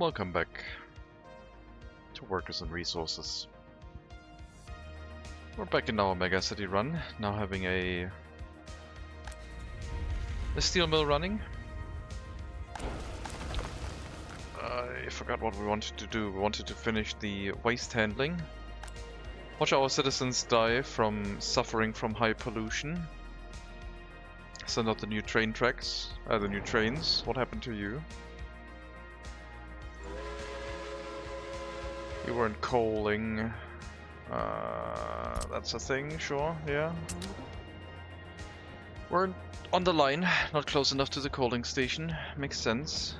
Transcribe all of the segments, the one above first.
Welcome back to Workers and Resources. We're back in our MegaCity run, now having a steel mill running. I forgot what we wanted to do. We wanted to finish the waste handling. Watch our citizens die from suffering from high pollution. Send out the new train tracks, the new trains. What happened to you? You weren't coaling. That's a thing, sure, yeah. We're on the line, not close enough to the coaling station. Makes sense.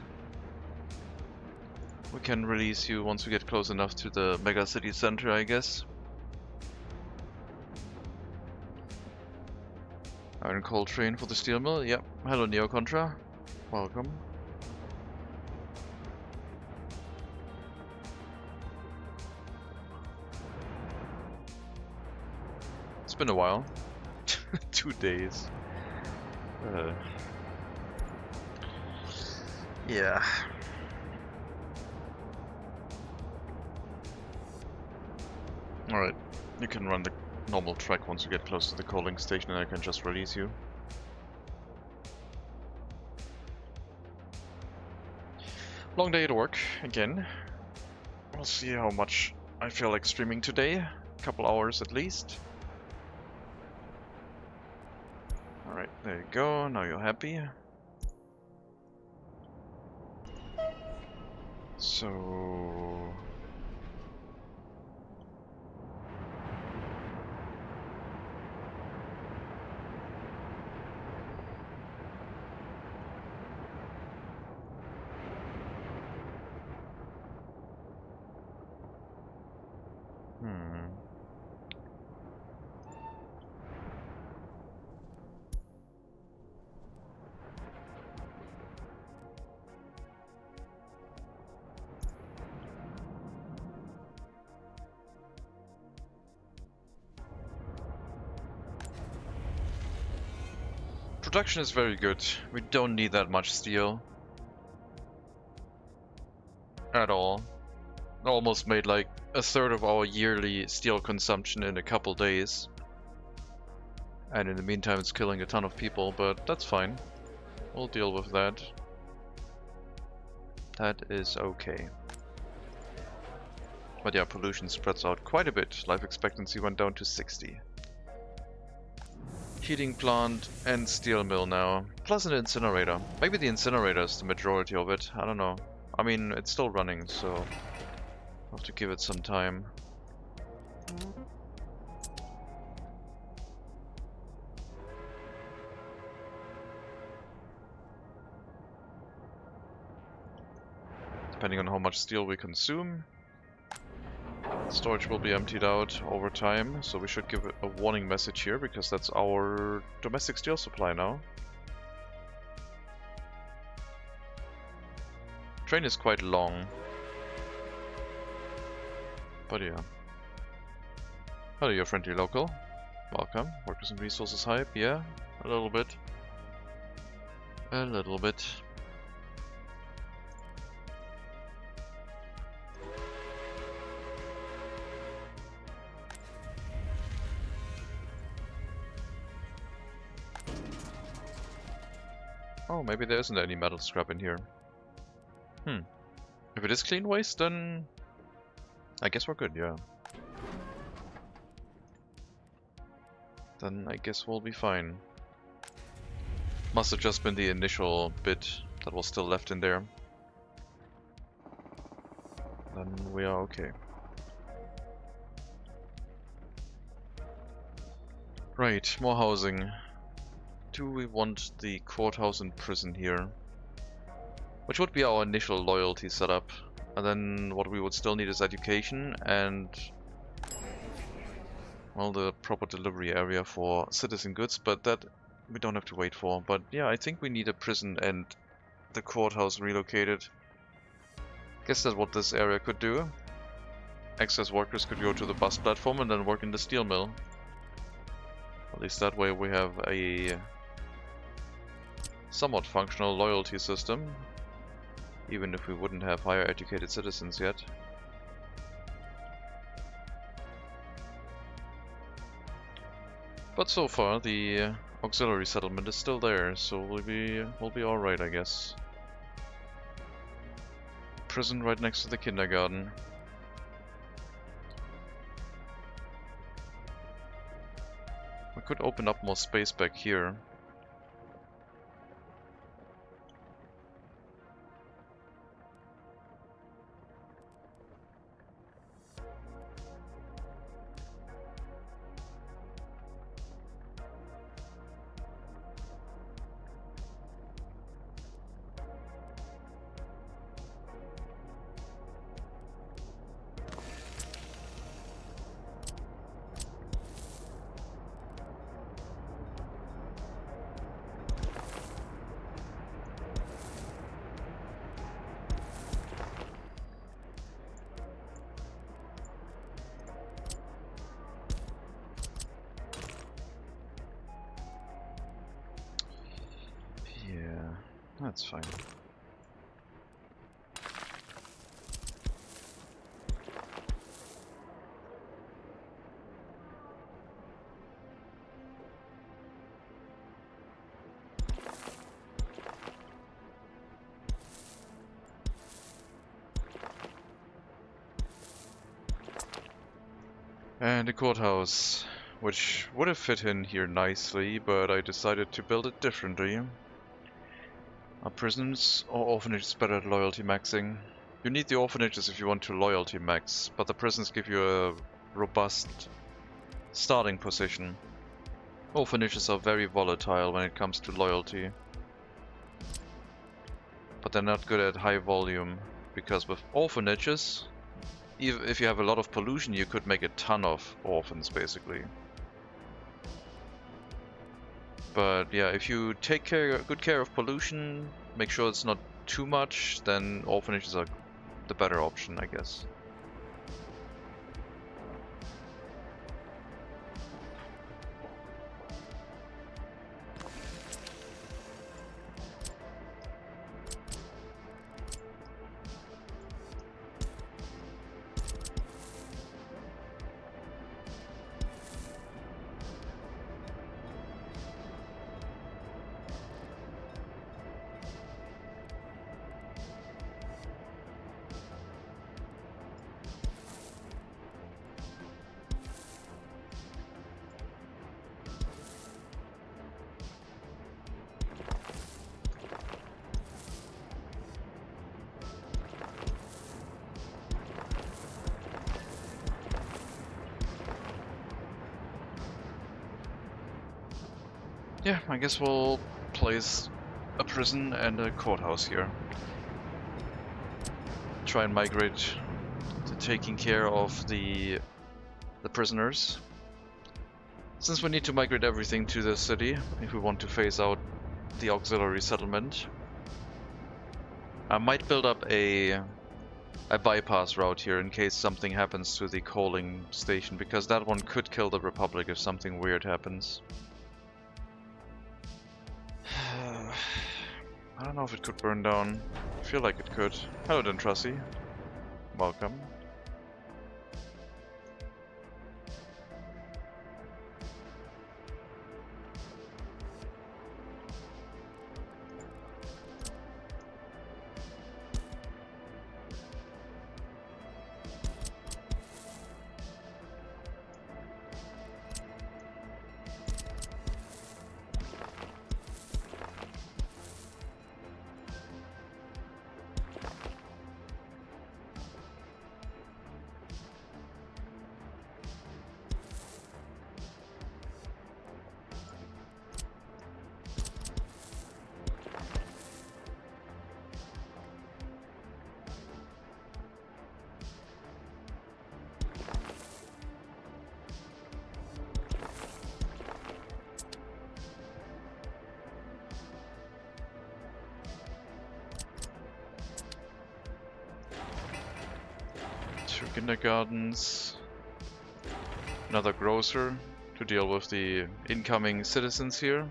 We can release you once we get close enough to the MegaCity center, I guess. Iron coal train for the steel mill, yep. Hello Neo Contra. Welcome. It's been a while. 2 days. Yeah. Alright, you can run the normal track once you get close to the coaling station and I can just release you. Long day at work, again. We'll see how much I feel like streaming today. A couple hours at least. Alright, there you go, now you're happy. So... Production is very good. We don't need that much steel. At all. Almost made like a third of our yearly steel consumption in a couple days. And in the meantime it's killing a ton of people, but that's fine. We'll deal with that. That is okay. But yeah, pollution spreads out quite a bit. Life expectancy went down to 60. Heating plant and steel mill now, plus an incinerator. Maybe the incinerator is the majority of it, I don't know. I mean, it's still running, so I'll have to give it some time. Depending on how much steel we consume. Storage will be emptied out over time, so we should give a warning message here, because that's our domestic steel supply now. Train is quite long. But yeah. Hello, your friendly local. Welcome. Workers and Resources hype, yeah? A little bit. A little bit. Oh, maybe there isn't any metal scrap in here. If it is clean waste, then I guess we're good, yeah. Then I guess we'll be fine. Must have just been the initial bit that was still left in there. Then we are okay. Right, more housing. Do we want the courthouse and prison here? Which would be our initial loyalty setup. And then what we would still need is education and, well, the proper delivery area for citizen goods, but that we don't have to wait for. But yeah, I think we need a prison and the courthouse relocated. Guess that's what this area could do. Excess workers could go to the bus platform and then work in the steel mill. At least that way we have a somewhat functional loyalty system. even if we wouldn't have higher educated citizens yet. But so far the auxiliary settlement is still there, so we'll be alright, I guess. Prison right next to the kindergarten. We could open up more space back here. That's fine. And the courthouse, which would have fit in here nicely, but I decided to build it differently. Are prisons or orphanages better at loyalty maxing? You need the orphanages if you want to loyalty max, but the prisons give you a robust starting position. Orphanages are very volatile when it comes to loyalty. But they're not good at high volume, because with orphanages, if you have a lot of pollution, you could make a ton of orphans, basically. But yeah, if you take good care of pollution, make sure it's not too much, then orphanages are the better option, I guess. Yeah, I guess we'll place a prison and a courthouse here. Try and migrate to taking care of the prisoners. Since we need to migrate everything to the city if we want to phase out the auxiliary settlement, I might build up a bypass route here in case something happens to the coaling station, because that one could kill the Republic if something weird happens. I don't know if it could burn down. I feel like it could. Hello, Dentrussi. Welcome. Kindergartens, another grocer to deal with the incoming citizens here.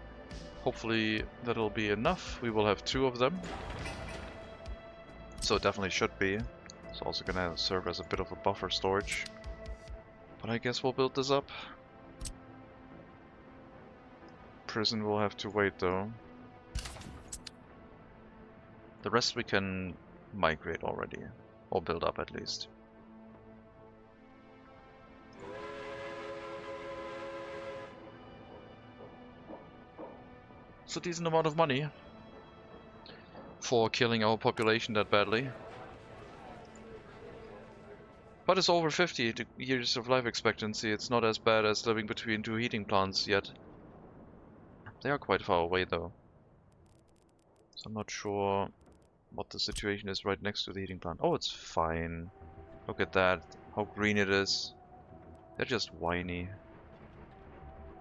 Hopefully that'll be enough. We will have 2 of them. so it definitely should be. It's also gonna serve as a bit of a buffer storage. But I guess we'll build this up. Prison will have to wait though. The rest we can migrate already, or build up at least. It's a decent amount of money for killing our population that badly. But it's over 50 years of life expectancy. It's not as bad as living between two heating plants yet. They are quite far away though. So I'm not sure what the situation is right next to the heating plant. Oh, it's fine. Look at that, how green it is. They're just whiny.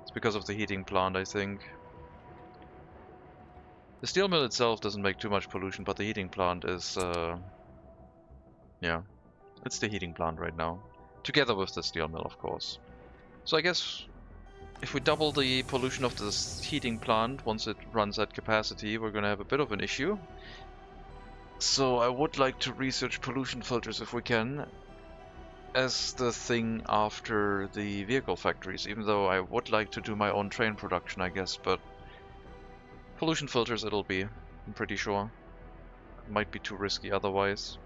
It's because of the heating plant, I think. The steel mill itself doesn't make too much pollution, but the heating plant is, yeah, it's the heating plant right now. Together with the steel mill, of course. So I guess if we double the pollution of this heating plant once it runs at capacity, we're gonna have a bit of an issue. So I would like to research pollution filters if we can, as the thing after the vehicle factories, even though I would like to do my own train production, I guess, but pollution filters it'll be, I'm pretty sure. Might be too risky otherwise.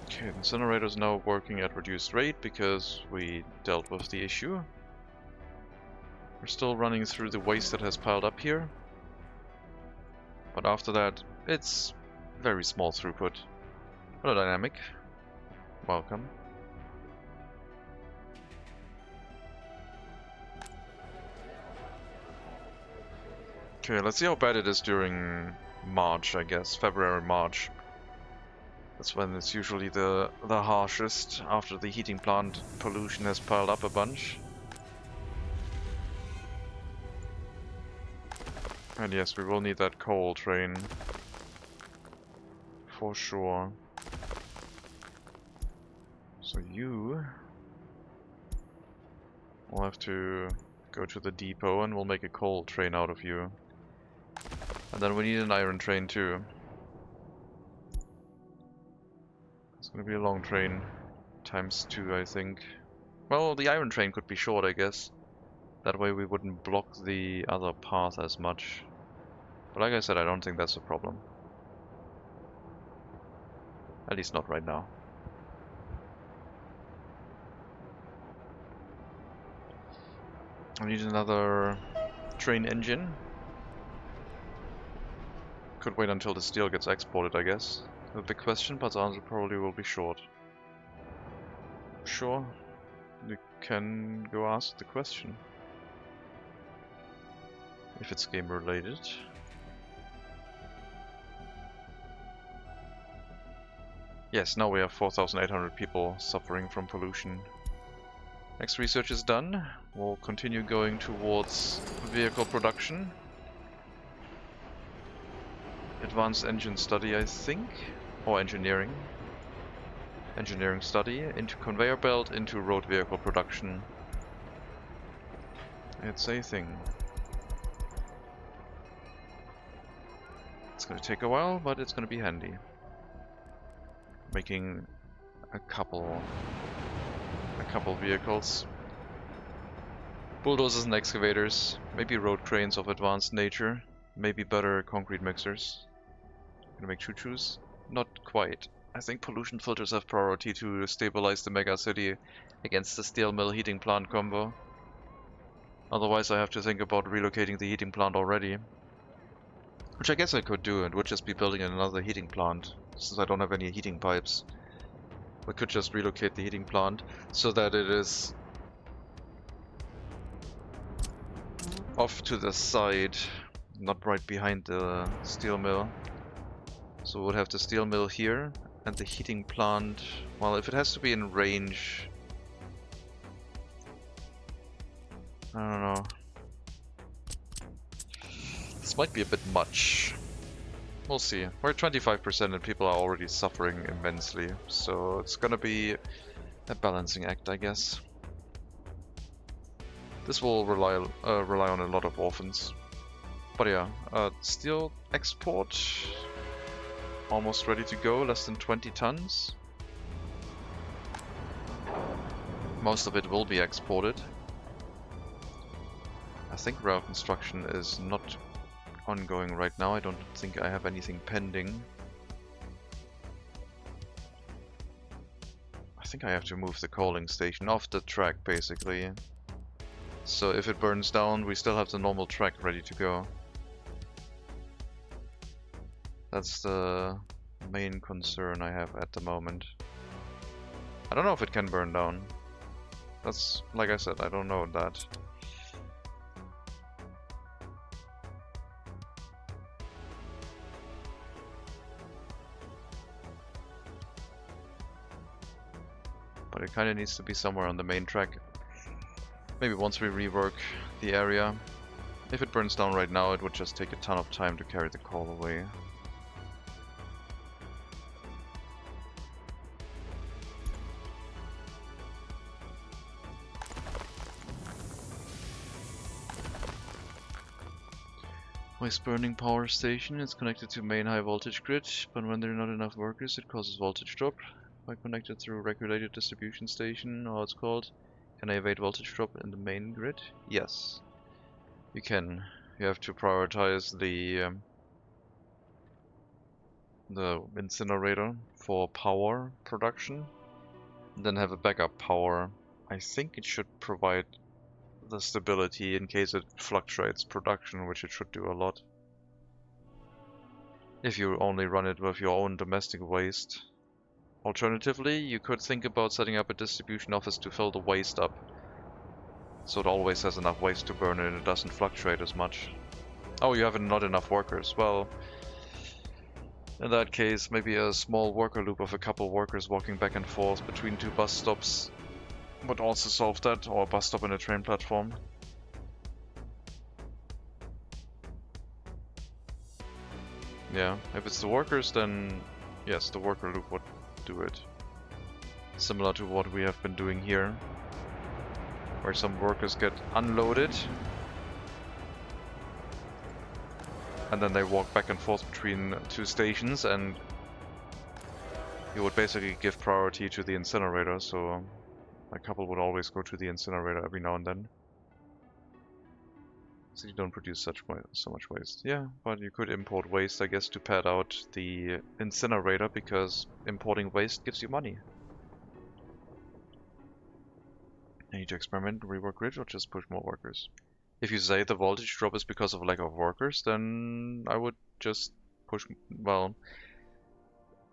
Okay, the incinerator is now working at reduced rate because we dealt with the issue. We're still running through the waste that has piled up here. But after that, it's very small throughput. Hello, Dynamic. Welcome. Okay, let's see how bad it is during March, I guess. February, March. That's when it's usually the harshest, after the heating plant pollution has piled up a bunch. And yes, we will need that coal train. For sure. So you will have to go to the depot and we'll make a coal train out of you. And then we need an iron train too. It's gonna be a long train. ×2, I think. Well, the iron train could be short, I guess. That way we wouldn't block the other path as much. But like I said, I don't think that's a problem. At least not right now. I need another train engine. Could wait until the steel gets exported, I guess. A big question, but the answer probably will be short. Sure, you can go ask the question. If it's game related. Yes, now we have 4,800 people suffering from pollution. Next research is done. We'll continue going towards vehicle production. Advanced engine study, I think. Or engineering. Engineering study into conveyor belt, into road vehicle production. It's a thing. It's gonna take a while, but it's gonna be handy. Making a couple vehicles. Bulldozers and excavators, maybe road cranes of advanced nature, maybe better concrete mixers. Gonna make choo-choos? Not quite. I think pollution filters have priority to stabilize the MegaCity against the steel mill heating plant combo. Otherwise I have to think about relocating the heating plant already. Which I guess I could do, and would just be building another heating plant, since I don't have any heating pipes. We could just relocate the heating plant so that it is off to the side, not right behind the steel mill. So we would have the steel mill here, and the heating plant, well, if it has to be in range, I don't know. This might be a bit much. We'll see. We're at 25% and people are already suffering immensely, so it's gonna be a balancing act, I guess. This will rely on a lot of orphans. But yeah, steel export almost ready to go, less than 20 tons. Most of it will be exported. I think rail construction is not ongoing right now. I don't think I have anything pending. I think I have to move the coaling station off the track, basically. So if it burns down, we still have the normal track ready to go. That's the main concern I have at the moment. I don't know if it can burn down. That's, like I said, I don't know that. But it kind of needs to be somewhere on the main track. Maybe once we rework the area. If it burns down right now, it would just take a ton of time to carry the coal away. Waste burning power station is connected to main high voltage grid, but when there are not enough workers it causes voltage drop. If I connected through regulated distribution station, or it's called, can I evade voltage drop in the main grid? Yes. You can. You have to prioritize the incinerator for power production, and then have a backup power. I think it should provide the stability in case it fluctuates production, which it should do a lot. If you only run it with your own domestic waste. Alternatively, you could think about setting up a distribution office to fill the waste up, so it always has enough waste to burn and it doesn't fluctuate as much. Oh, you have not enough workers. Well, in that case, maybe a small worker loop of a couple workers walking back and forth between two bus stops would also solve that, or a bus stop and a train platform. Yeah, if it's the workers, then yes, the worker loop would do it. Similar to what we have been doing here, where some workers get unloaded and then they walk back and forth between two stations, and you would basically give priority to the incinerator, so a couple would always go to the incinerator every now and then. So you don't produce so much waste. Yeah, but you could import waste, I guess, to pad out the incinerator, because importing waste gives you money. I need to experiment, rework grid, or just push more workers. If you say the voltage drop is because of lack of workers, then I would just push, well,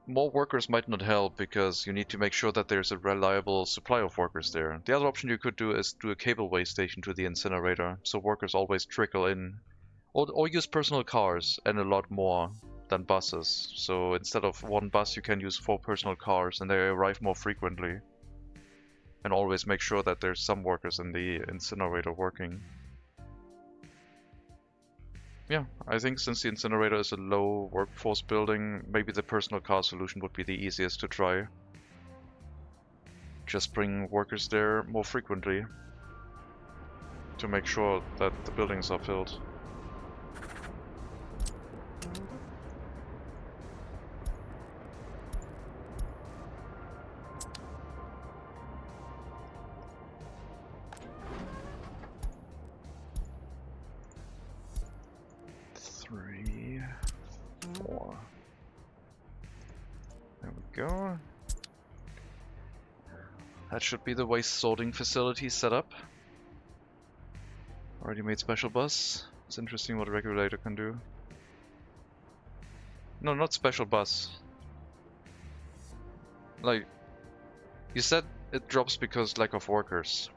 more workers might not help, because you need to make sure that there's a reliable supply of workers there. The other option you could do is do a cableway station to the incinerator, so workers always trickle in. Or use personal cars, and a lot more than buses. So instead of one bus you can use 4 personal cars, and they arrive more frequently. And always make sure that there's some workers in the incinerator working. Yeah, I think since the incinerator is a low workforce building, maybe the personal car solution would be the easiest to try. Just bring workers there more frequently to make sure that the buildings are filled. Go. That should be the waste sorting facility set up. Already made special bus. It's interesting what a regulator can do. No, not special bus. Like, you said it drops because lack of workers.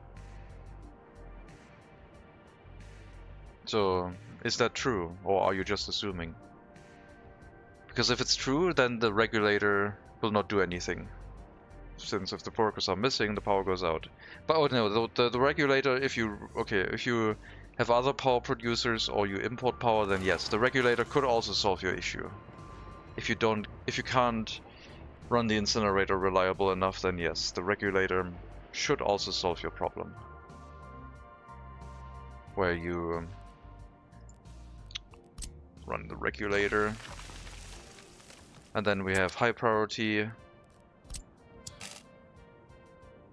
So, is that true, or are you just assuming? Because if it's true, then the regulator will not do anything, since if the workers are missing, the power goes out. But oh no, the regulator, if you have other power producers or you import power, then yes, the regulator could also solve your issue. if you can't run the incinerator reliable enough, then yes, the regulator should also solve your problem. Where you run the regulator, and then we have high priority,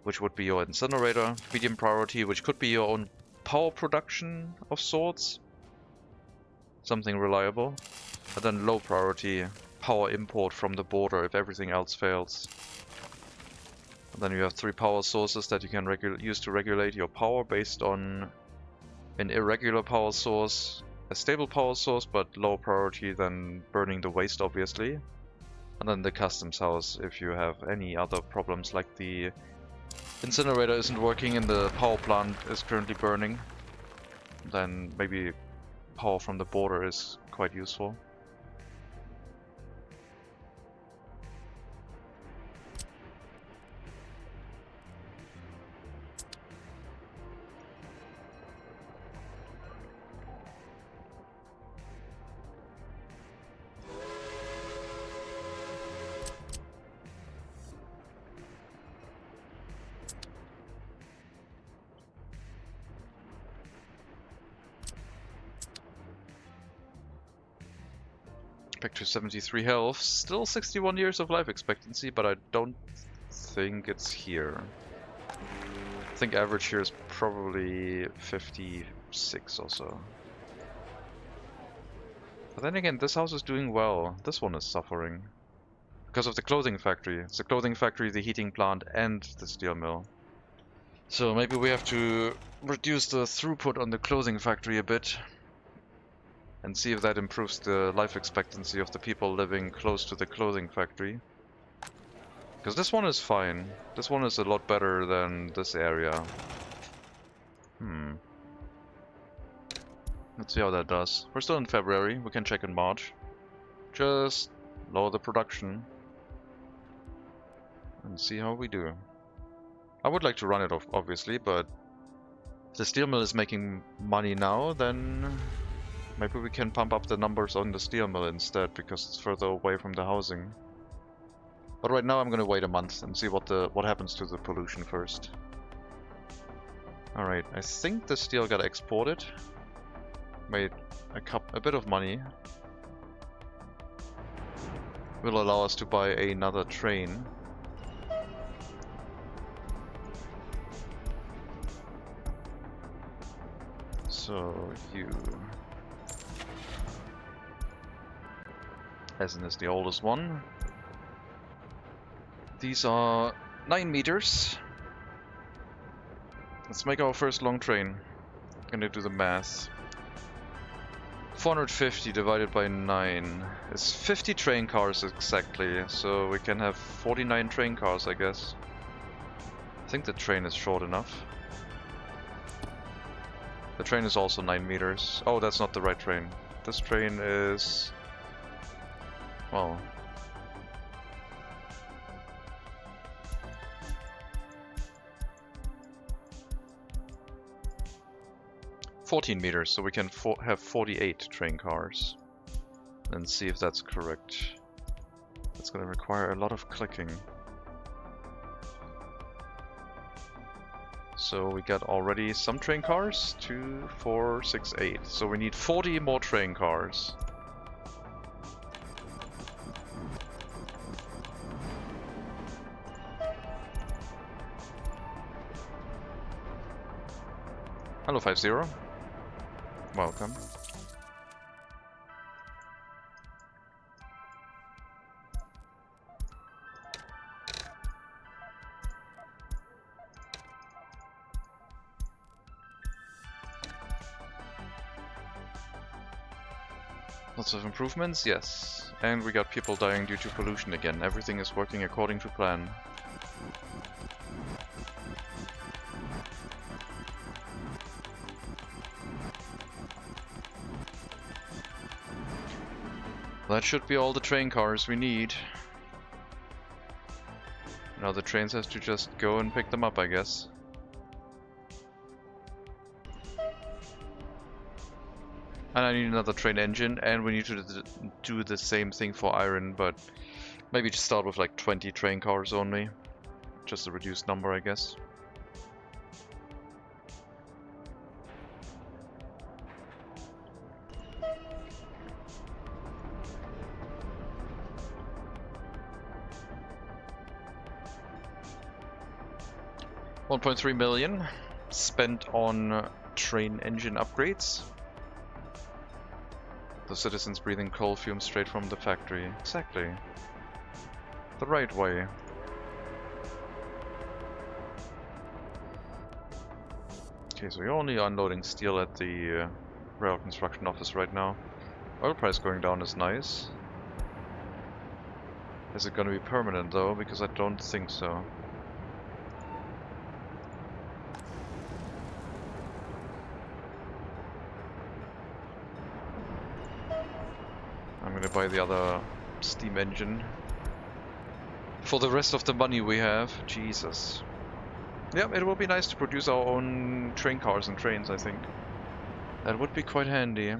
which would be your incinerator, medium priority, which could be your own power production of sorts, something reliable, and then low priority, power import from the border if everything else fails. And then you have 3 power sources that you can use to regulate your power based on an irregular power source, a stable power source, but low priority, then burning the waste obviously. And then the customs house if you have any other problems, like the incinerator isn't working and the power plant is currently burning, then maybe power from the border is quite useful. Back to 73 health, still 61 years of life expectancy, but I don't think it's here. I think average here is probably 56 or so. But then again, this house is doing well. This one is suffering. Because of the clothing factory. It's the clothing factory, the heating plant, and the steel mill. So maybe we have to reduce the throughput on the clothing factory a bit. And see if that improves the life expectancy of the people living close to the clothing factory. Because this one is fine. This one is a lot better than this area. Let's see how that does. We're still in February, we can check in March. Just lower the production. And see how we do. I would like to run it off, obviously, but if the steel mill is making money now, then maybe we can pump up the numbers on the steel mill instead, because it's further away from the housing. But right now I'm gonna wait a month and see what happens to the pollution first. Alright, I think the steel got exported. Made a bit of money. Will allow us to buy another train. So you... Essen is the oldest one. These are 9 meters. Let's make our first long train. Gonna do the math. 450 divided by 9 is 50 train cars exactly, so we can have 49 train cars, I guess. I think the train is short enough. The train is also 9 meters. Oh, that's not the right train. This train is... well... 14 meters, so we can have 48 train cars. And see if that's correct. That's gonna require a lot of clicking. So we got already some train cars. 2, 4, 6, 8. So we need 40 more train cars. Hello 50. Welcome. Lots of improvements, yes. And we got people dying due to pollution again. Everything is working according to plan. That should be all the train cars we need. Now the trains have to just go and pick them up, I guess. And I need another train engine, and we need to do the same thing for iron, but maybe just start with like 20 train cars only. Just a reduced number, I guess. $1.3 million spent on train engine upgrades. The citizens breathing coal fumes straight from the factory. Exactly. The right way. Okay, so we're only unloading steel at the rail construction office right now. Oil price going down is nice. Is it gonna be permanent though? Because I don't think so. I'm gonna buy the other steam engine. For the rest of the money we have. Jesus. Yeah, it will be nice to produce our own train cars and trains, I think. That would be quite handy.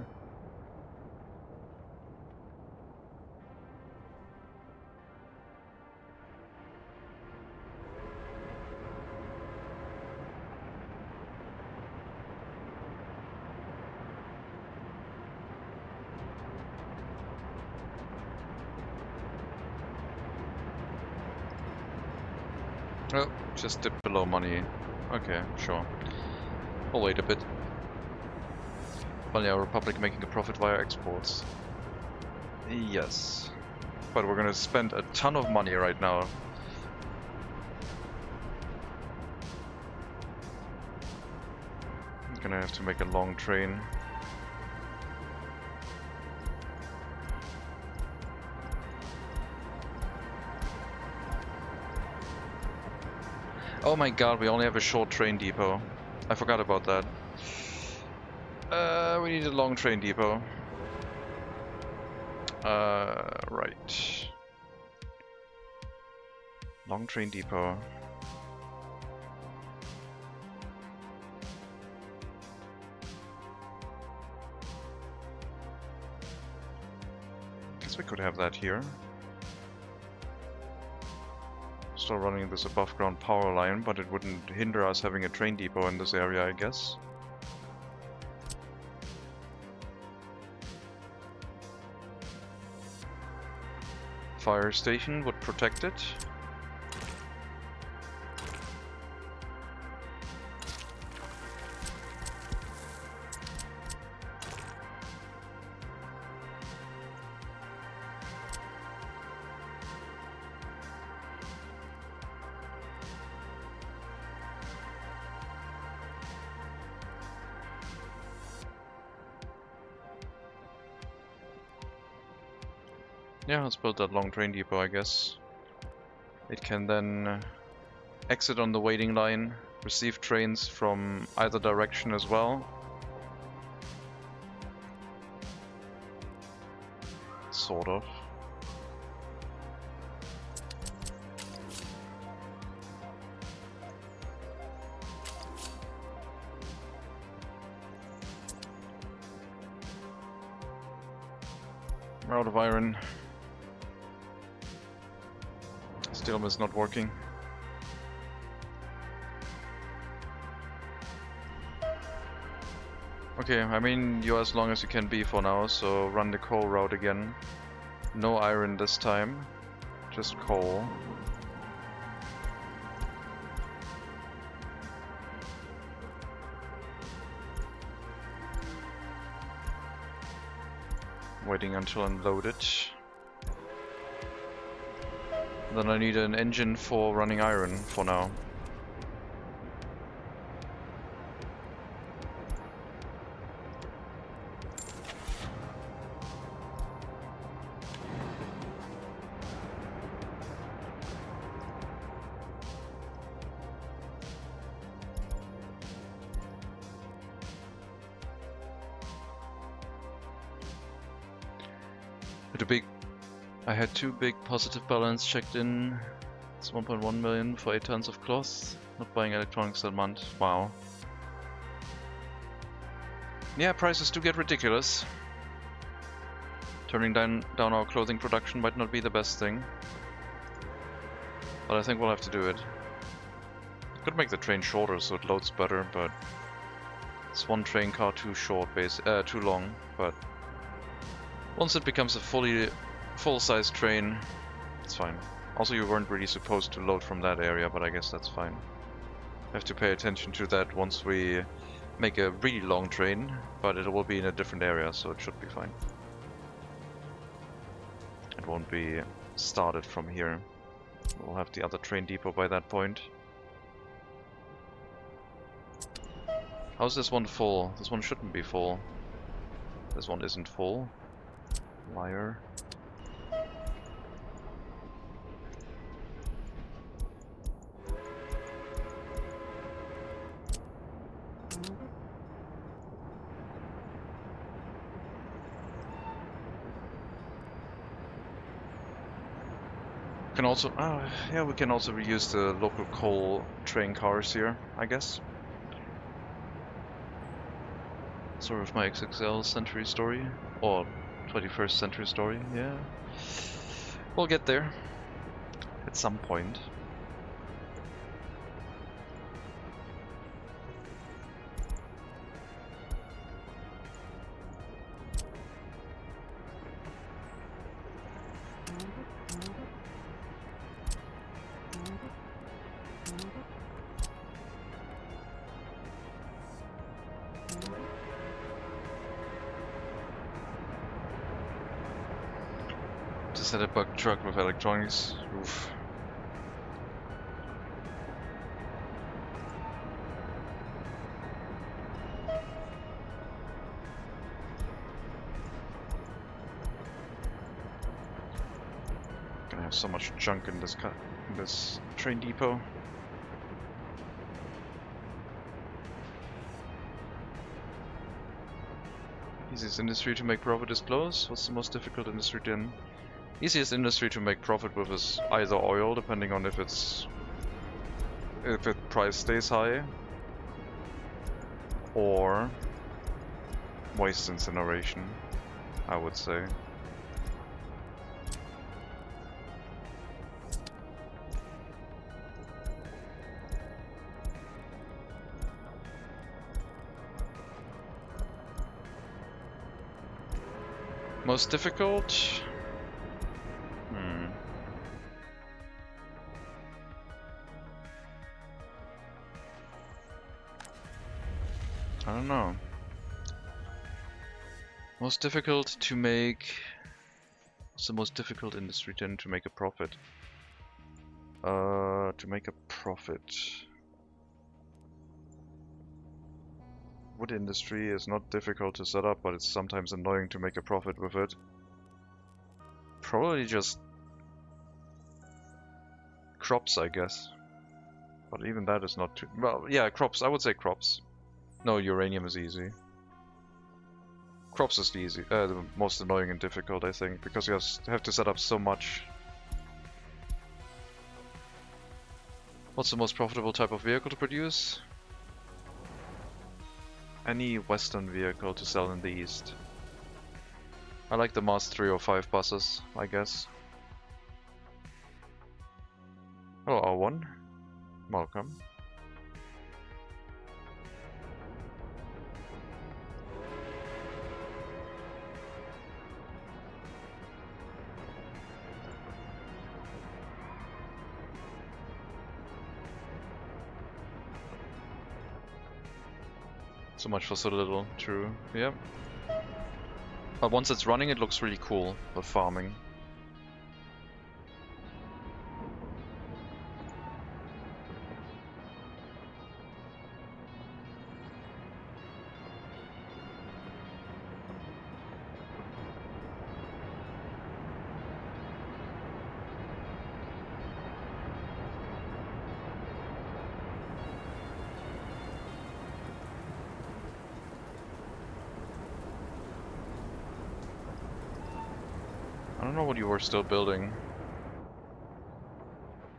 Oh, just dip below money. Okay, sure. We'll wait a bit. Finally, our Republic making a profit via exports. Yes. But we're gonna spend a ton of money right now. I'm gonna have to make a long train. Oh my god, we only have a short train depot. I forgot about that. We need a long train depot. Right. Long train depot. Guess we could have that here. Still running this above ground power line, but it wouldn't hinder us having a train depot in this area, I guess. Fire station would protect it. Yeah, let's build that long train depot, I guess. It can then exit on the waiting line, receive trains from either direction as well. Sort of. We're out of iron. Steel is not working. Okay, I mean, you're as long as you can be for now, so run the coal route again. No iron this time, just coal. Waiting until unloaded. Then I need an engine for running iron for now. I had 2 big positive balance checked in. It's 1.1 million for 8 tons of cloth. Not buying electronics that month. Wow. Yeah, prices do get ridiculous. Turning down our clothing production might not be the best thing. But I think we'll have to do it. Could make the train shorter so it loads better, but it's one train car too short, too long. But once it becomes a full-size train, it's fine. Also, you weren't really supposed to load from that area, but I guess that's fine. Have to pay attention to that once we make a really long train, but it will be in a different area, so it should be fine. It won't be started from here. We'll have the other train depot by that point. How's this one full? This one shouldn't be full. This one isn't full. Liar. Can also, yeah, we can also reuse the local coal train cars here, I guess. Sort of my XXL century story, or 21st century story, yeah. We'll get there at some point. Just had a bug truck with electronics. Oof. Gonna have so much junk in this train depot. Easiest industry to make profit is clothes. What's the most difficult industry then? Easiest industry to make profit with is either oil, depending on if its price stays high, or waste incineration, I would say. Most difficult? I don't know. Most difficult to make... What's the most difficult industry then to make a profit? To make a profit... Wood industry is not difficult to set up, but it's sometimes annoying to make a profit with it. Probably just... crops, I guess. But even that is not too... Well, yeah, crops. I would say crops. No, uranium is easy. Crops is the most annoying and difficult, I think, because you have to set up so much. What's the most profitable type of vehicle to produce? Any Western vehicle to sell in the East. I like the Mars 305 buses, I guess. Hello, R1. Welcome. So much for so little, true, yep. But once it's running, it looks really cool, the farming. I don't know what you were still building.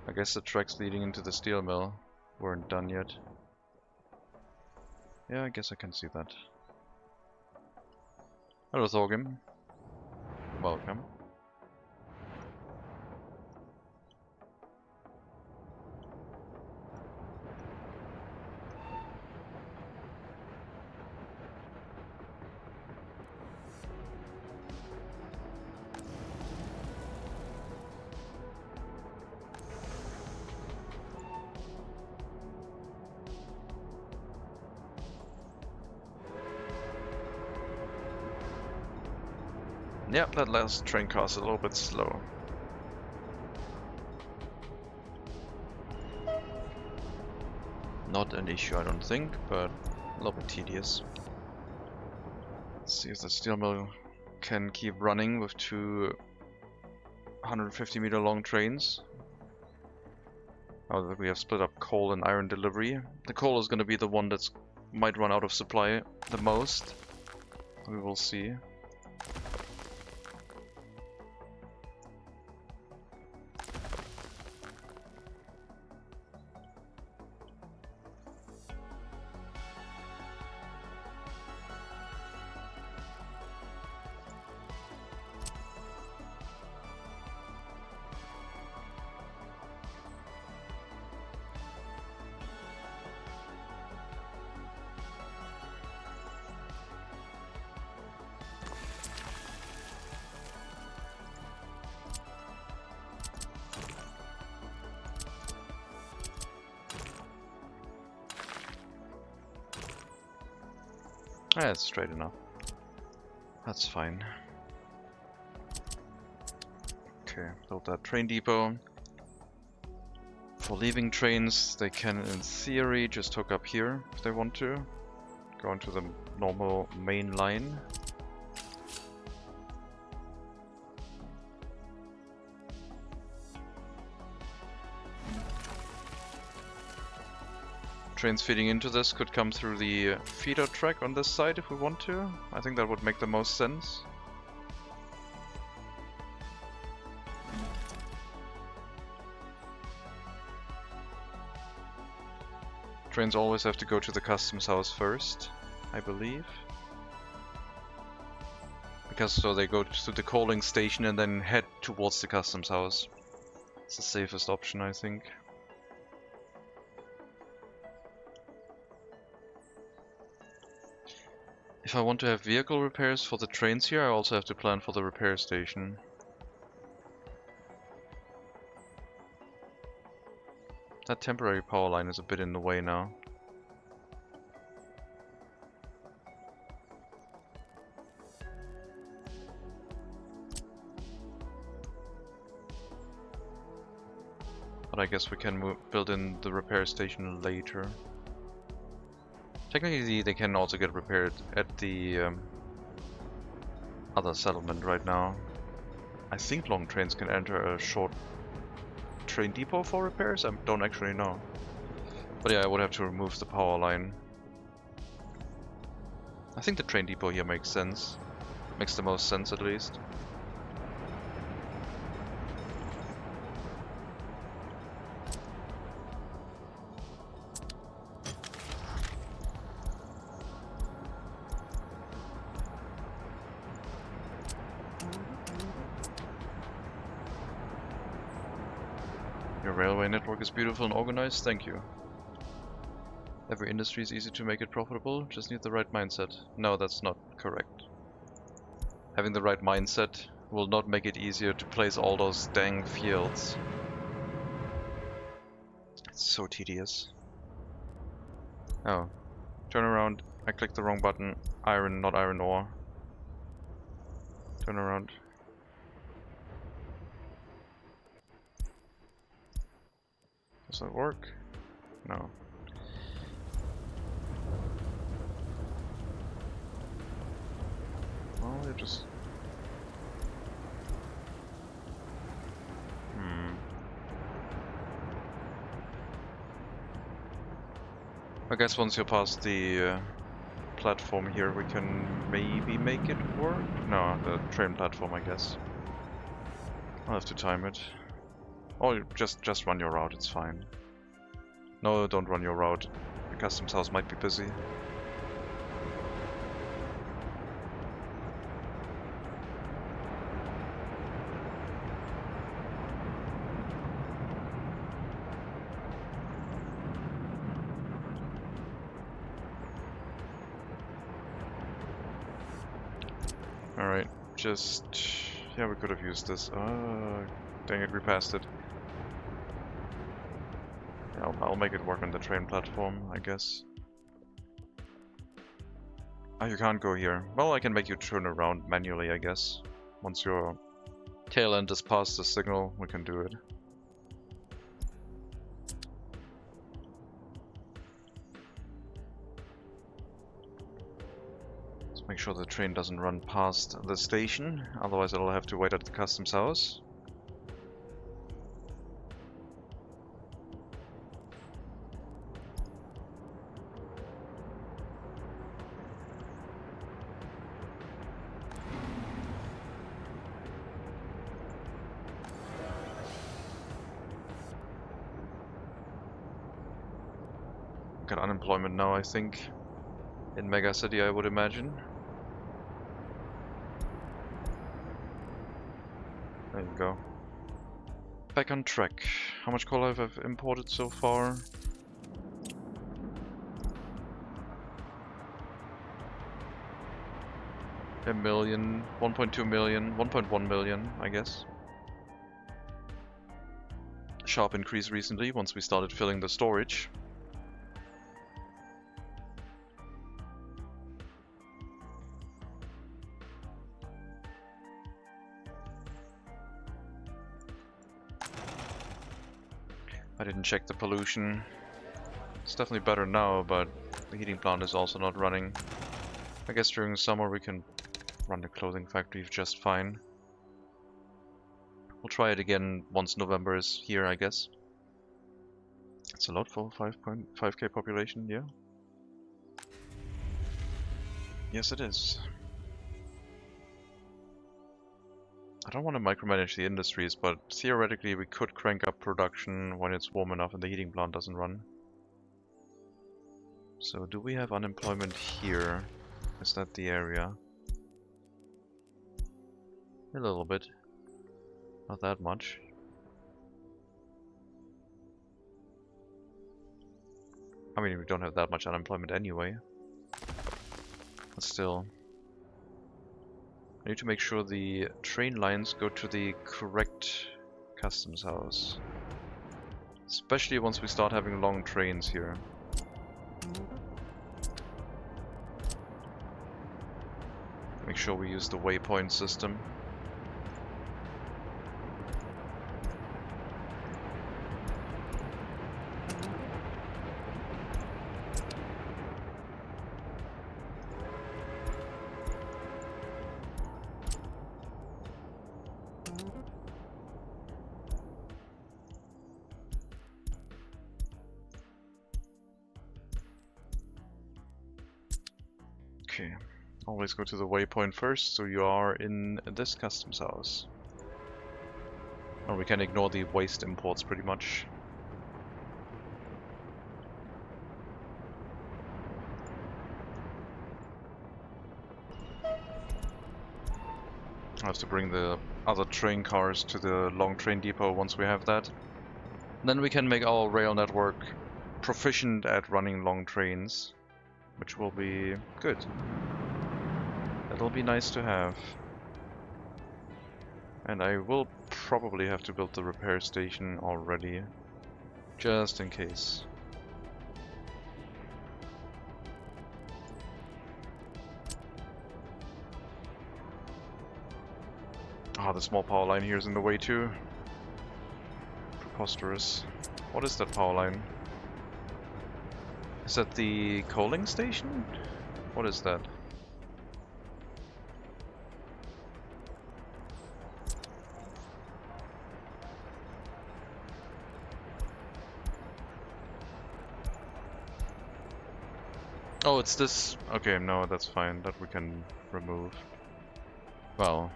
I guess the tracks leading into the steel mill weren't done yet. Yeah, I guess I can see that. Hello Thorgrim. Welcome. Yeah, that last train car is a little bit slow. Not an issue, I don't think, but a little bit tedious. Let's see if the steel mill can keep running with two 150-meter long trains. Now that we have split up coal and iron delivery. The coal is going to be the one that's might run out of supply the most. We will see. That's straight enough. That's fine. Okay, build that train depot. For leaving trains, they can, in theory, just hook up here if they want to. Go into the normal main line. Trains feeding into this could come through the feeder track on this side if we want to. I think that would make the most sense. Trains always have to go to the customs house first, I believe. Because so they go to the coaling station and then head towards the customs house. It's the safest option, I think. If I want to have vehicle repairs for the trains here, I also have to plan for the repair station. That temporary power line is a bit in the way now. But I guess we can build in the repair station later. Technically, they can also get repaired at the other settlement right now. I think long trains can enter a short train depot for repairs? I don't actually know. But yeah, I would have to remove the power line. I think the train depot here makes sense. Makes the most sense at least. Your railway network is beautiful and organized, thank you. Every industry is easy to make it profitable, just need the right mindset. No, that's not correct. Having the right mindset will not make it easier to place all those dang fields. It's so tedious. Oh. Turn around. I clicked the wrong button. Iron, not iron ore. Turn around. Does that work? No. Well, you just... I guess once you're past the platform here, we can maybe make it work? No, the train platform, I guess. I'll have to time it. Or just run your route, it's fine. No, don't run your route. The customs house might be busy. Alright, just... yeah, we could have used this. Dang it, we passed it. Yeah, I'll make it work on the train platform, I guess. Ah, you can't go here. Well, I can make you turn around manually, I guess. Once your tail end is past the signal, we can do it. Let's make sure the train doesn't run past the station, otherwise it'll have to wait at the customs house. Got unemployment now, I think. In MegaCity, I would imagine. There you go. Back on track. How much coal have I imported so far? A million, 1.2 million, 1.1 million, I guess. Sharp increase recently once we started filling the storage. I didn't check the pollution. It's definitely better now, but the heating plant is also not running. I guess during the summer we can run the clothing factory just fine. We'll try it again once November is here, I guess. It's a lot for 5.5k population, yeah? Yes, it is. I don't want to micromanage the industries, but theoretically we could crank up production when it's warm enough and the heating plant doesn't run. So do we have unemployment here? Is that the area? A little bit. Not that much. I mean, we don't have that much unemployment anyway. But still. I need to make sure the train lines go to the correct customs house. Especially once we start having long trains here. Make sure we use the waypoint system. Okay, always go to the waypoint first, so you are in this customs house. Or we can ignore the waste imports pretty much. I have to bring the other train cars to the long train depot once we have that. Then we can make our rail network proficient at running long trains, which will be good. That'll be nice to have. And I will probably have to build the repair station already, just in case. Ah, the small power line here is in the way too. Preposterous. What is that power line? Is that the coaling station? What is that? Oh, it's this. Okay, no, that's fine. That we can remove. Well,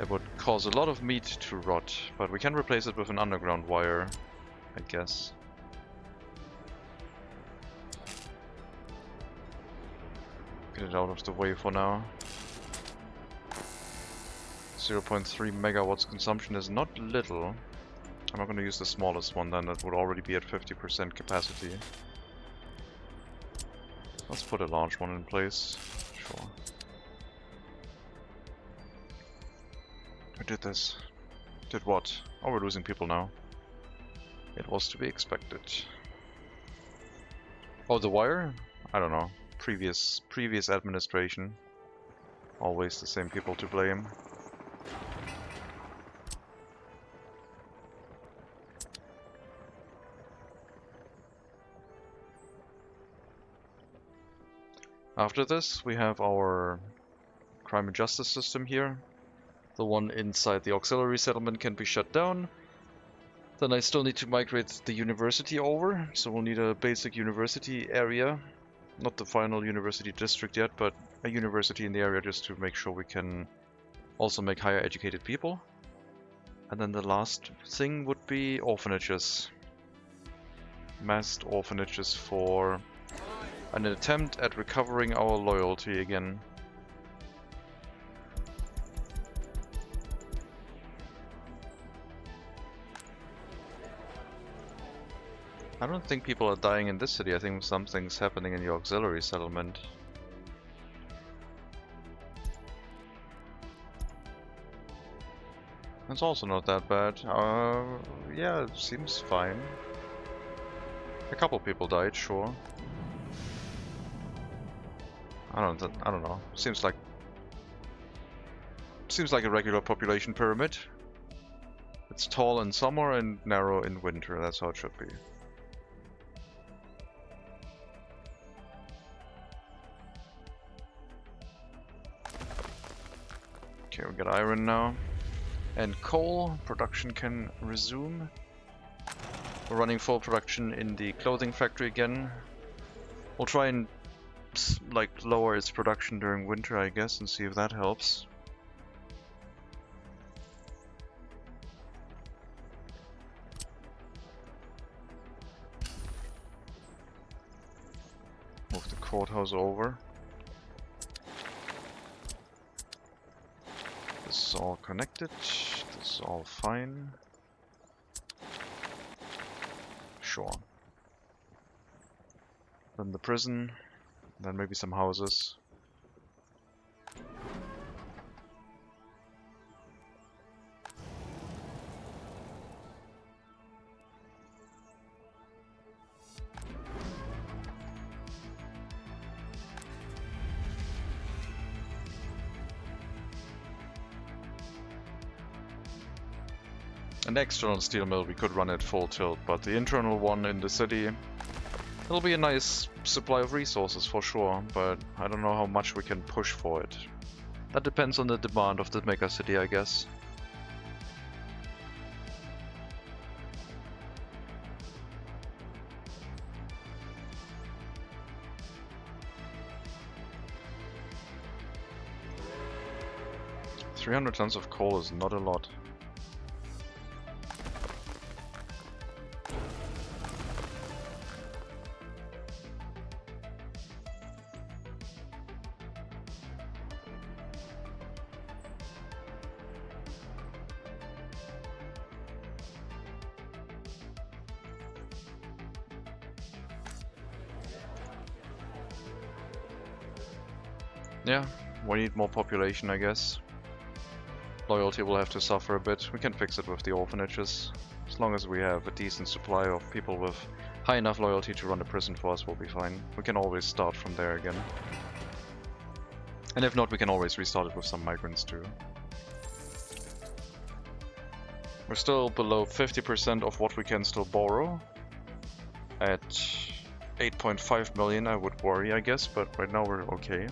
it would cause a lot of meat to rot, but we can replace it with an underground wire, I guess. Get it out of the way for now. 0.3 megawatts consumption is not little. I'm not going to use the smallest one then, that would already be at 50% capacity. Let's put a large one in place. Sure. We did this. Did what? Oh, we're losing people now. It was to be expected. Oh, the wire? I don't know. Previous administration. Always the same people to blame. After this, we have our crime and justice system here. The one inside the auxiliary settlement can be shut down. Then I still need to migrate the university over, so we'll need a basic university area. Not the final university district yet, but a university in the area just to make sure we can also make higher educated people. And then the last thing would be orphanages. Massed orphanages for an attempt at recovering our loyalty again. I don't think people are dying in this city. I think something's happening in the auxiliary settlement. It's also not that bad. Yeah, it seems fine. A couple people died, sure. I don't know. Seems like a regular population pyramid. It's tall in summer and narrow in winter. That's how it should be. Okay, we got iron now. And coal production can resume. We're running full production in the clothing factory again. We'll try and like lower its production during winter, I guess, and see if that helps. Move the courthouse over. This is all connected. This is all fine. Sure. Then the prison. Then maybe some houses. An external steel mill, we could run at full tilt, but the internal one in the city, it'll be a nice supply of resources for sure, but I don't know how much we can push for it. That depends on the demand of the MegaCity, I guess. $300 tons of coal is not a lot. Yeah, we need more population, I guess. Loyalty will have to suffer a bit. We can fix it with the orphanages. As long as we have a decent supply of people with high enough loyalty to run a prison for us, we'll be fine. We can always start from there again. And if not, we can always restart it with some migrants too. We're still below 50% of what we can still borrow. At 8.5 million I would worry, I guess, but right now we're okay.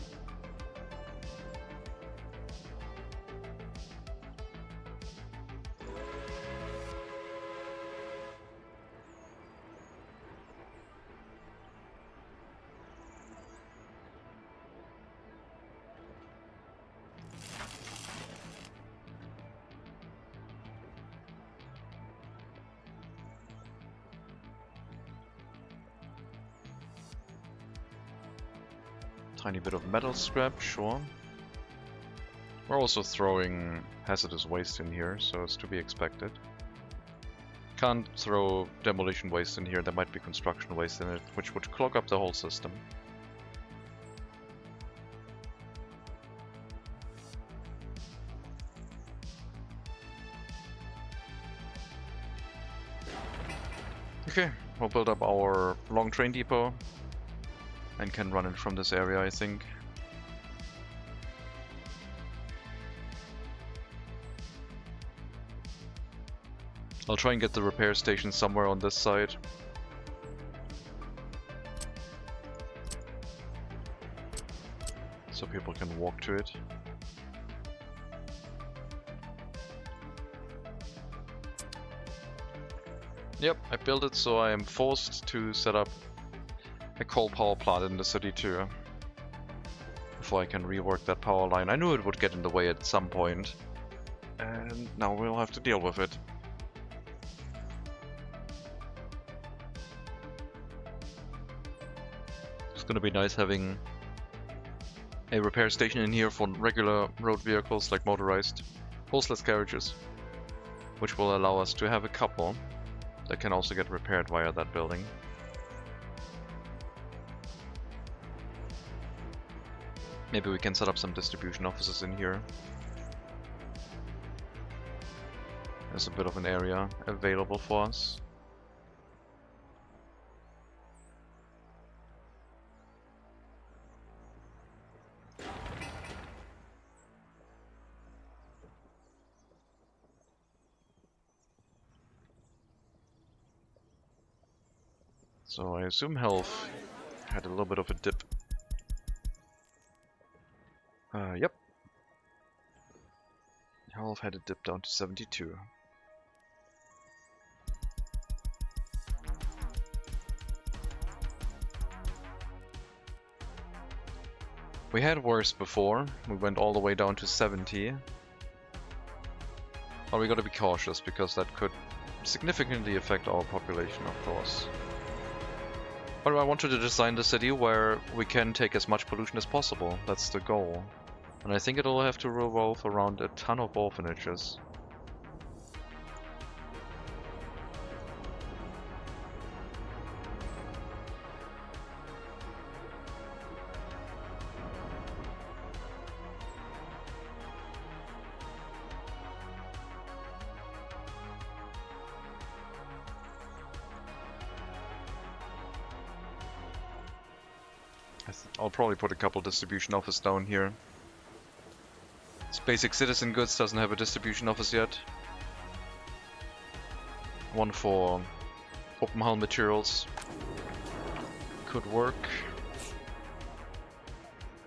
Tiny bit of metal scrap, sure. We're also throwing hazardous waste in here, so it's to be expected. Can't throw demolition waste in here, there might be construction waste in it, which would clog up the whole system. Okay, we'll build up our long train depot and can run it from this area, I think. I'll try and get the repair station somewhere on this side. So people can walk to it. Yep, I built it, so I am forced to set up a coal power plant in the city too. Before I can rework that power line. I knew it would get in the way at some point. And now we'll have to deal with it. It's gonna be nice having a repair station in here for regular road vehicles like motorized horseless carriages, which will allow us to have a couple that can also get repaired via that building. Maybe we can set up some distribution offices in here. There's a bit of an area available for us. So I assume health had a little bit of a dip. Yep. Health had a dip down to 72. We had worse before. We went all the way down to 70. But we gotta be cautious because that could significantly affect our population, of course. But I wanted to design the city where we can take as much pollution as possible. That's the goal. And I think it'll have to revolve around a ton of orphanages. I'll probably put a couple distribution offices down here. Basic Citizen Goods doesn't have a distribution office yet. One for open hull materials could work.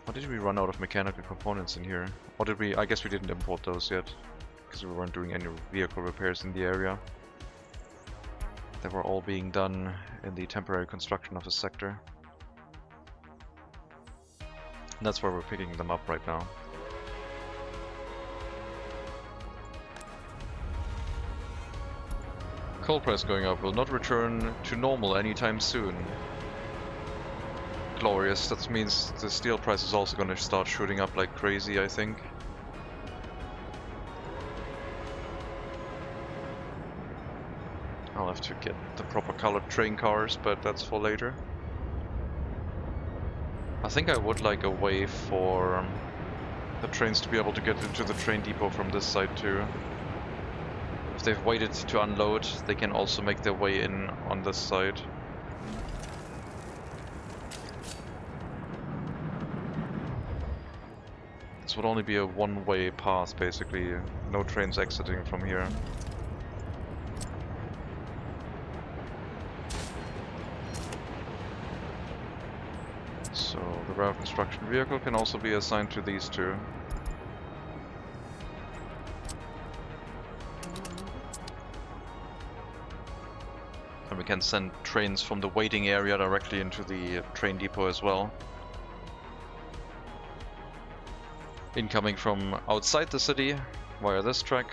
Or did we run out of mechanical components in here? Or did we? I guess we didn't import those yet, because we weren't doing any vehicle repairs in the area. They were all being done in the temporary construction office sector. And that's where we're picking them up right now. Coal price going up will not return to normal anytime soon. Glorious. That means the steel price is also going to start shooting up like crazy, I think. I'll have to get the proper colored train cars, but that's for later. I think I would like a way for the trains to be able to get into the train depot from this side too. If they've waited to unload, they can also make their way in on this side. This would only be a one-way path, basically. No trains exiting from here. So the rail construction vehicle can also be assigned to these two. And we can send trains from the waiting area directly into the train depot as well. Incoming from outside the city via this track,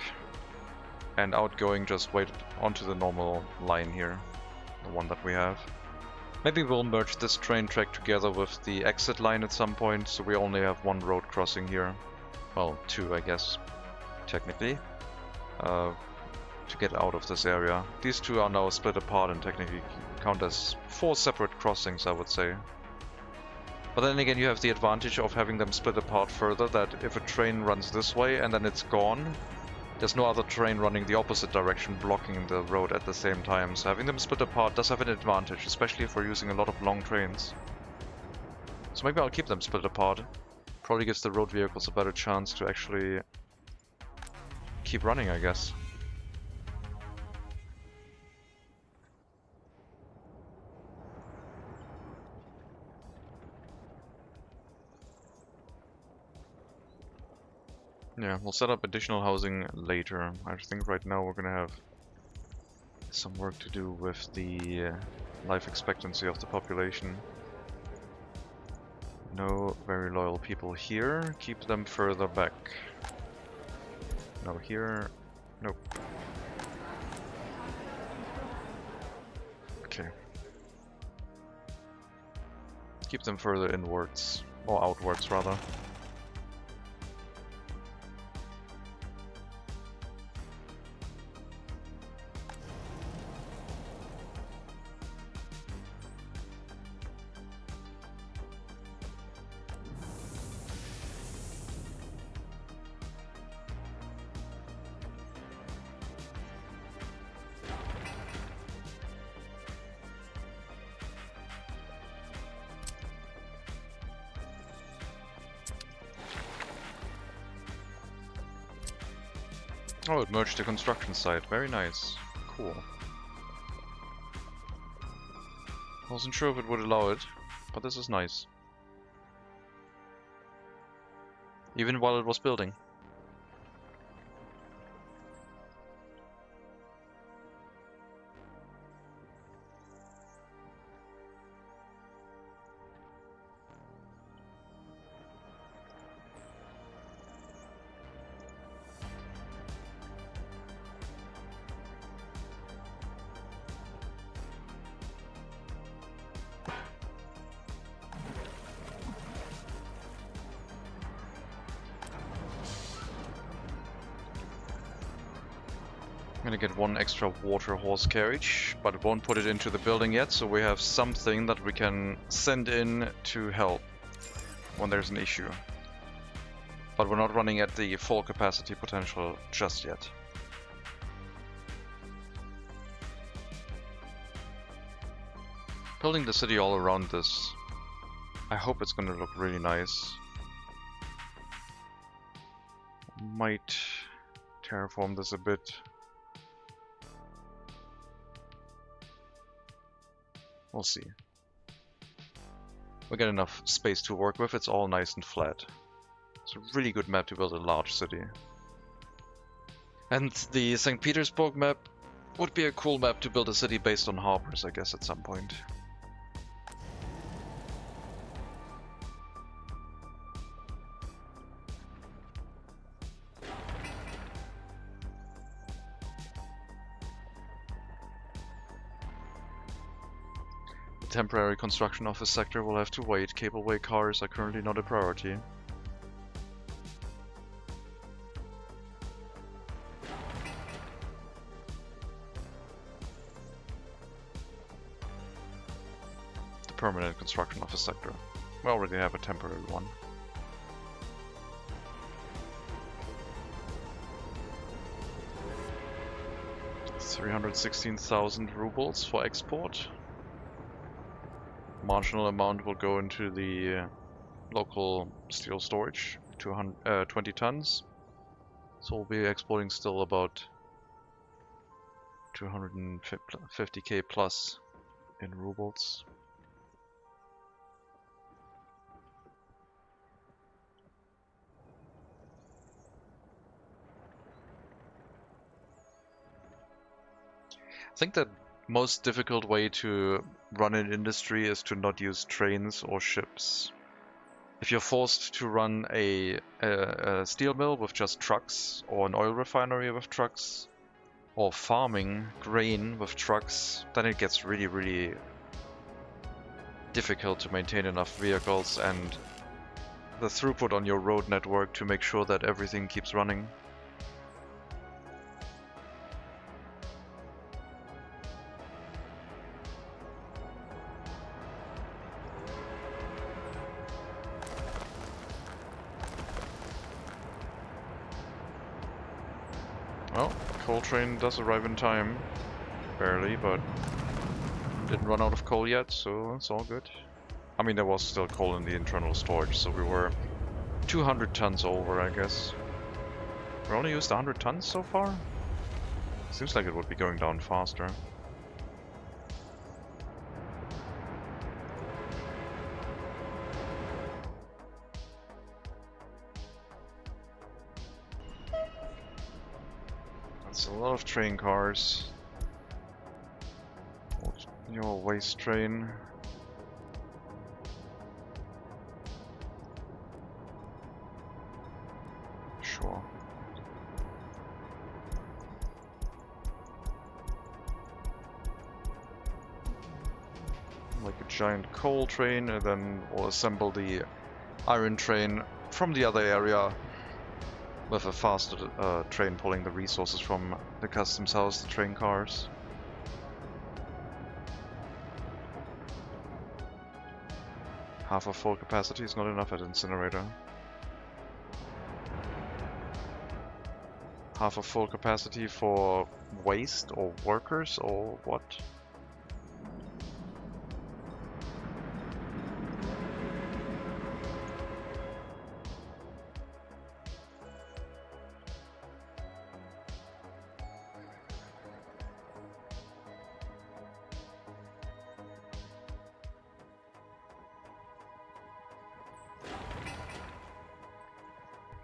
and outgoing just wait onto the normal line here, the one that we have. Maybe we'll merge this train track together with the exit line at some point, so we only have one road crossing here. Well, two, I guess, technically, to get out of this area. These two are now split apart and technically count as 4 separate crossings, I would say. But then again, you have the advantage of having them split apart further, that if a train runs this way and then it's gone, There's no other train running the opposite direction blocking the road at the same time, so having them split apart does have an advantage, especially if we're using a lot of long trains. So maybe I'll keep them split apart. Probably gives the road vehicles a better chance to actually keep running, I guess. Yeah, we'll set up additional housing later. I think right now we're gonna have some work to do with the life expectancy of the population. No very loyal people here. Keep them further back. No here. Nope. Okay. Keep them further inwards. Or outwards, rather. Oh, it merged the construction site. Very nice. Cool. I wasn't sure if it would allow it, but this is nice. Even while it was building. I'm gonna get one extra water horse carriage, but it won't put it into the building yet, so we have something that we can send in to help when there's an issue. But we're not running at the full capacity potential just yet. Building the city all around this, I hope it's gonna look really nice. Might terraform this a bit. We'll see. We get enough space to work with, it's all nice and flat. It's a really good map to build a large city. And the St. Petersburg map would be a cool map to build a city based on harbors, I guess, at some point. Temporary construction office sector will have to wait. Cableway cars are currently not a priority. The permanent construction office sector. We already have a temporary one. $316,000 rubles for export. Marginal amount will go into the local steel storage, 20 tons. So we'll be exporting still about 250k plus in rubles. I think the most difficult way to run an industry is to not use trains or ships. If you're forced to run a steel mill with just trucks, or an oil refinery with trucks, or farming grain with trucks, then it gets really, really difficult to maintain enough vehicles and the throughput on your road network to make sure that everything keeps running. Well, coal train does arrive in time. Barely, but didn't run out of coal yet, so it's all good. I mean, there was still coal in the internal storage, so we were 200 tons over, I guess. We only used 100 tons so far? Seems like it would be going down faster. That's a lot of train cars. Your waste train. Sure. Like a giant coal train, and then we'll assemble the iron train from the other area with a faster train pulling the resources from the customs house, the train cars. Half of full capacity is not enough at incinerator. Half of full capacity for waste or workers or what?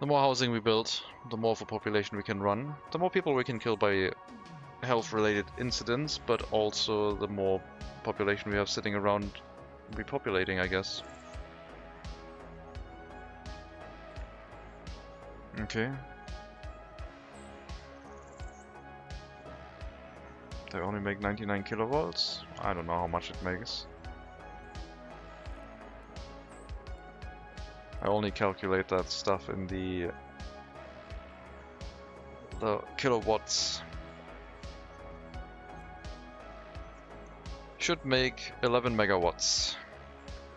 The more housing we build, the more of a population we can run, the more people we can kill by health-related incidents, but also the more population we have sitting around repopulating, I guess. Okay. They only make 99 kilovolts? I don't know how much it makes. I only calculate that stuff in the kilowatts. Should make 11 megawatts.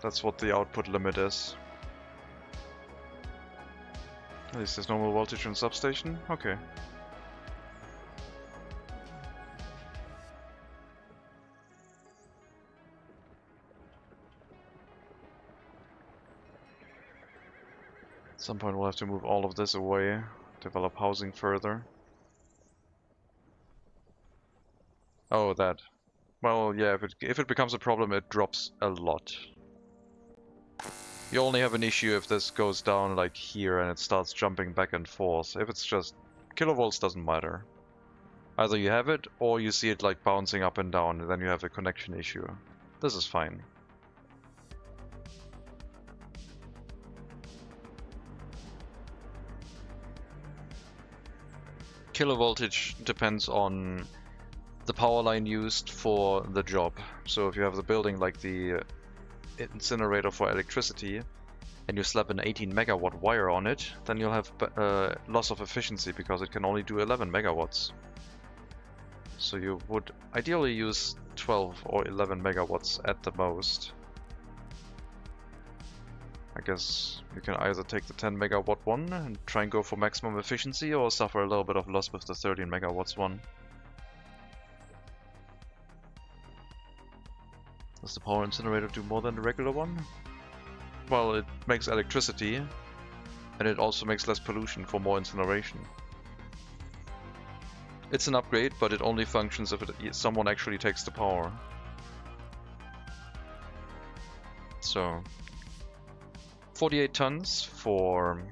That's what the output limit is. At least there's normal voltage in substation? Okay. At some point we'll have to move all of this away, develop housing further. Oh, that. Well, yeah, if it becomes a problem, it drops a lot. You only have an issue if this goes down like here and it starts jumping back and forth. If it's just kilovolts, doesn't matter. Either you have it or you see it like bouncing up and down, and then you have a connection issue. This is fine. Kilovoltage depends on the power line used for the job. So if you have the building like the incinerator for electricity and you slap an 18 megawatt wire on it, then you'll have loss of efficiency because it can only do 11 megawatts. So you would ideally use 12 or 11 megawatts at the most. I guess you can either take the 10 megawatt one and try and go for maximum efficiency, or suffer a little bit of loss with the 13 megawatts one. Does the power incinerator do more than the regular one? Well, it makes electricity, and it also makes less pollution for more incineration. It's an upgrade, but it only functions if someone actually takes the power. So 48 tons for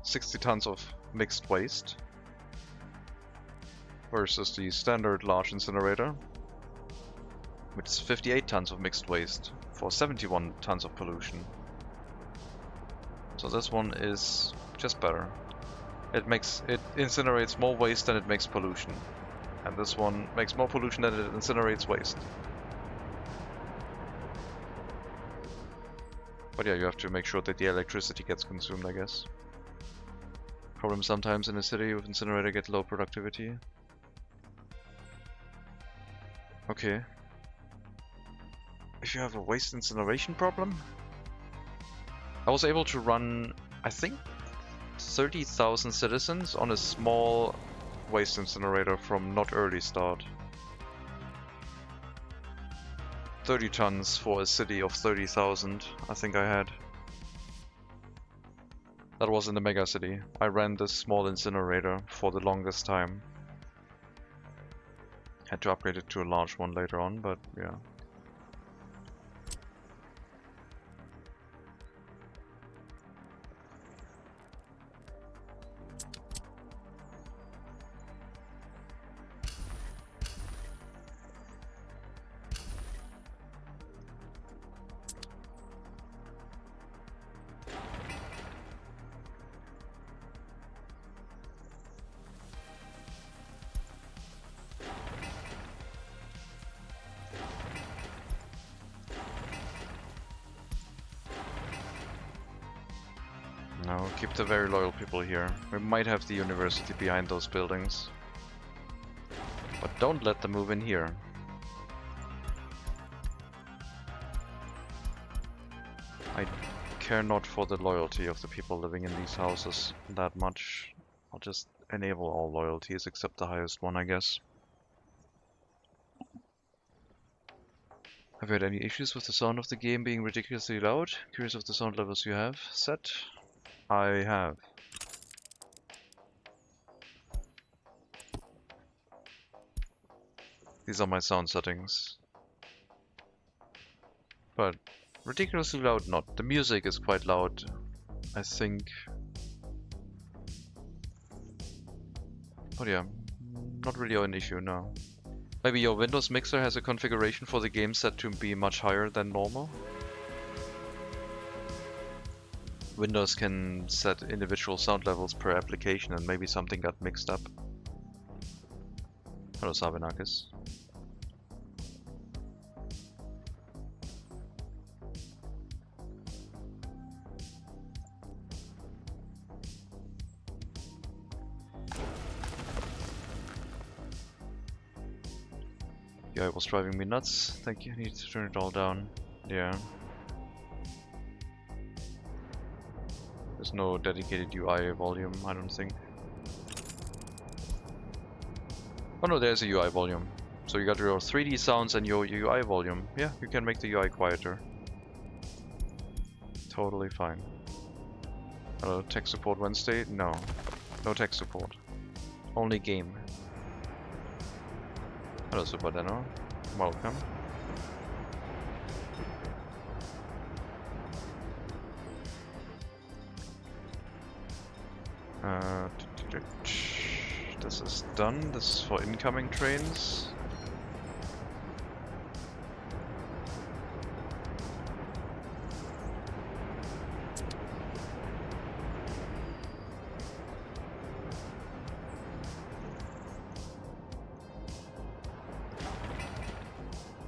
60 tons of mixed waste versus the standard large incinerator, which is 58 tons of mixed waste for 71 tons of pollution. So this one is just better. It incinerates more waste than it makes pollution, and this one makes more pollution than it incinerates waste. But yeah, you have to make sure that the electricity gets consumed, I guess. Problem sometimes in a city with incinerator get low productivity. Okay. If you have a waste incineration problem, I was able to run, I think, 30,000 citizens on a small waste incinerator from not early start. 30 tons for a city of 30,000, I think I had. That was in the MegaCity. I ran this small incinerator for the longest time. Had to upgrade it to a large one later on, but yeah. No, keep the very loyal people here. We might have the university behind those buildings. But don't let them move in here. I care not for the loyalty of the people living in these houses that much. I'll just enable all loyalties except the highest one, I guess. Have you had any issues with the sound of the game being ridiculously loud? Curious of the sound levels you have set? I have. These are my sound settings. But ridiculously loud not. The music is quite loud, I think. But yeah, not really an issue, no. Maybe your Windows mixer has a configuration for the game set to be much higher than normal? Windows can set individual sound levels per application and maybe something got mixed up. Hello Sabinakis. Yeah, it was driving me nuts. Thank you. I need to turn it all down. Yeah. There's no dedicated UI volume, I don't think. Oh no, there's a UI volume. So you got your 3D sounds and your UI volume. Yeah, you can make the UI quieter. Totally fine. Hello, tech support Wednesday? No. No tech support. Only game. Hello, Super Deno. Welcome. This is done. This is for incoming trains.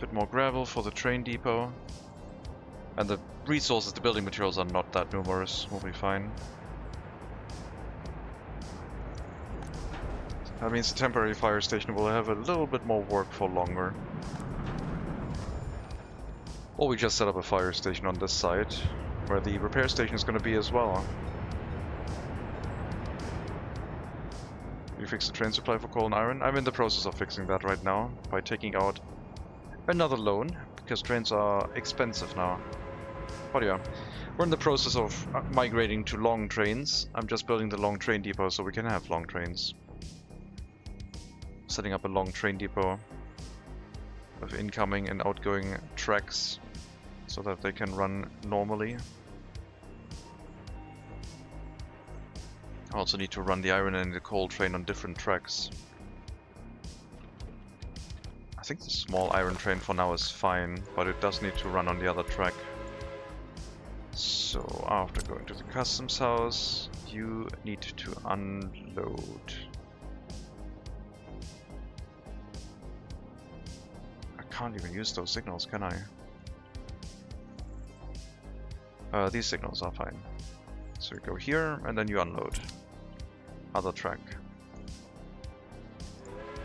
Bit more gravel for the train depot. And the resources, the building materials are not that numerous. We'll be fine. That means the temporary fire station will have a little bit more work for longer. Or we just set up a fire station on this side, where the repair station is going to be as well. You fix the train supply for coal and iron? I'm in the process of fixing that right now, by taking out another loan, because trains are expensive now. But yeah, we're in the process of migrating to long trains. I'm just building the long train depot so we can have long trains. Setting up a long train depot with incoming and outgoing tracks so that they can run normally. I also need to run the iron and the coal train on different tracks. I think the small iron train for now is fine, but it does need to run on the other track. So after going to the customs house, you need to unload. Can't even use those signals, can I? These signals are fine. So you go here and then you unload. Other track.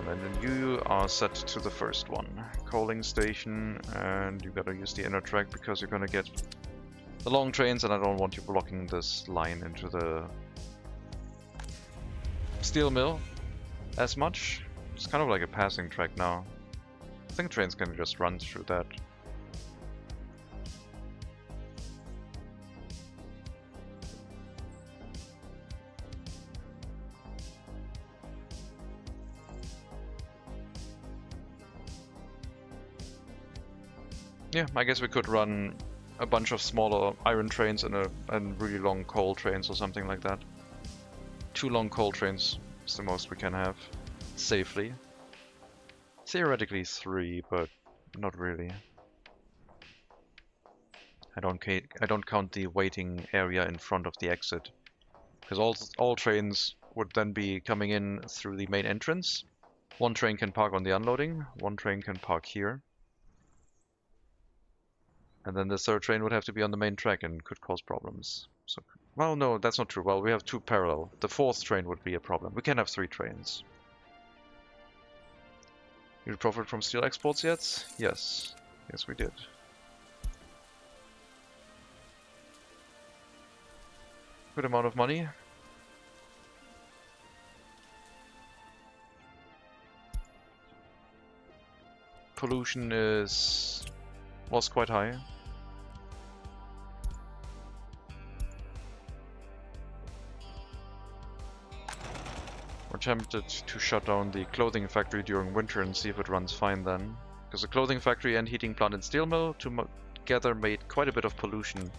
And then you are set to the first one. Coaling station, and you gotta use the inner track because you're gonna get the long trains and I don't want you blocking this line into the steel mill. as much. It's kind of like a passing track now. I think trains can just run through that. Yeah, I guess we could run a bunch of smaller iron trains and really long coal trains or something like that. 2 long coal trains is the most we can have safely. Theoretically 3, but not really. I don't count the waiting area in front of the exit, because all trains would then be coming in through the main entrance. 1 train can park on the unloading, 1 train can park here. And then the 3rd train would have to be on the main track and could cause problems. So, well, no, that's not true. Well, we have 2 parallel. The 4th train would be a problem. We can have 3 trains. You profit from steel exports yet? Yes. Yes, we did. Good amount of money. Pollution was quite high. We're tempted to shut down the clothing factory during winter and see if it runs fine then. Because the clothing factory and heating plant and steel mill together made quite a bit of pollution.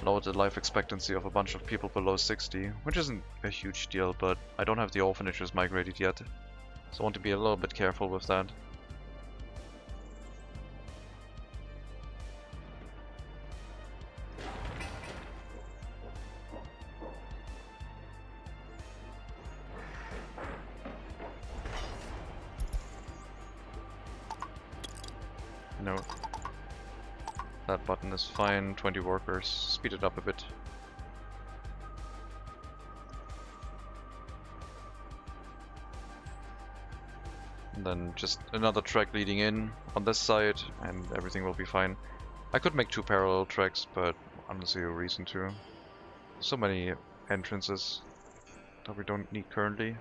Lowered the life expectancy of a bunch of people below 60, which isn't a huge deal, but I don't have the orphanages migrated yet. So I want to be a little bit careful with that. No. That button is fine, 20 workers, speed it up a bit. And then just another track leading in on this side and everything will be fine. I could make 2 parallel tracks, but I don't see a reason to. So many entrances that we don't need currently.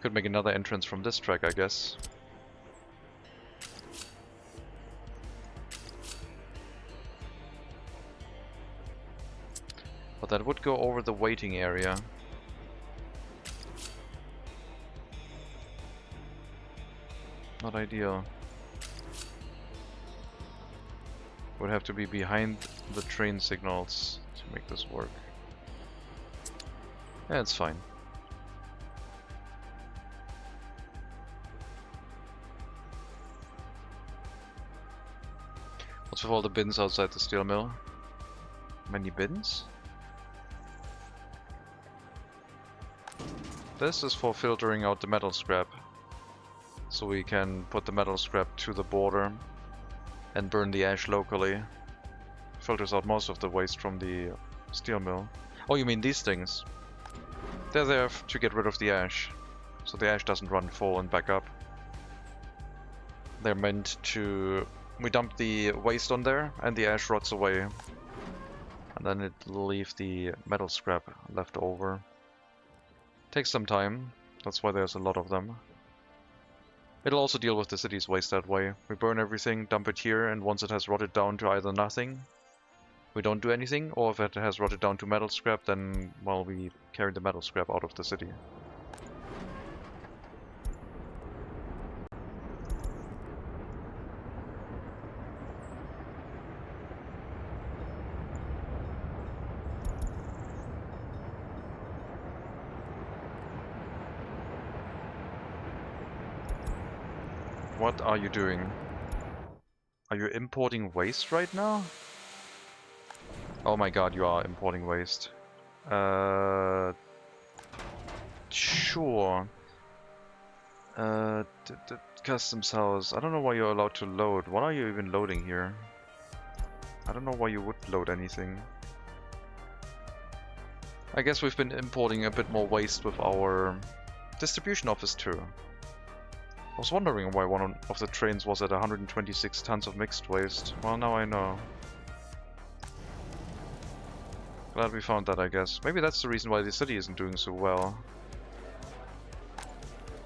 Could make another entrance from this track, I guess. But that would go over the waiting area. Not ideal. Would have to be behind the train signals to make this work. Yeah, it's fine. What's with all the bins outside the steel mill? Many bins? This is for filtering out the metal scrap. So we can put the metal scrap to the border and burn the ash locally. Filters out most of the waste from the steel mill. Oh, you mean these things? They're there to get rid of the ash. So the ash doesn't run full and back up. They're meant to... We dump the waste on there and the ash rots away. And then it'll leave the metal scrap left over. Takes some time, that's why there's a lot of them. It'll also deal with the city's waste that way. We burn everything, dump it here, and once it has rotted down to either nothing, we don't do anything, or if it has rotted down to metal scrap, then, well, we carry the metal scrap out of the city. What are you doing? Are you importing waste right now? Oh my god, you are importing waste. Sure. Customs house. I don't know why you're allowed to load. What are you even loading here? I don't know why you would load anything. I guess we've been importing a bit more waste with our distribution office too. I was wondering why one of the trains was at 126 tons of mixed waste. Well, now I know. Glad we found that, I guess. Maybe that's the reason why the city isn't doing so well.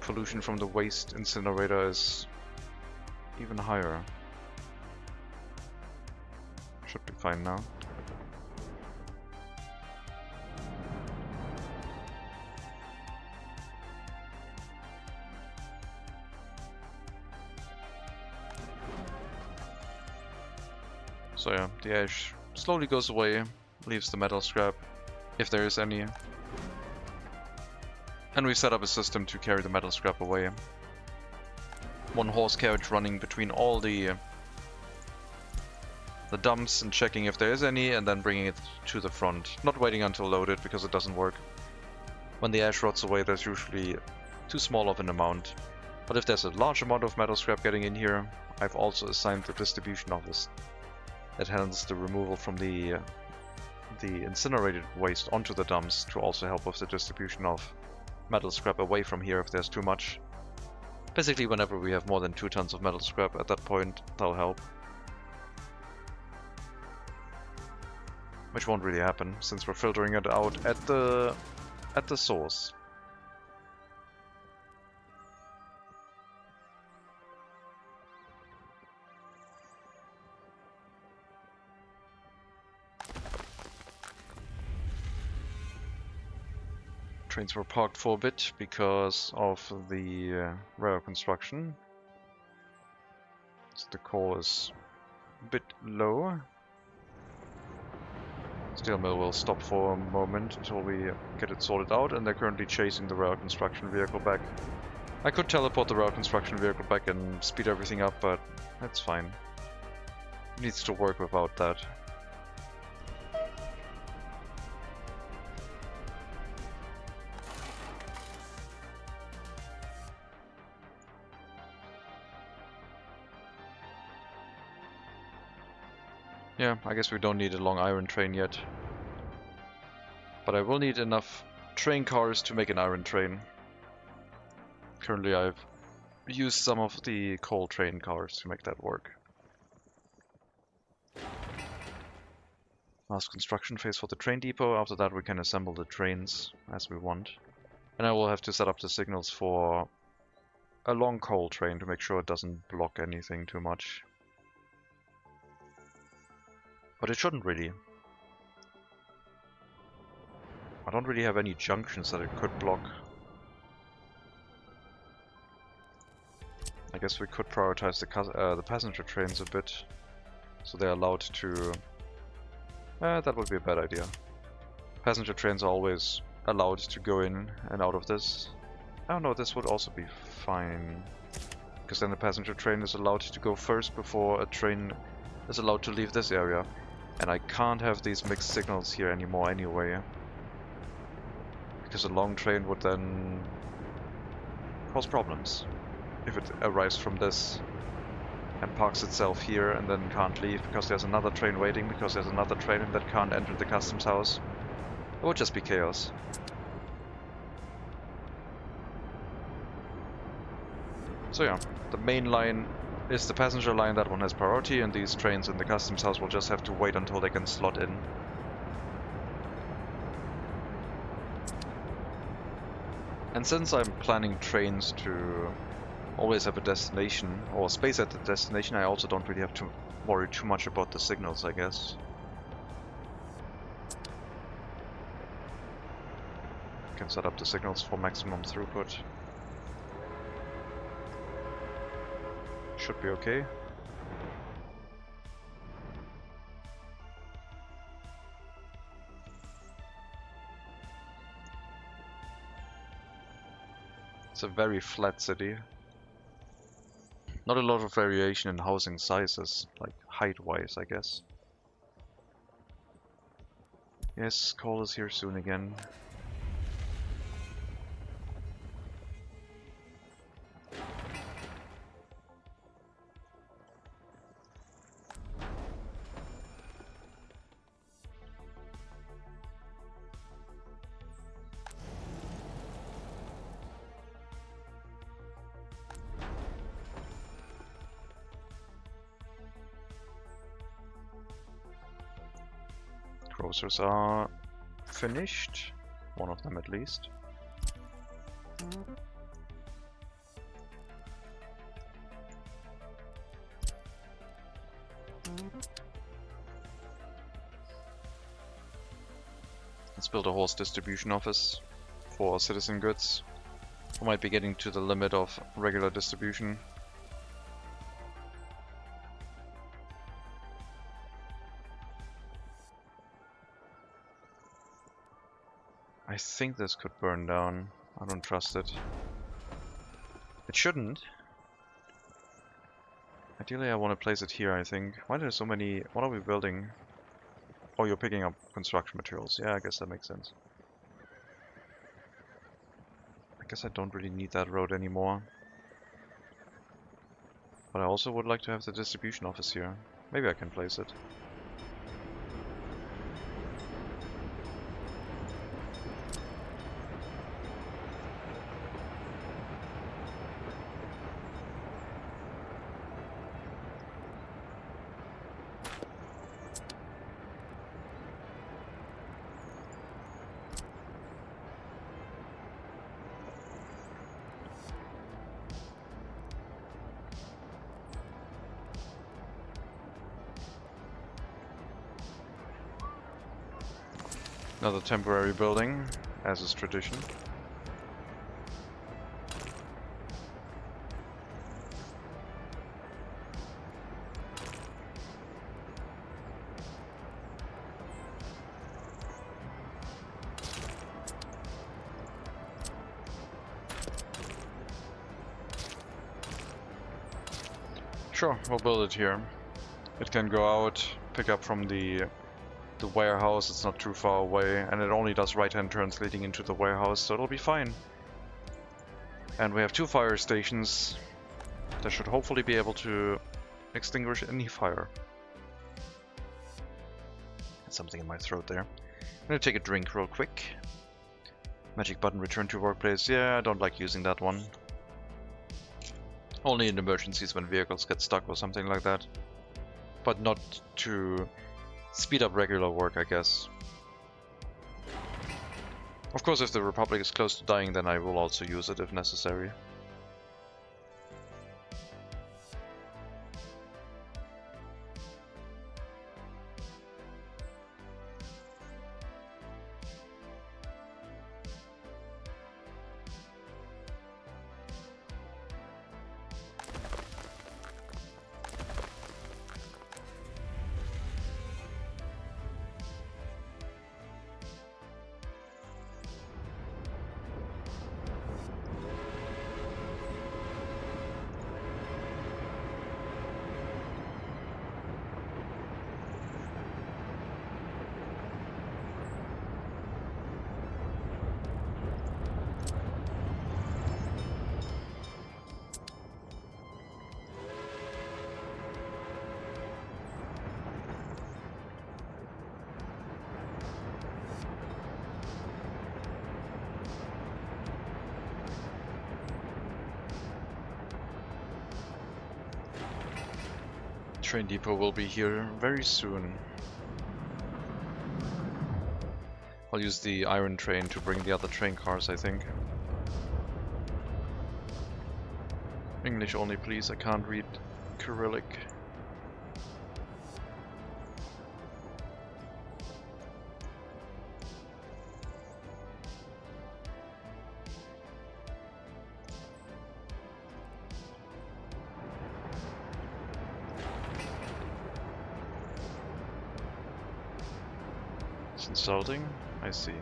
Pollution from the waste incinerator is even higher. Should be fine now. So yeah, the ash slowly goes away, leaves the metal scrap, if there is any. And we set up a system to carry the metal scrap away. One horse carriage running between all the dumps and checking if there is any, and then bringing it to the front. Not waiting until loaded, because it doesn't work. When the ash rots away, there's usually too small of an amount. But if there's a large amount of metal scrap getting in here, I've also assigned the distribution office that handles the removal from the incinerated waste onto the dumps to also help with the distribution of metal scrap away from here if there's too much. Basically, whenever we have more than 2 tons of metal scrap at that point, that'll help. Which won't really happen, since we're filtering it out at the source. Trains were parked for a bit because of the railroad construction. So the coal is a bit low. Steel mill will stop for a moment until we get it sorted out, and they're currently chasing the railroad construction vehicle back. I could teleport the railroad construction vehicle back and speed everything up, but that's fine. It needs to work without that. Yeah, I guess we don't need a long iron train yet. But I will need enough train cars to make an iron train. Currently I've used some of the coal train cars to make that work. Last construction phase for the train depot. After that we can assemble the trains as we want. And I will have to set up the signals for a long coal train to make sure it doesn't block anything too much. But it shouldn't really. I don't really have any junctions that it could block. I guess we could prioritize the passenger trains a bit, so they're allowed to... that would be a bad idea. Passenger trains are always allowed to go in and out of this. Oh no, this would also be fine. Because then the passenger train is allowed to go first before a train is allowed to leave this area. And I can't have these mixed signals here anymore anyway. Because a long train would then cause problems. If it arrives from this and parks itself here and then can't leave because there's another train waiting, because there's another train that can't enter the customs house. It would just be chaos. So yeah, the main line is the passenger line. That one has priority, and these trains in the customs house will just have to wait until they can slot in. And since I'm planning trains to always have a destination, or space at the destination, I also don't really have to worry too much about the signals, I guess. Can set up the signals for maximum throughput. Should be okay. It's a very flat city. Not a lot of variation in housing sizes, like height-wise, I guess. Yes, coal is here soon again. grocers are finished. One of them at least. Let's build a horse distribution office for citizen goods. We might be getting to the limit of regular distribution. I think this could burn down. I don't trust it. It shouldn't. Ideally I want to place it here, I think. Why are there so many... What are we building? Oh, you're picking up construction materials. Yeah, I guess that makes sense. I guess I don't really need that road anymore. But I also would like to have the distribution office here. Maybe I can place it. Another temporary building, as is tradition. Sure, we'll build it here. It can go out, pick up from the warehouse, it's not too far away, and it only does right-hand turns leading into the warehouse, so it'll be fine. And we have 2 fire stations that should hopefully be able to extinguish any fire. That's something in my throat there. I'm gonna take a drink real quick. Magic button, return to workplace. Yeah, I don't like using that one. Only in emergencies when vehicles get stuck or something like that. But not to speed up regular work, I guess. Of course, if the Republic is close to dying, then I will also use it if necessary. Train depot will be here very soon. I'll use the iron train to bring the other train cars, I think. English only, please. I can't read Cyrillic. It's insulting? I see.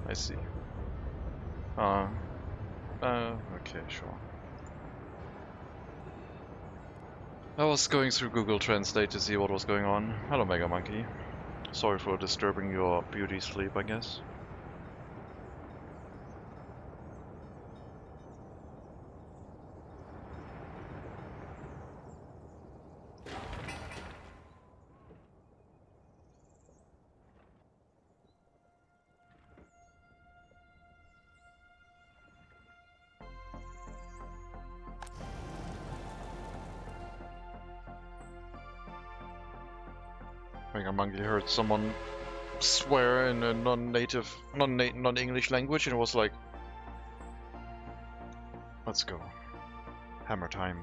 I see. Okay, sure. I was going through Google Translate to see what was going on. Hello, Mega Monkey. Sorry for disturbing your beauty sleep, I guess. Mega Monkey heard someone swear in a non-native, non-English language, and it was like, let's go. Hammer time.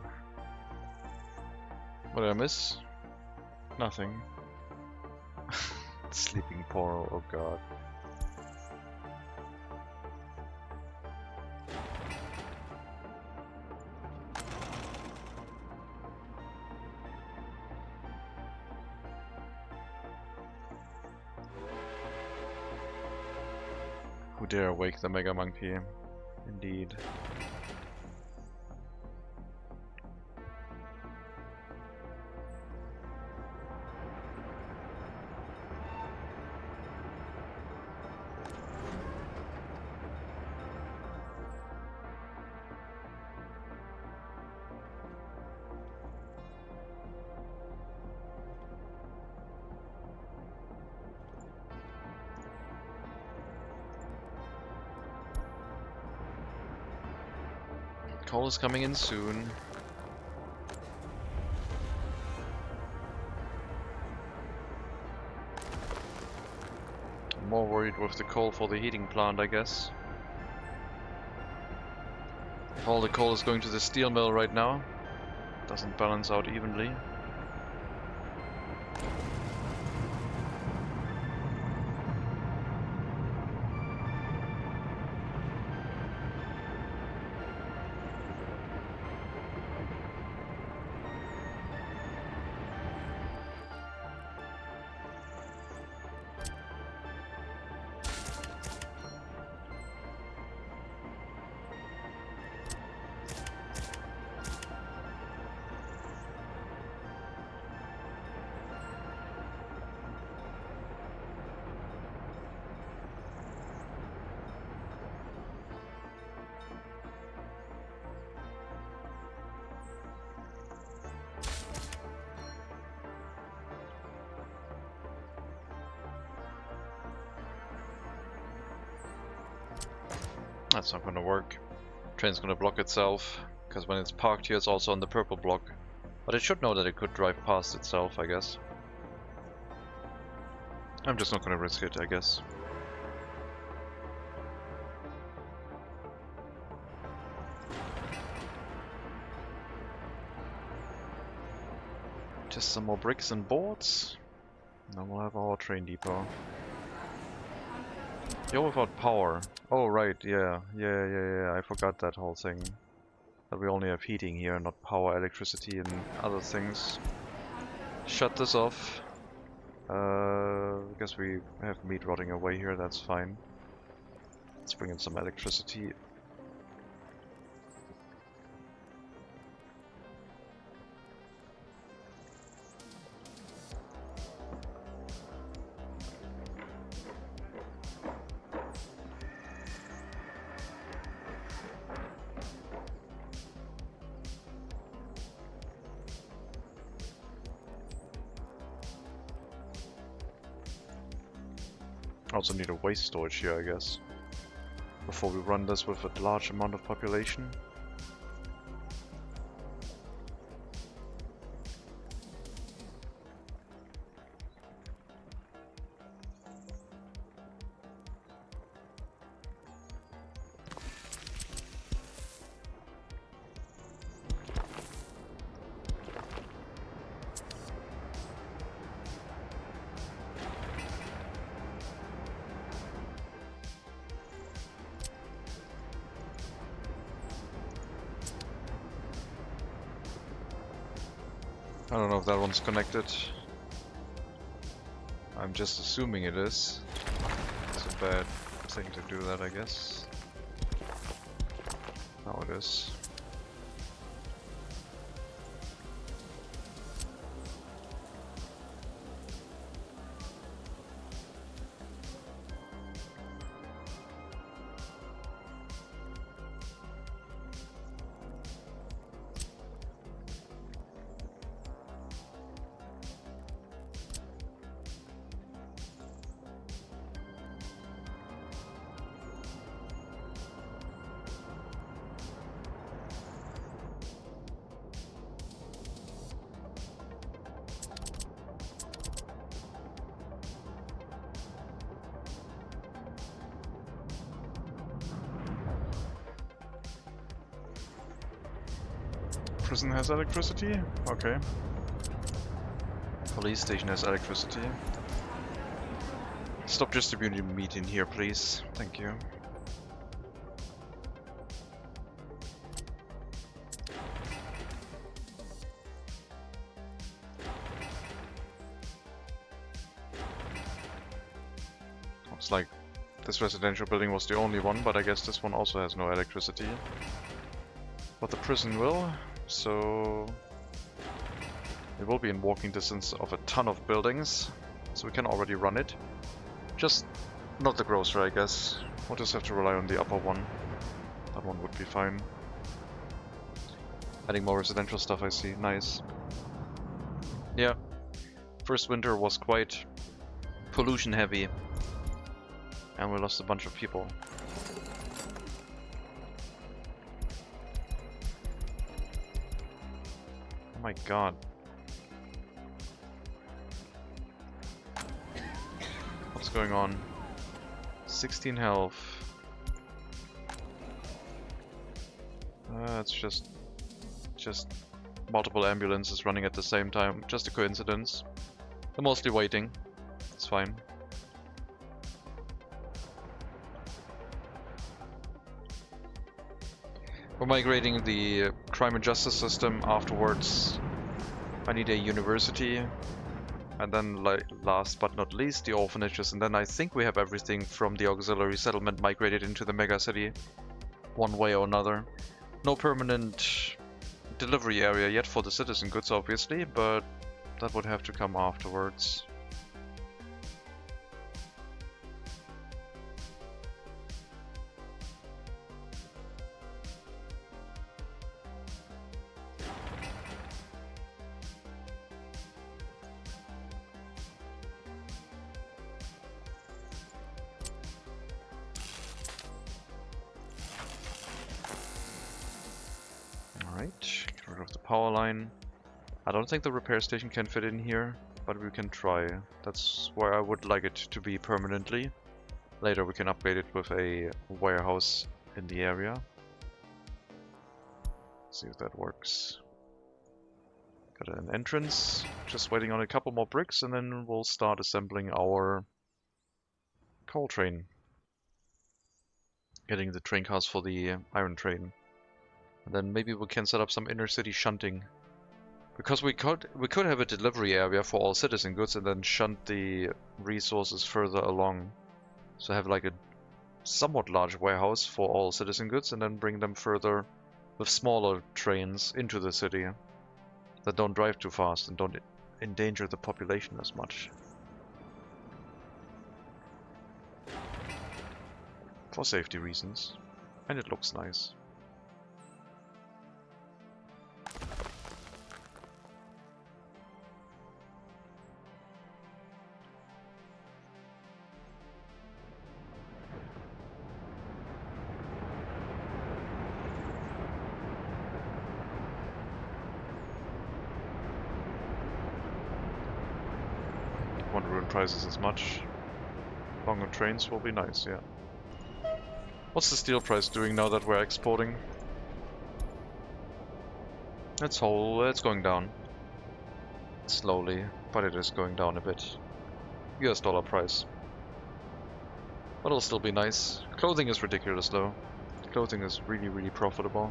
What did I miss? Nothing. Sleeping Poro, oh god. Who dare wake the Mega Monkey? Indeed. Call is coming in soon. I'm more worried with the coal for the heating plant, I guess. If all the coal is going to the steel mill right now, it doesn't balance out evenly. That's not gonna work. Train's gonna block itself, because when it's parked here it's also on the purple block. But it should know that it could drive past itself, I guess. I'm just not gonna risk it, I guess. Just some more bricks and boards. Then we'll have our train depot. You're without power. Oh right, yeah, I forgot that whole thing. That we only have heating here, not power, electricity and other things. Shut this off. I guess we have meat rotting away here, that's fine. Let's bring in some electricity. Also need a waste storage here, I guess, before we run this with a large amount of population. I don't know if that one's connected. I'm just assuming it is. It's a bad thing to do that, I guess. Now it is. Prison has electricity? Okay. Police station has electricity. Stop distributing meat in here, please. Thank you. Looks like this residential building was the only one, but I guess this one also has no electricity. But the prison will, so it will be in walking distance of a ton of buildings, so we can already run it. Just not the grocer, I guess. We'll just have to rely on the upper one. That one would be fine. Adding more residential stuff, I see. Nice. Yeah. First winter was quite pollution heavy. And we lost a bunch of people. Oh my god. What's going on? 16 health. It's just multiple ambulances running at the same time. Just a coincidence. They're mostly waiting. It's fine. We're migrating the crime and justice system afterwards. I need a university. And then, last but not least, the orphanages. And then I think we have everything from the auxiliary settlement migrated into the megacity, one way or another. No permanent delivery area yet for the citizen goods, obviously, but that would have to come afterwards. Get rid of the power line. I don't think the repair station can fit in here, but we can try. That's where I would like it to be permanently. Later we can upgrade it with a warehouse in the area. See if that works. Got an entrance. Just waiting on a couple more bricks and then we'll start assembling our coal train. Getting the train cars for the iron train. And then maybe we can set up some inner city shunting. Because we could have a delivery area for all citizen goods and then shunt the resources further along. So have like a somewhat large warehouse for all citizen goods and then bring them further with smaller trains into the city that don't drive too fast and don't endanger the population as much. For safety reasons. And it looks nice. Won't ruin prices as much. Longer trains will be nice, yeah. What's the steel price doing now that we're exporting? It's going down. Slowly, but it is going down a bit. US dollar price. But it'll still be nice. Clothing is ridiculous though. Clothing is really, really profitable.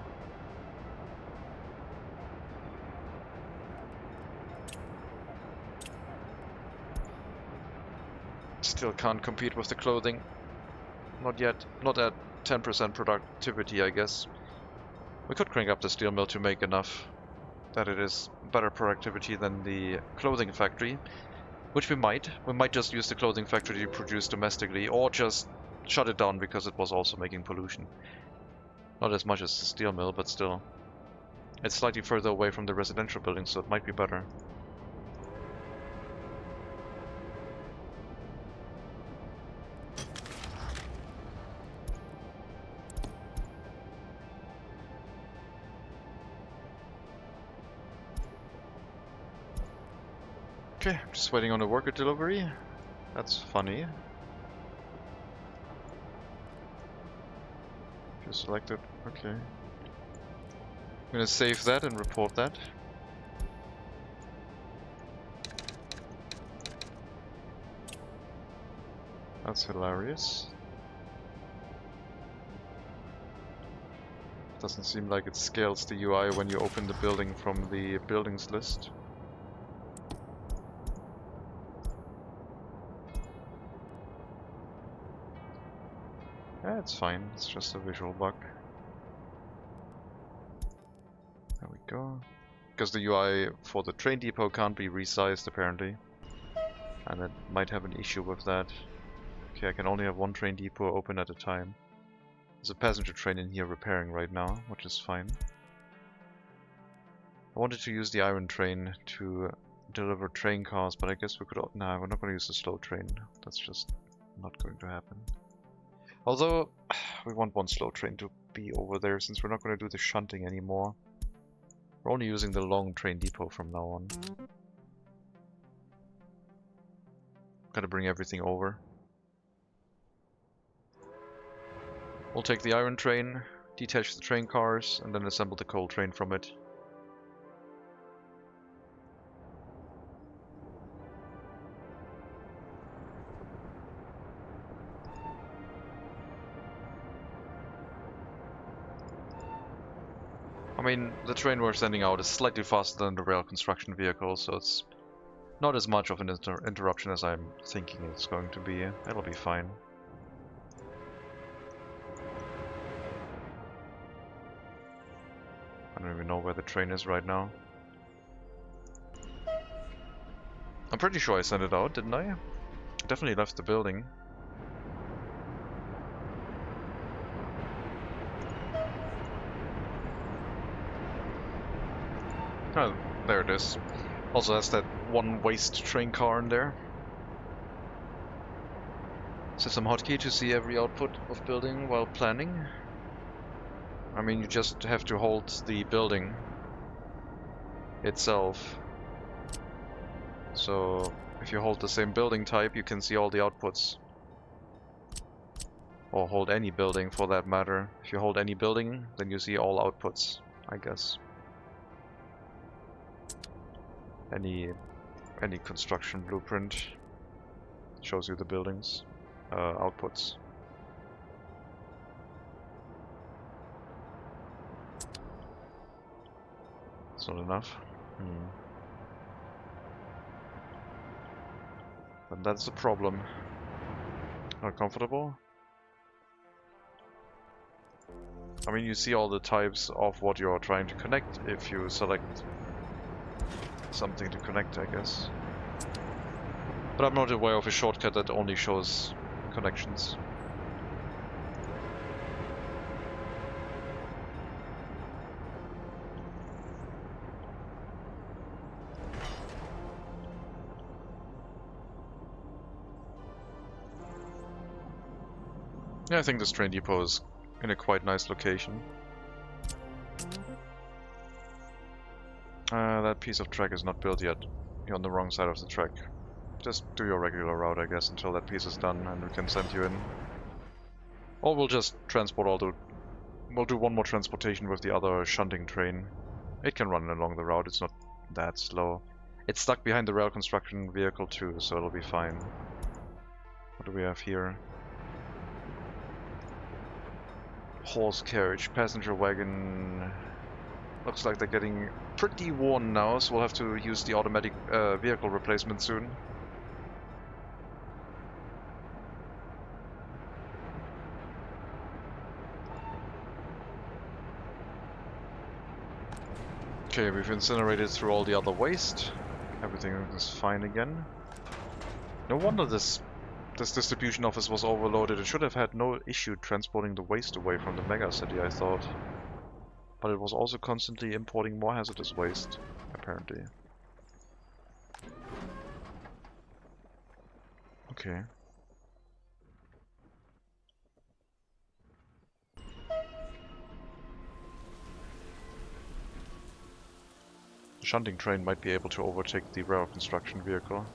Still can't compete with the clothing. Not yet. Not at 10% productivity, I guess. We could crank up the steel mill to make enough that it is better productivity than the clothing factory, which we might. We might just use the clothing factory to produce domestically, or just shut it down because it was also making pollution. Not as much as the steel mill, but still. It's slightly further away from the residential building, so it might be better. Okay, just waiting on a worker delivery. That's funny. Just selected. Okay. gonna save that and report that. That's hilarious. Doesn't seem like it scales the UI when you open the building from the buildings list. Yeah, it's fine. It's just a visual bug. There we go. Because the UI for the train depot can't be resized apparently. And it might have an issue with that. Okay, I can only have one train depot open at a time. There's a passenger train in here repairing right now, which is fine. I wanted to use the iron train to deliver train cars, but I guess we could... Nah, we're not going to use the slow train. That's just not going to happen. Although, we want one slow train to be over there, since we're not going to do the shunting anymore. We're only using the long train depot from now on. Gotta bring everything over. We'll take the iron train, detach the train cars, and then assemble the coal train from it. I mean, the train we're sending out is slightly faster than the rail construction vehicle, so it's not as much of an interruption as I'm thinking it's going to be. It'll be fine. I don't even know where the train is right now. I'm pretty sure I sent it out, didn't I? Definitely left the building. Oh, there it is. Also has that one waste train car in there. System hotkey to see every output of building while planning. I mean, you just have to hold the building itself. So if you hold the same building type, you can see all the outputs. Or hold any building for that matter. If you hold any building, then you see all outputs, I guess. Any construction blueprint shows you the buildings, outputs. It's not enough. But that's the problem. Not comfortable? I mean, you see all the types of what you're trying to connect if you select something to connect, I guess. But I'm not aware of a shortcut that only shows connections. Yeah, I think this train depot is in a quite nice location. That piece of track is not built yet. You're on the wrong side of the track. Just do your regular route, I guess, until that piece is done, and we can send you in. Or we'll just transport all the... We'll do one more transportation with the other shunting train. It can run along the route, it's not that slow. It's stuck behind the rail construction vehicle too, so it'll be fine. What do we have here? Horse carriage, passenger wagon. Looks like they're getting pretty worn now, so we'll have to use the automatic vehicle replacement soon. Okay, we've incinerated through all the other waste. Everything is fine again. No wonder this distribution office was overloaded. It should have had no issue transporting the waste away from the MegaCity, I thought. But it was also constantly importing more hazardous waste, apparently. Okay. The shunting train might be able to overtake the rail construction vehicle.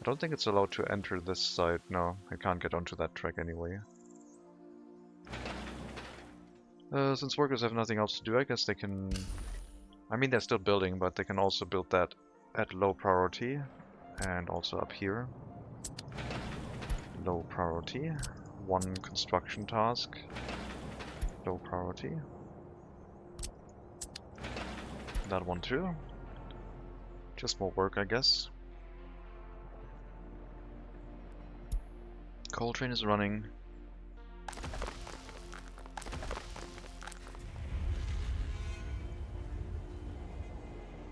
I don't think it's allowed to enter this side. No, it can't get onto that track anyway. Since workers have nothing else to do, I guess they can... I mean, they're still building, but they can also build that at low priority. And also up here. Low priority. One construction task. Low priority. That one too. Just more work, I guess. Coal train is running.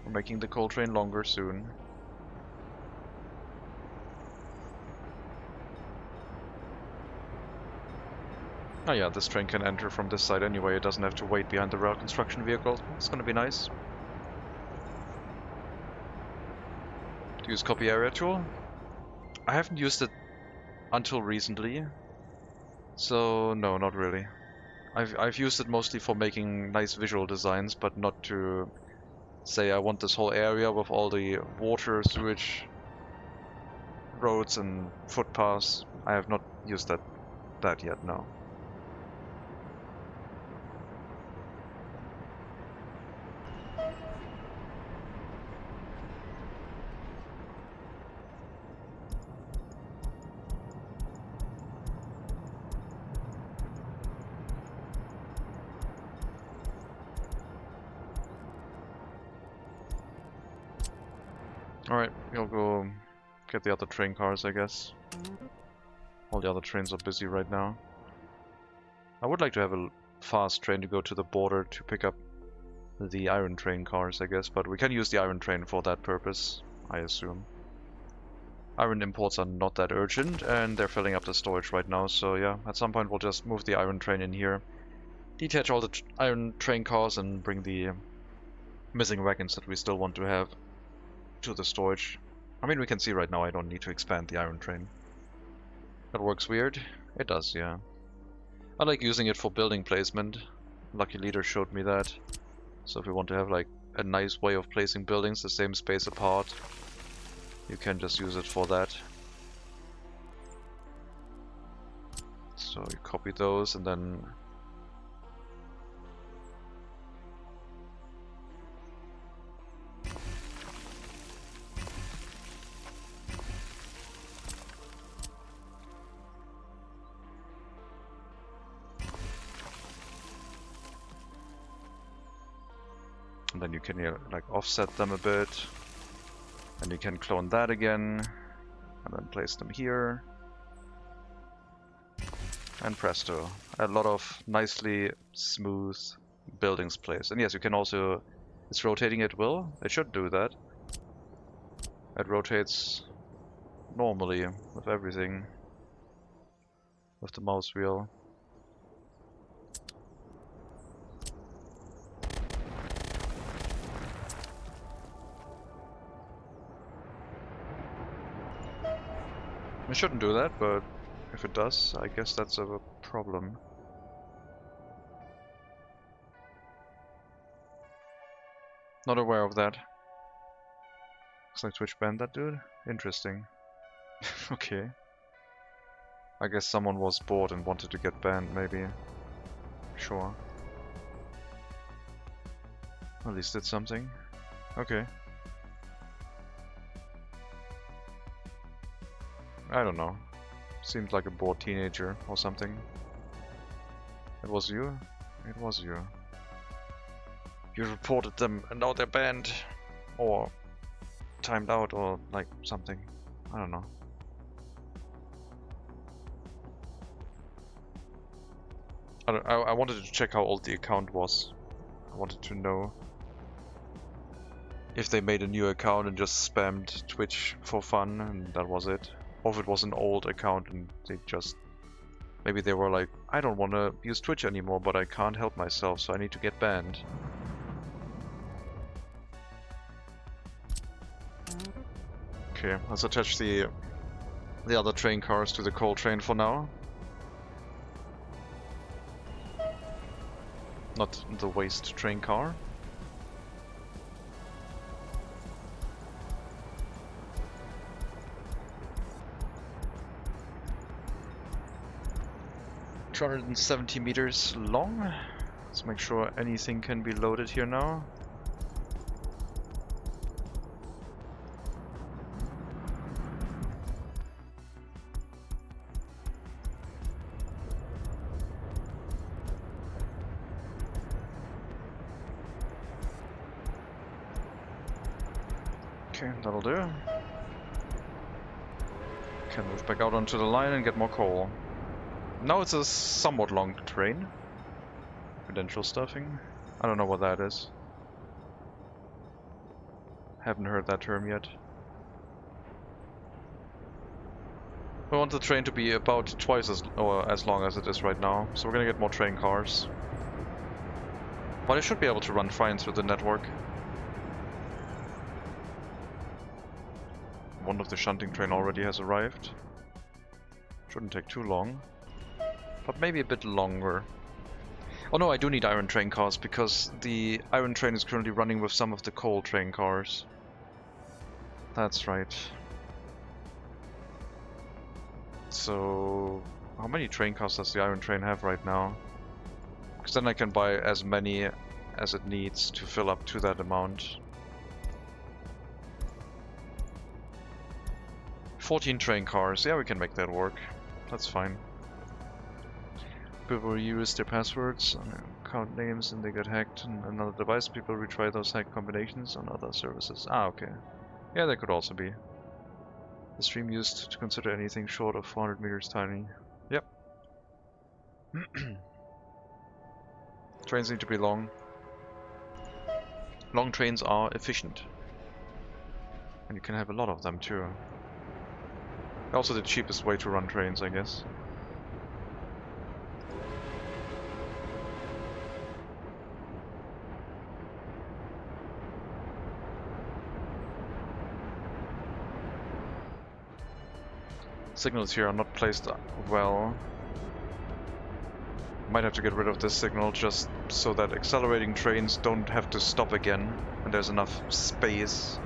We're making the coal train longer soon. Oh yeah, this train can enter from this side anyway. It doesn't have to wait behind the rail construction vehicle. It's gonna be nice. To use copy area tool. I haven't used it until recently, so no, not really. I've used it mostly for making nice visual designs, but not to say I want this whole area with all the water, sewage, roads and footpaths. I have not used that yet, no. Alright, we'll go get the other train cars, I guess. All the other trains are busy right now. I would like to have a fast train to go to the border to pick up the iron train cars, I guess, but we can use the iron train for that purpose, I assume. Iron imports are not that urgent, and they're filling up the storage right now, so yeah, at some point we'll just move the iron train in here, detach all the iron train cars, and bring the missing wagons that we still want to have to the storage. I mean, we can see right now I don't need to expand the iron train. That works weird? It does, yeah. I like using it for building placement. Lucky Leader showed me that. So if we want to have like a nice way of placing buildings the same space apart, you can just use it for that. So you copy those and then you can like offset them a bit, and you can clone that again, and then place them here, and presto, a lot of nicely smooth buildings placed. And yes, you can also, it's rotating at will. It should do that. It rotates normally with everything, with the mouse wheel. It shouldn't do that, but if it does, I guess that's a problem. Not aware of that. Looks like Twitch banned that dude. Interesting. Okay. I guess someone was bored and wanted to get banned, maybe. Sure. At least did something. Okay. I don't know. Seemed like a bored teenager or something. It was you? It was you. You reported them and now they're banned. Or timed out or like something. I don't know. I wanted to check how old the account was. I wanted to know if they made a new account and just spammed Twitch for fun and that was it. Or if it was an old account and they just... Maybe they were like, I don't want to use Twitch anymore, but I can't help myself, so I need to get banned. Okay, let's attach the other train cars to the coal train for now. Not the waste train car. ...270 meters long. Let's make sure anything can be loaded here now. Okay, that'll do. Can move back out onto the line and get more coal. Now it's a somewhat long train. Credential stuffing. I don't know what that is. Haven't heard that term yet. We want the train to be about twice as long as it is right now, so we're gonna get more train cars. But it should be able to run fine through the network. One of the shunting train already has arrived. Shouldn't take too long, but maybe a bit longer. Oh no, I do need iron train cars because the iron train is currently running with some of the coal train cars. That's right. So, how many train cars does the iron train have right now? Because then I can buy as many as it needs to fill up to that amount. 14 train cars, yeah, we can make that work. That's fine. People reuse their passwords, account names, and they get hacked on another device. People retry those hacked combinations on other services. Ah, okay. Yeah, that could also be. The stream used to consider anything short of 400 meters tiny. Yep. Trains need to be long. Long trains are efficient. And you can have a lot of them too. Also the cheapest way to run trains, I guess. Signals here are not placed well. Might have to get rid of this signal just so that accelerating trains don't have to stop again and there's enough space.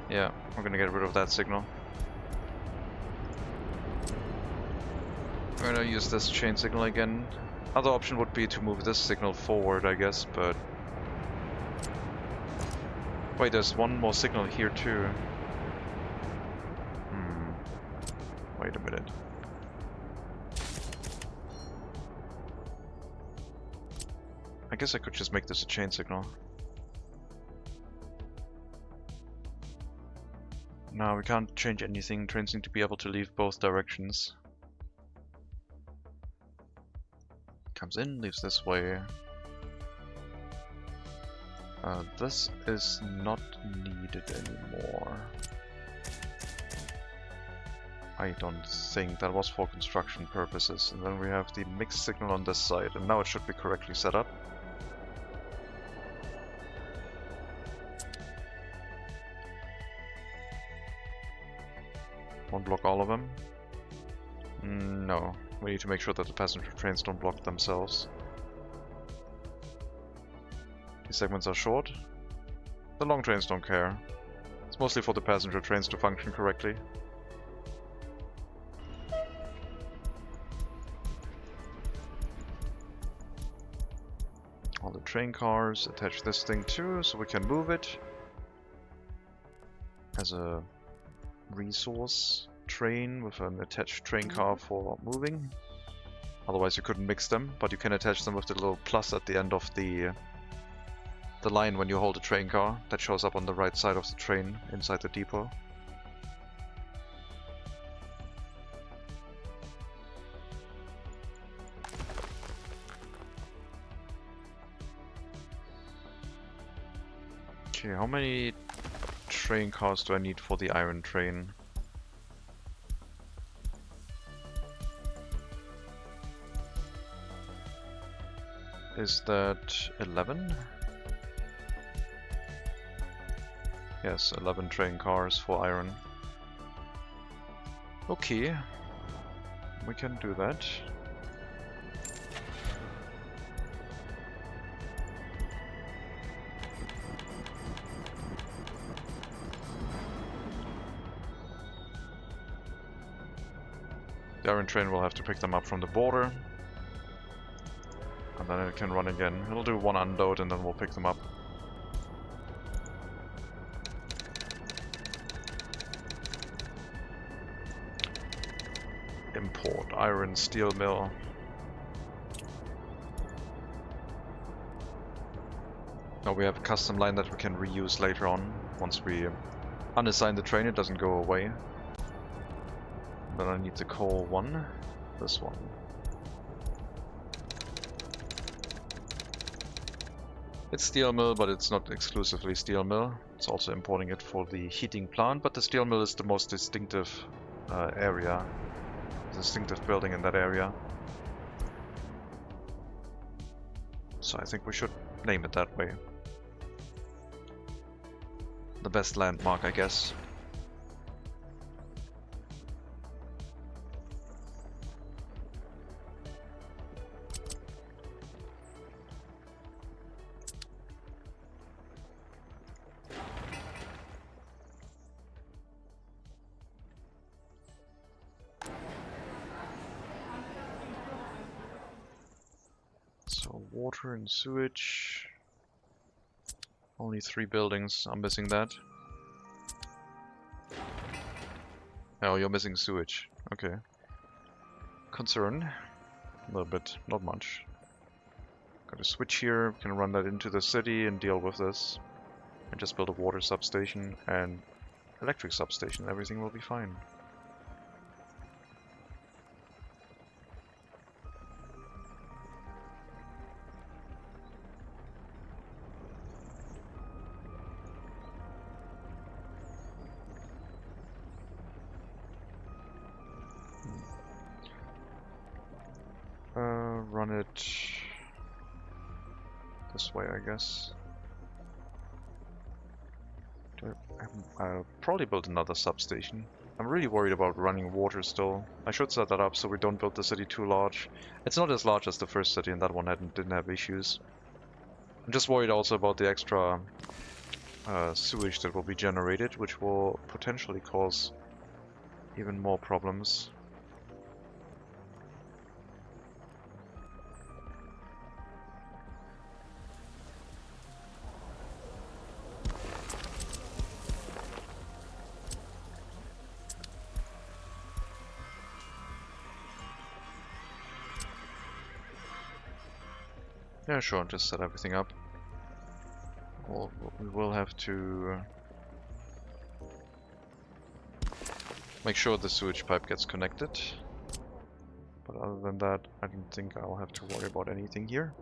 Yeah, we're gonna get rid of that signal. We're gonna use this chain signal again. Other option would be to move this signal forward, I guess, but... Wait, there's one more signal here too. Wait a minute. I guess I could just make this a chain signal. No, we can't change anything. Trains need to be able to leave both directions. Comes in, leaves this way. This is not needed anymore. I don't think that was for construction purposes. And then we have the mixed signal on this side, and now it should be correctly set up. Won't block all of them. No, we need to make sure that the passenger trains don't block themselves. These segments are short. The long trains don't care. It's mostly for the passenger trains to function correctly. All the train cars, attach this thing too, so we can move it as a resource train with an attached train car for moving. Otherwise you couldn't mix them, but you can attach them with the little plus at the end of the line when you hold a train car. That shows up on the right side of the train inside the depot. Okay, how many train cars do I need for the iron train? Is that 11? Yes, 11 train cars for iron. Okay, we can do that. The iron train will have to pick them up from the border. And then it can run again. It'll do one unload and then we'll pick them up. Import iron steel mill. Now we have a custom line that we can reuse later on. Once we unassign the train, it doesn't go away. Then I need the coal one. This one. It's steel mill, but it's not exclusively steel mill. It's also importing it for the heating plant, but the steel mill is the most distinctive distinctive building in that area. So I think we should name it that way. The best landmark, I guess. So water and sewage. Only 3 buildings. I'm missing that. Oh, you're missing sewage. Okay. Concern. A little bit, not much. Got a switch here. Can run that into the city and deal with this. And just build a water substation and electric substation. Everything will be fine. Run it this way, I guess. I'll probably build another substation. I'm really worried about running water still. I should set that up so we don't build the city too large. It's not as large as the first city, and that one didn't have issues. I'm just worried also about the extra sewage that will be generated, which will potentially cause even more problems. Yeah, sure, just set everything up. Well, we will have to make sure the sewage pipe gets connected. But other than that, I don't think I'll have to worry about anything here.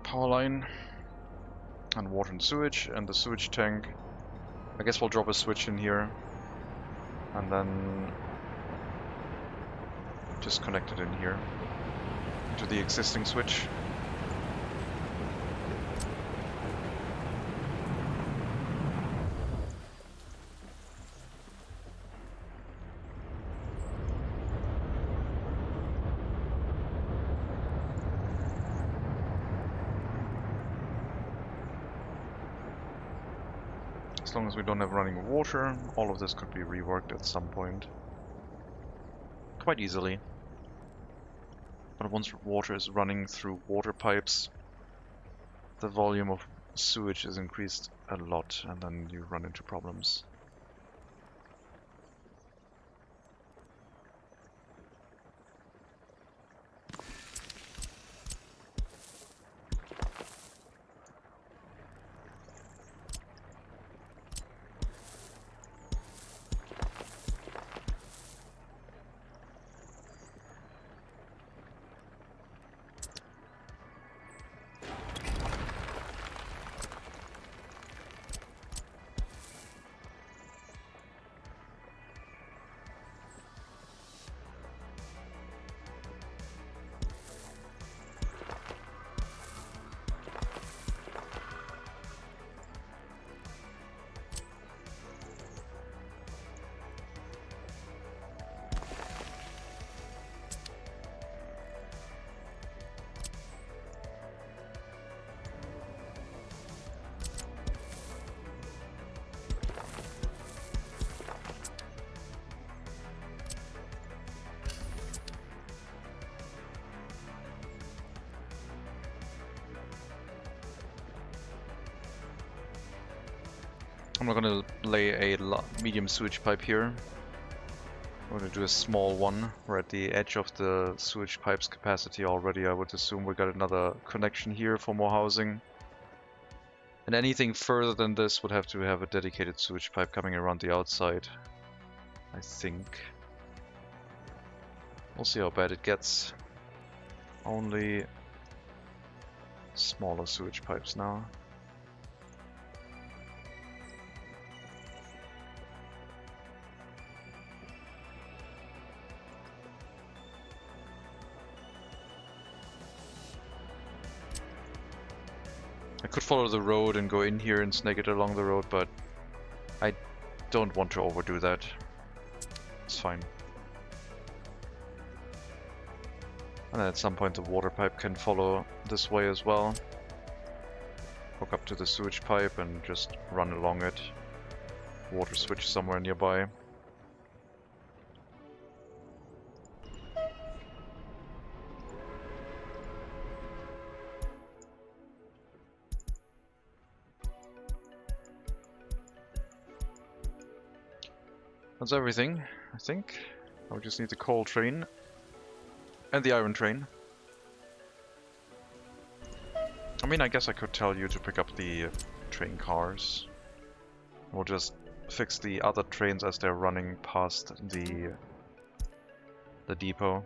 Power line and water and sewage, and the sewage tank. I guess we'll drop a switch in here and then just connect it in here to the existing switch. As long as we don't have running water, all of this could be reworked at some point. Quite easily. But once water is running through water pipes, the volume of sewage is increased a lot, and then you run into problems. I'm not gonna lay a medium sewage pipe here. We're gonna do a small one. We're at the edge of the sewage pipe's capacity already. I would assume we got another connection here for more housing. And anything further than this would have to have a dedicated sewage pipe coming around the outside, I think. We'll see how bad it gets. Only smaller sewage pipes now. I could follow the road and go in here and snake it along the road, but I don't want to overdo that. It's fine. And then at some point the water pipe can follow this way as well. Hook up to the sewage pipe and just run along it. Water switch somewhere nearby. That's everything, I think. I just need the coal train and the iron train. I mean, I guess I could tell you to pick up the train cars. We'll just fix the other trains as they're running past the depot.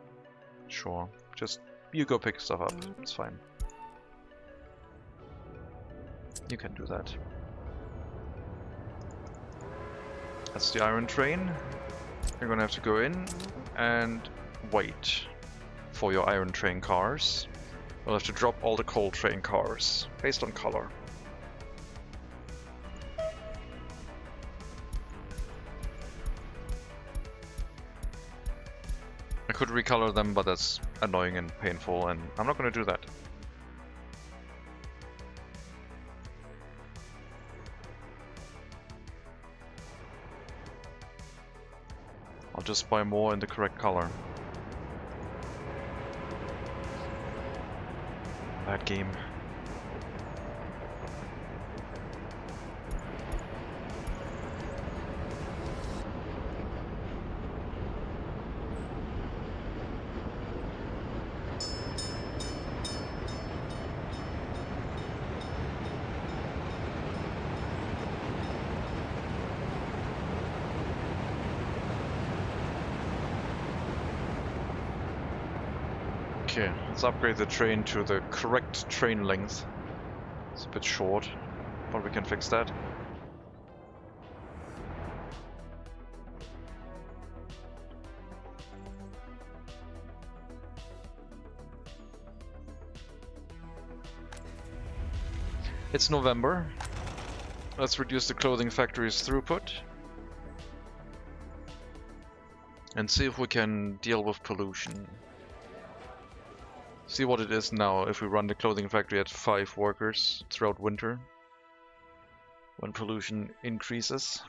Sure, just you go pick stuff up, it's fine. You can do that. That's the iron train. You're gonna have to go in and wait for your iron train cars. We'll have to drop all the coal train cars based on color. I could recolor them, but that's annoying and painful, and I'm not gonna do that. I'll just buy more in the correct color. Bad game. Okay, let's upgrade the train to the correct train length. It's a bit short, but we can fix that. It's November. Let's reduce the clothing factory's throughput and see if we can deal with pollution. See what it is now if we run the clothing factory at 5 workers throughout winter, when pollution increases.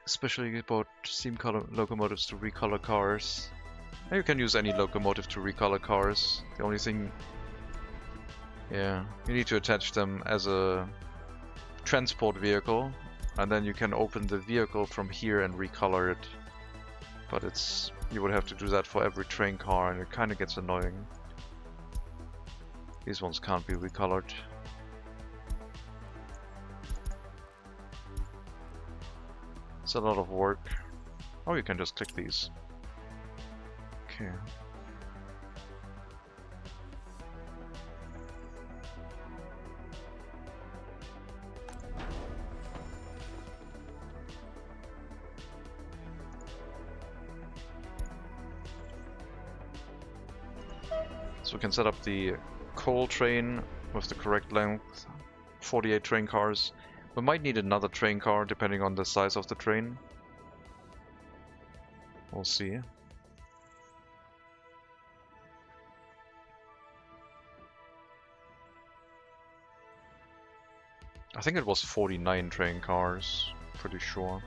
Especially about steam locomotives to recolor cars. And you can use any locomotive to recolor cars. The only thing, yeah, you need to attach them as a transport vehicle, and then you can open the vehicle from here and recolor it. But you would have to do that for every train car, and it kind of gets annoying. These ones can't be recolored. It's a lot of work. Oh, you can just click these. Okay. So we can set up the coal train with the correct length, 48 train cars. We might need another train car depending on the size of the train. We'll see. I think it was 49 train cars, pretty sure.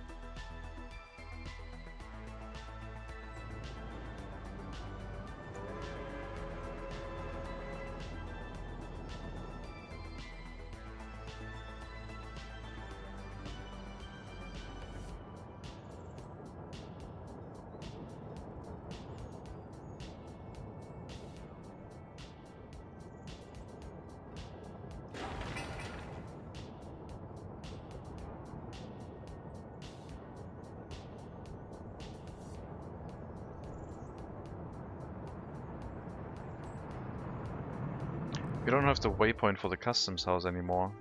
We don't have the waypoint for the customs house anymore,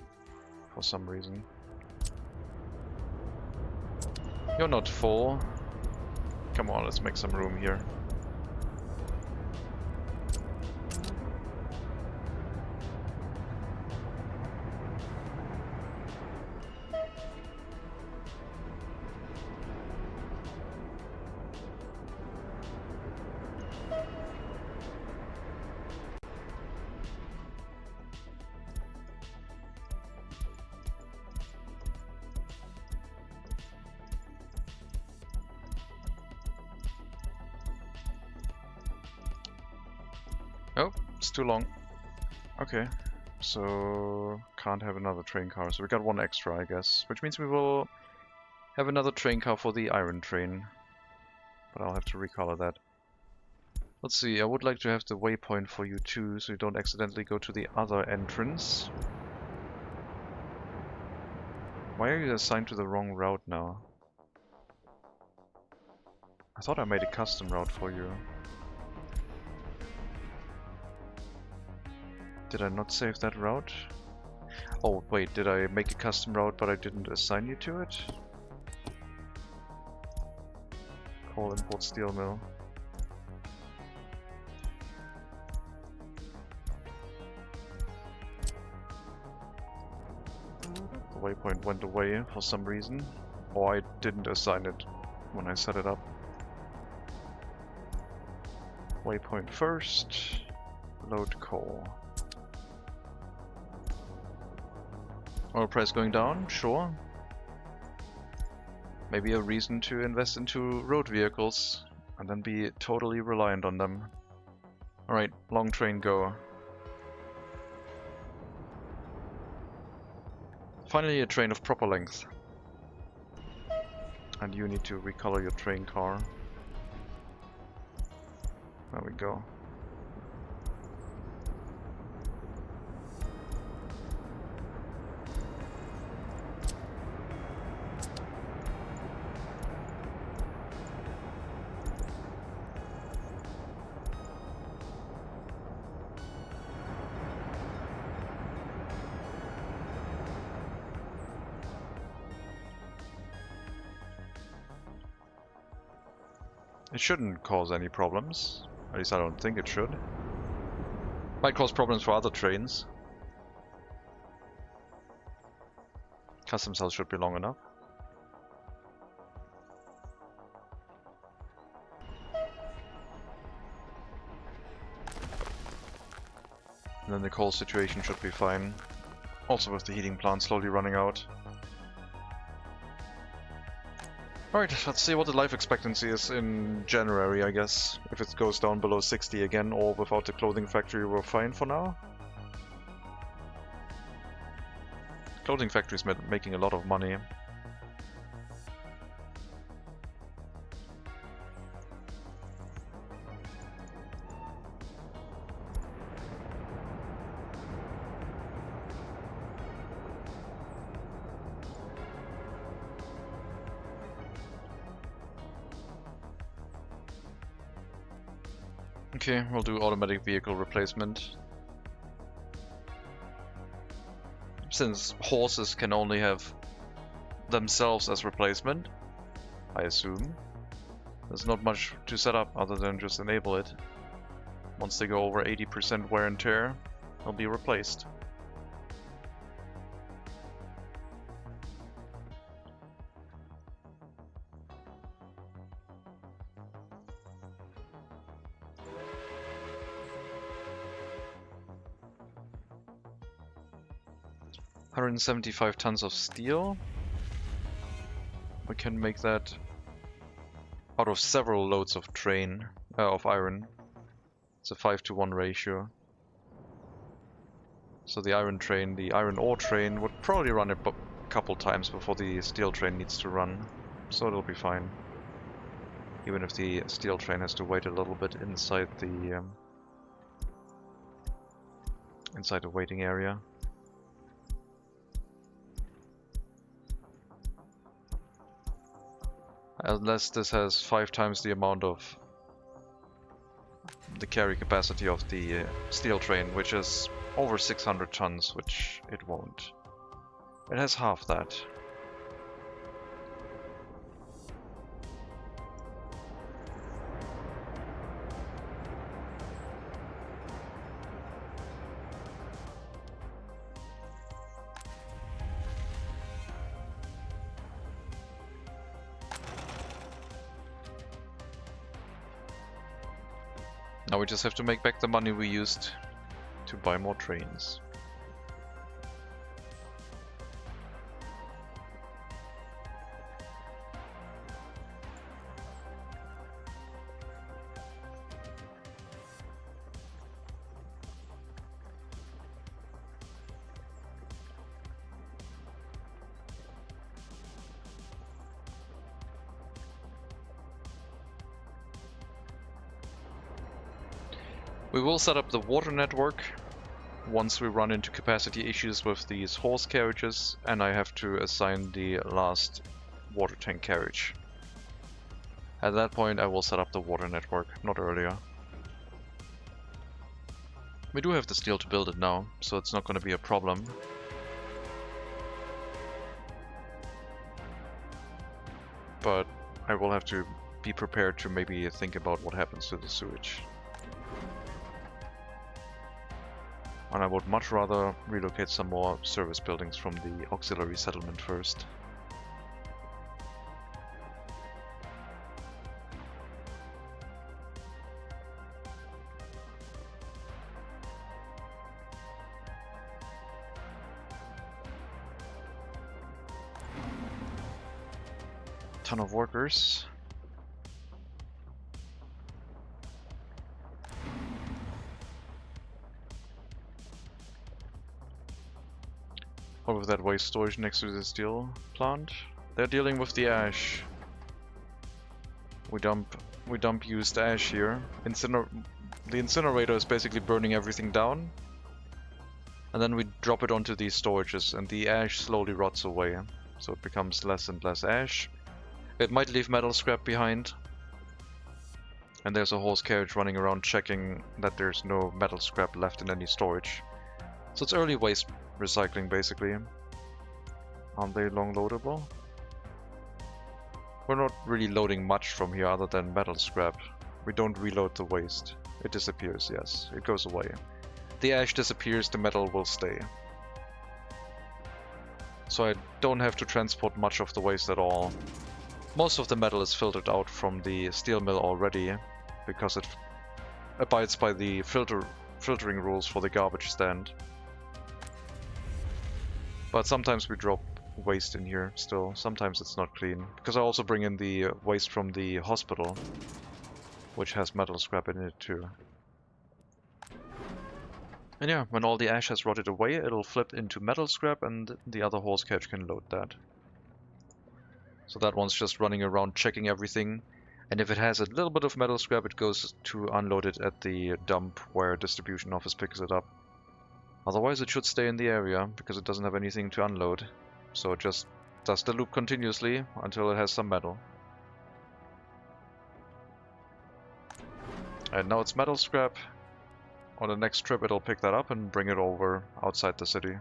for some reason. You're not full. Come on, let's make some room here. Oh, it's too long. Okay, so can't have another train car. So we got one extra, I guess. Which means we will have another train car for the iron train. But I'll have to recolor that. Let's see, I would like to have the waypoint for you too, so you don't accidentally go to the other entrance. Why are you assigned to the wrong route now? I thought I made a custom route for you. Did I not save that route? Oh wait, did I make a custom route but I didn't assign you to it? Coal import steel mill. The waypoint went away for some reason, or I didn't assign it when I set it up. Waypoint first, load coal. Oil price going down? Sure. Maybe a reason to invest into road vehicles and then be totally reliant on them. Alright, long train go. Finally a train of proper length. And you need to recolor your train car. There we go. It shouldn't cause any problems. At least I don't think it should. Might cause problems for other trains. Customs house should be long enough. And then the coal situation should be fine. Also with the heating plant slowly running out. Alright, let's see what the life expectancy is in January, I guess. If it goes down below 60 again, or without the clothing factory, we're fine for now. Clothing factory's making a lot of money. Okay, we'll do automatic vehicle replacement. Since horses can only have themselves as replacement, I assume, there's not much to set up other than just enable it. Once they go over 80% wear and tear, they'll be replaced. $175 tons of steel. We can make that out of several loads of of iron. It's a 5-to-1 ratio. So the iron ore train would probably run a couple times before the steel train needs to run. So it'll be fine. Even if the steel train has to wait a little bit inside the waiting area. Unless this has 5 times the amount of the carry capacity of the steel train, which is over 600 tons, which it won't. It has half that. Now we just have to make back the money we used to buy more trains. We will set up the water network once we run into capacity issues with these horse carriages, and I have to assign the last water tank carriage. At that point I will set up the water network, not earlier. We do have the steel to build it now, so it's not going to be a problem. But I will have to be prepared to maybe think about what happens to the sewage. And I would much rather relocate some more service buildings from the auxiliary settlement first. Ton of workers. All of that waste storage next to the steel plant. They're dealing with the ash. We dump used ash here. The incinerator is basically burning everything down. And then we drop it onto these storages and the ash slowly rots away. So it becomes less and less ash. It might leave metal scrap behind. And there's a horse carriage running around checking that there's no metal scrap left in any storage. So it's early waste recycling basically. Aren't they long loadable? We're not really loading much from here other than metal scrap. We don't reload the waste. It disappears, yes. It goes away. The ash disappears, the metal will stay. So I don't have to transport much of the waste at all. Most of the metal is filtered out from the steel mill already, because it abides by the filtering rules for the garbage stand. But sometimes we drop waste in here still. Sometimes it's not clean. Because I also bring in the waste from the hospital, which has metal scrap in it too. And yeah, when all the ash has rotted away, it'll flip into metal scrap and the other horse carriage can load that. So that one's just running around checking everything. And if it has a little bit of metal scrap, it goes to unload it at the dump where distribution office picks it up. Otherwise it should stay in the area, because it doesn't have anything to unload. So it just does the loop continuously until it has some metal. And now it's metal scrap. On the next trip it'll pick that up and bring it over outside the city.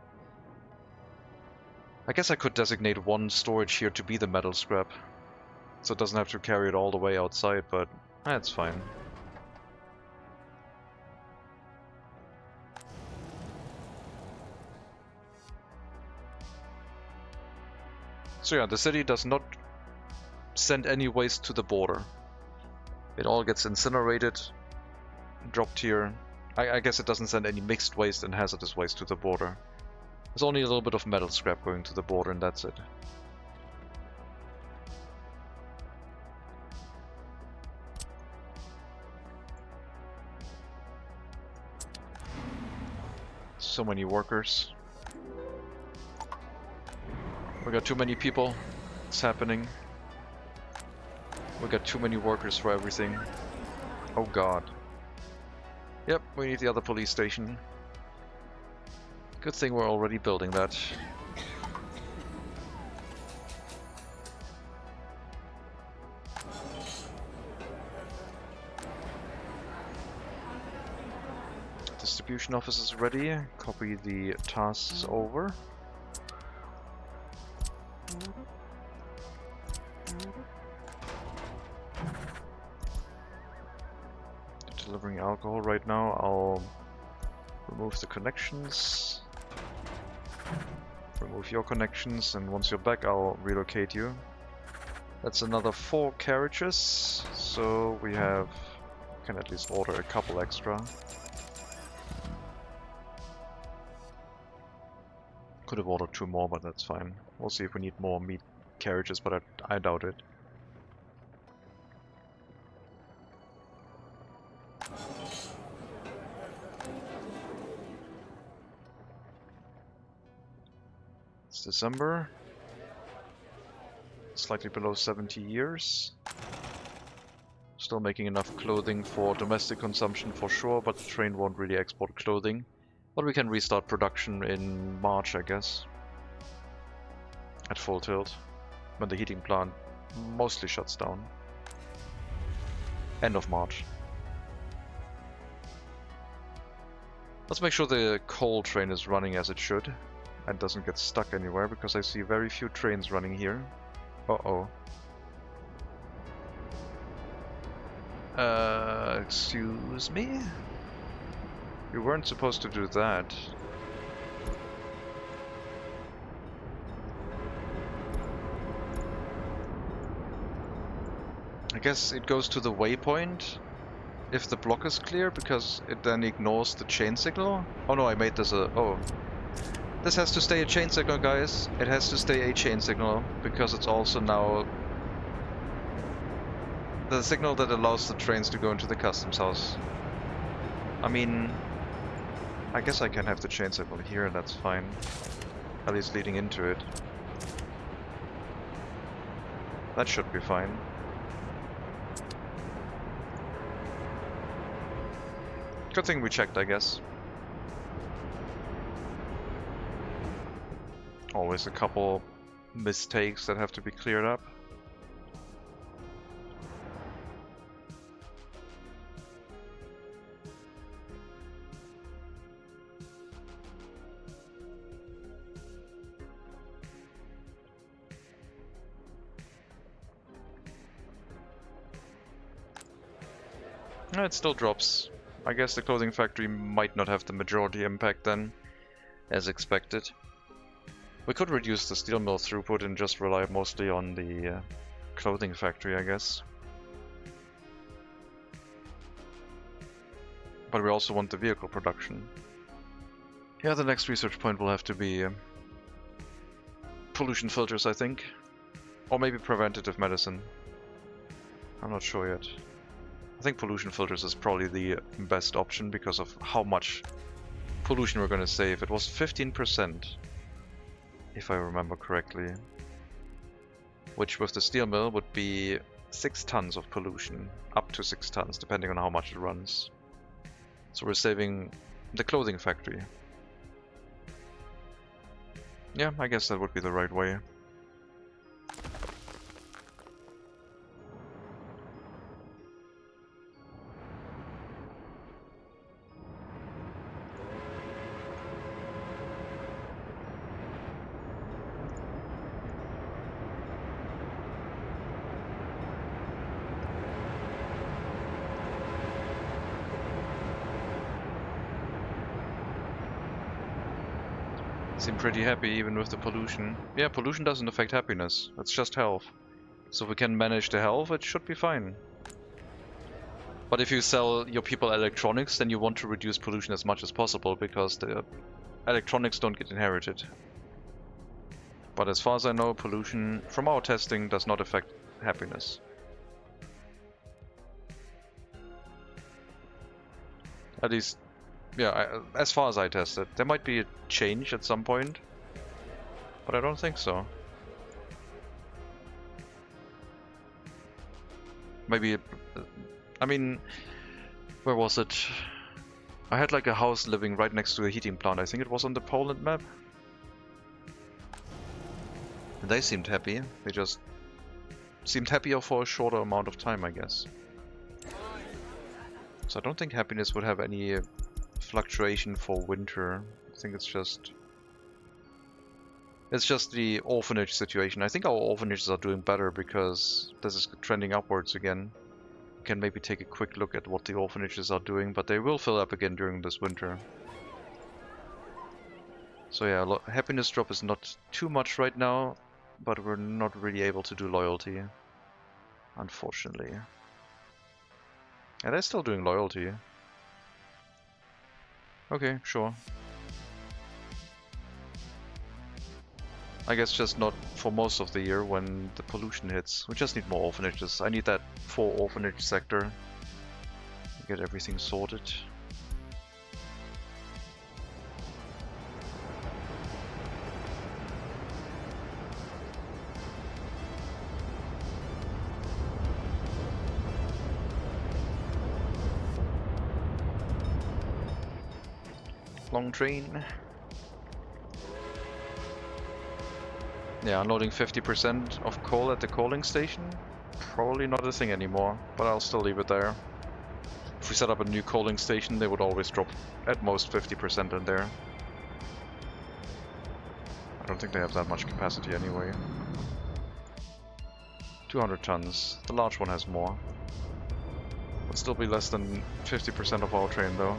I guess I could designate one storage here to be the metal scrap. So it doesn't have to carry it all the way outside, but that's fine. So yeah, the city does not send any waste to the border. It all gets incinerated, dropped here. I guess it doesn't send any mixed waste and hazardous waste to the border. There's only a little bit of metal scrap going to the border and that's it. So many workers. We got too many people. It's happening. We got too many workers for everything. Oh god. Yep, we need the other police station. Good thing we're already building that. distribution office is ready. Copy the tasks over. Delivering alcohol right now. I'll remove the connections. Remove your connections, and once you're back, I'll relocate you. That's another 4 carriages, so we can at least order a couple extra. Could have ordered 2 more, but that's fine. We'll see if we need more meat carriages, but I doubt it. It's December. Slightly below 70 years. Still making enough clothing for domestic consumption for sure, but the train won't really export clothing. But we can restart production in March, I guess. At full tilt. When the heating plant mostly shuts down. End of March. Let's make sure the coal train is running as it should. And doesn't get stuck anywhere, because I see very few trains running here. Uh-oh. Excuse me? You weren't supposed to do that. I guess it goes to the waypoint if the block is clear, because it then ignores the chain signal. Oh no, I made this a... oh. This has to stay a chain signal, guys. It has to stay a chain signal, because it's also now the signal that allows the trains to go into the customs house. I mean, I guess I can have the chain signal here, and that's fine. At least leading into it. That should be fine. Good thing we checked, I guess. Always a couple mistakes that have to be cleared up. No, it still drops. I guess the clothing factory might not have the majority impact then, as expected. We could reduce the steel mill throughput and just rely mostly on the clothing factory, I guess. But we also want the vehicle production. Yeah, the next research point will have to be pollution filters, I think. Or maybe preventative medicine. I'm not sure yet. I think pollution filters is probably the best option because of how much pollution we're going to save. It was 15%, if I remember correctly. Which with the steel mill would be 6 tons of pollution. Up to 6 tons, depending on how much it runs. So we're saving the clothing factory. Yeah, I guess that would be the right way. Seem pretty happy even with the pollution. Yeah, pollution doesn't affect happiness, it's just health. So if we can manage the health, it should be fine. But if you sell your people electronics, then you want to reduce pollution as much as possible, because the electronics don't get inherited. But as far as I know, pollution from our testing does not affect happiness. At least, yeah, as far as I tested. There might be a change at some point, but I don't think so. Maybe, I mean, where was it? I had like a house living right next to a heating plant. I think it was on the Poland map. They seemed happy. They just seemed happier for a shorter amount of time, I guess. So I don't think happiness would have any fluctuation for winter. I think it's just the orphanage situation. I think our orphanages are doing better because this is trending upwards again. We can maybe take a quick look at what the orphanages are doing, but they will fill up again during this winter. So yeah, happiness drop is not too much right now, but we're not really able to do loyalty, unfortunately. And they're still doing loyalty. Okay, sure. I guess just not for most of the year when the pollution hits. We just need more orphanages. I need that 4 orphanage sector. Get everything sorted. Long train. Yeah, unloading 50% of coal at the coaling station. Probably not a thing anymore, but I'll still leave it there. If we set up a new coaling station, they would always drop at most 50% in there. I don't think they have that much capacity anyway. 200 tons. The large one has more. Would still be less than 50% of our train though.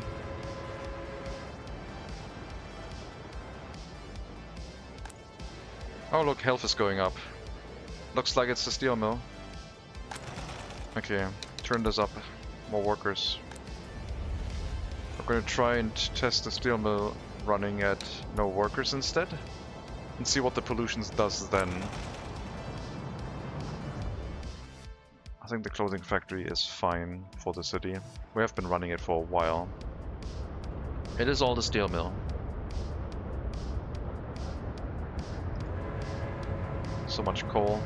Oh look, health is going up. Looks like it's the steel mill. Okay, turn this up. More workers. We're gonna try and test the steel mill running at no workers instead. And see what the pollution does then. I think the clothing factory is fine for the city. We have been running it for a while. It is all the steel mill. So much coal.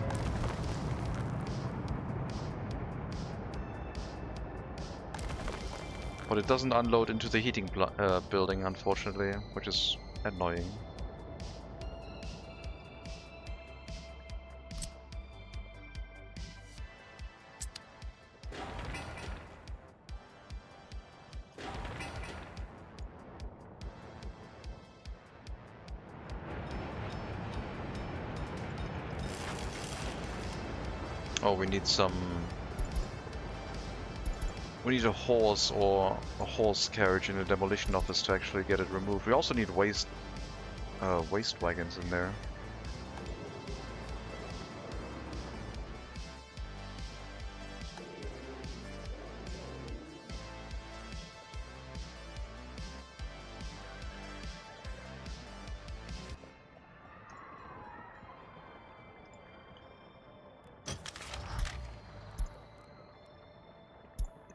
But it doesn't unload into the heating building, unfortunately, which is annoying. Oh, we need some... We need a horse or a horse carriage in the demolition office to actually get it removed. We also need waste wagons in there.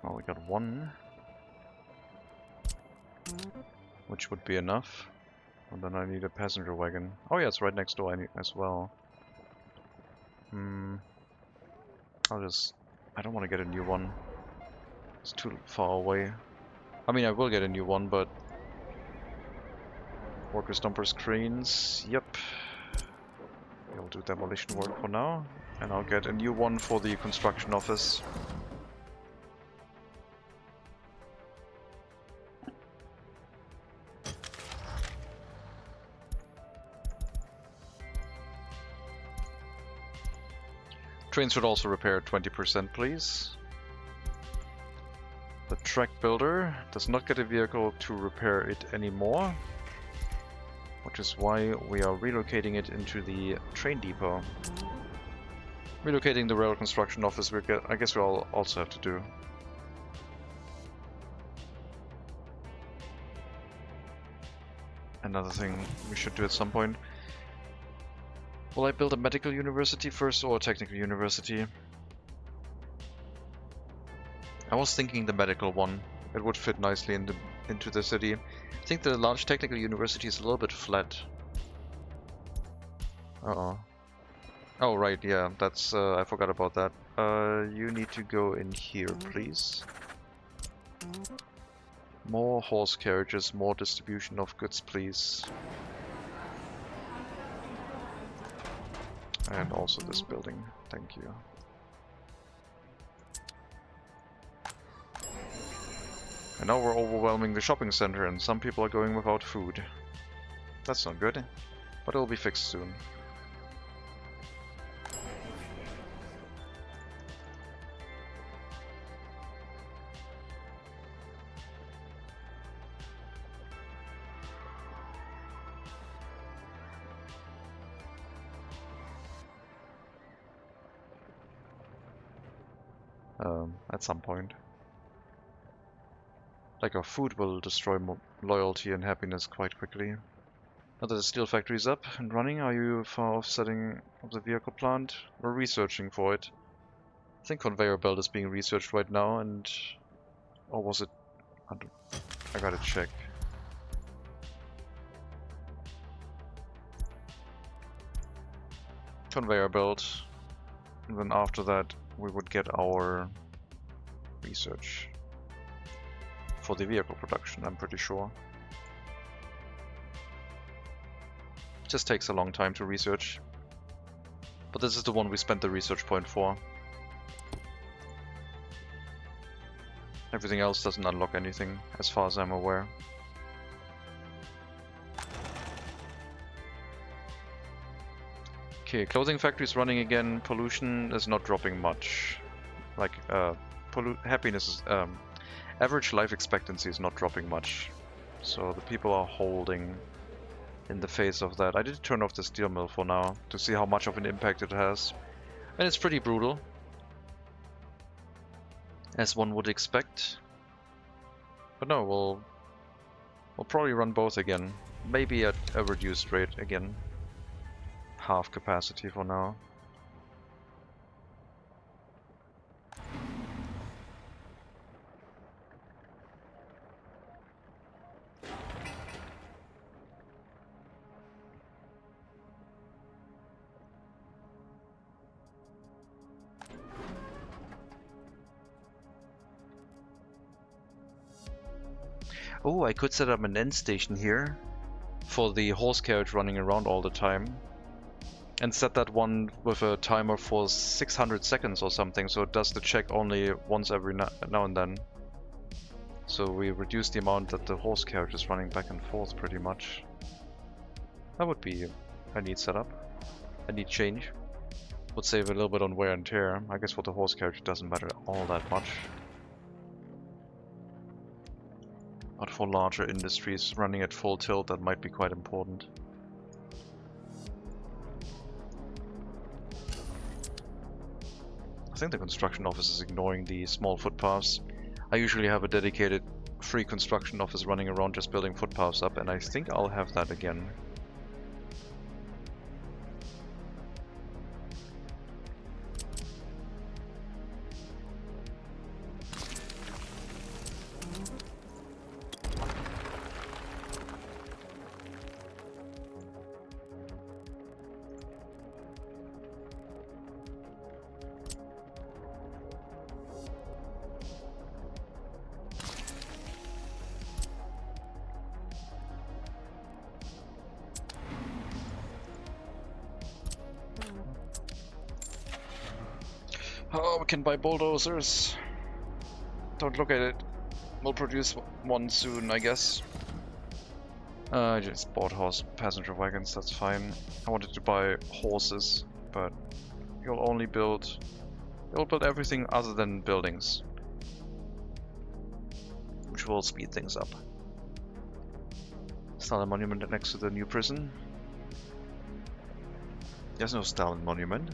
Well, we got one, which would be enough. And then I need a passenger wagon. Oh yeah, it's right next door as well. I don't want to get a new one. It's too far away. I mean, I will get a new one, but... Workers, dumpers, cranes, yep. We'll do demolition work for now. And I'll get a new one for the construction office. Trains should also repair 20%, please. The track builder does not get a vehicle to repair it anymore, which is why we are relocating it into the train depot. Relocating the rail construction office, I guess we'll also have to do. Another thing we should do at some point. Will I build a medical university first or a technical university? I was thinking the medical one. It would fit nicely into the city. I think the large technical university is a little bit flat. Uh-oh. Oh, right, yeah, that's... I forgot about that. You need to go in here, please. More horse carriages, more distribution of goods, please. And also this building, thank you. And now we're overwhelming the shopping center and some people are going without food. That's not good, but it'll be fixed soon. At some point. Like our food will destroy loyalty and happiness quite quickly. Now that the steel factory is up and running, are you far off setting up the vehicle plant? We're researching for it. I think conveyor belt is being researched right now, and... or was it... I gotta check. Conveyor belt. And then after that we would get our research for the vehicle production, I'm pretty sure. It just takes a long time to research. But this is the one we spent the research point for. Everything else doesn't unlock anything, as far as I'm aware. Okay, clothing factory is running again. Pollution is not dropping much. Like, happiness is... average life expectancy is not dropping much. So the people are holding in the face of that. I did turn off the steel mill for now, to see how much of an impact it has. And it's pretty brutal, as one would expect. But no, we'll probably run both again. Maybe at a reduced rate again. Half capacity for now. Oh, I could set up an end station here for the horse carriage running around all the time. And set that one with a timer for 600 seconds or something, so it does the check only once every now and then. So we reduce the amount that the horse carriage is running back and forth pretty much. That would be a neat setup. A neat change. Would save a little bit on wear and tear. I guess for the horse carriage it doesn't matter all that much. But for larger industries running at full tilt, that might be quite important. I think the construction office is ignoring the small footpaths. I usually have a dedicated free construction office running around just building footpaths up, and I think I'll have that again. Oh, we can buy bulldozers. Don't look at it. We'll produce one soon, I guess. I just bought passenger wagons, that's fine. I wanted to buy horses, but you'll build everything other than buildings, which will speed things up. Stalin monument next to the new prison. There's no Stalin monument.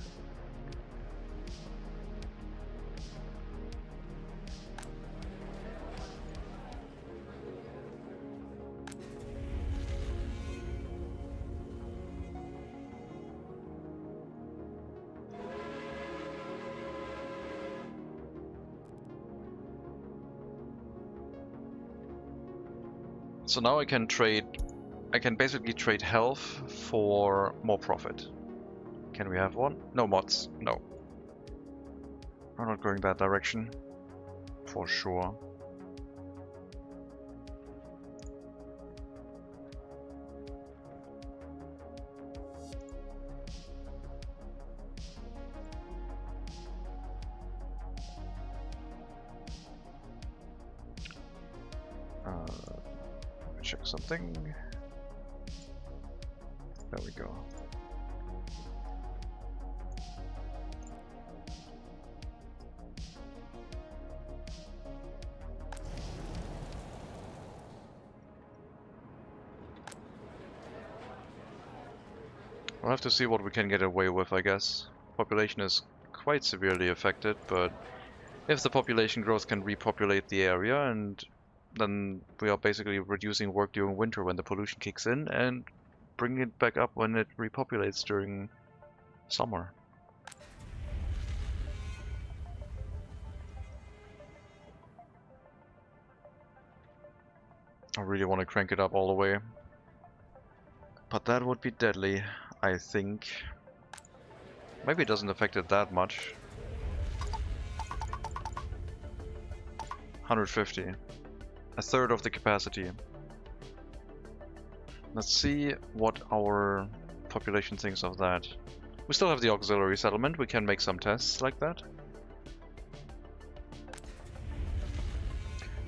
So now I can basically trade health for more profit. Can we have one? No mods, no. We're not going that direction, for sure. something. There we go. We'll have to see what we can get away with, I guess. Population is quite severely affected, but if the population growth can repopulate the area, and then we are basically reducing work during winter when the pollution kicks in and bringing it back up when it repopulates during summer. I really want to crank it up all the way, but that would be deadly, I think. Maybe it doesn't affect it that much. 150. A third of the capacity. Let's see what our population thinks of that. We still have the auxiliary settlement, we can make some tests like that.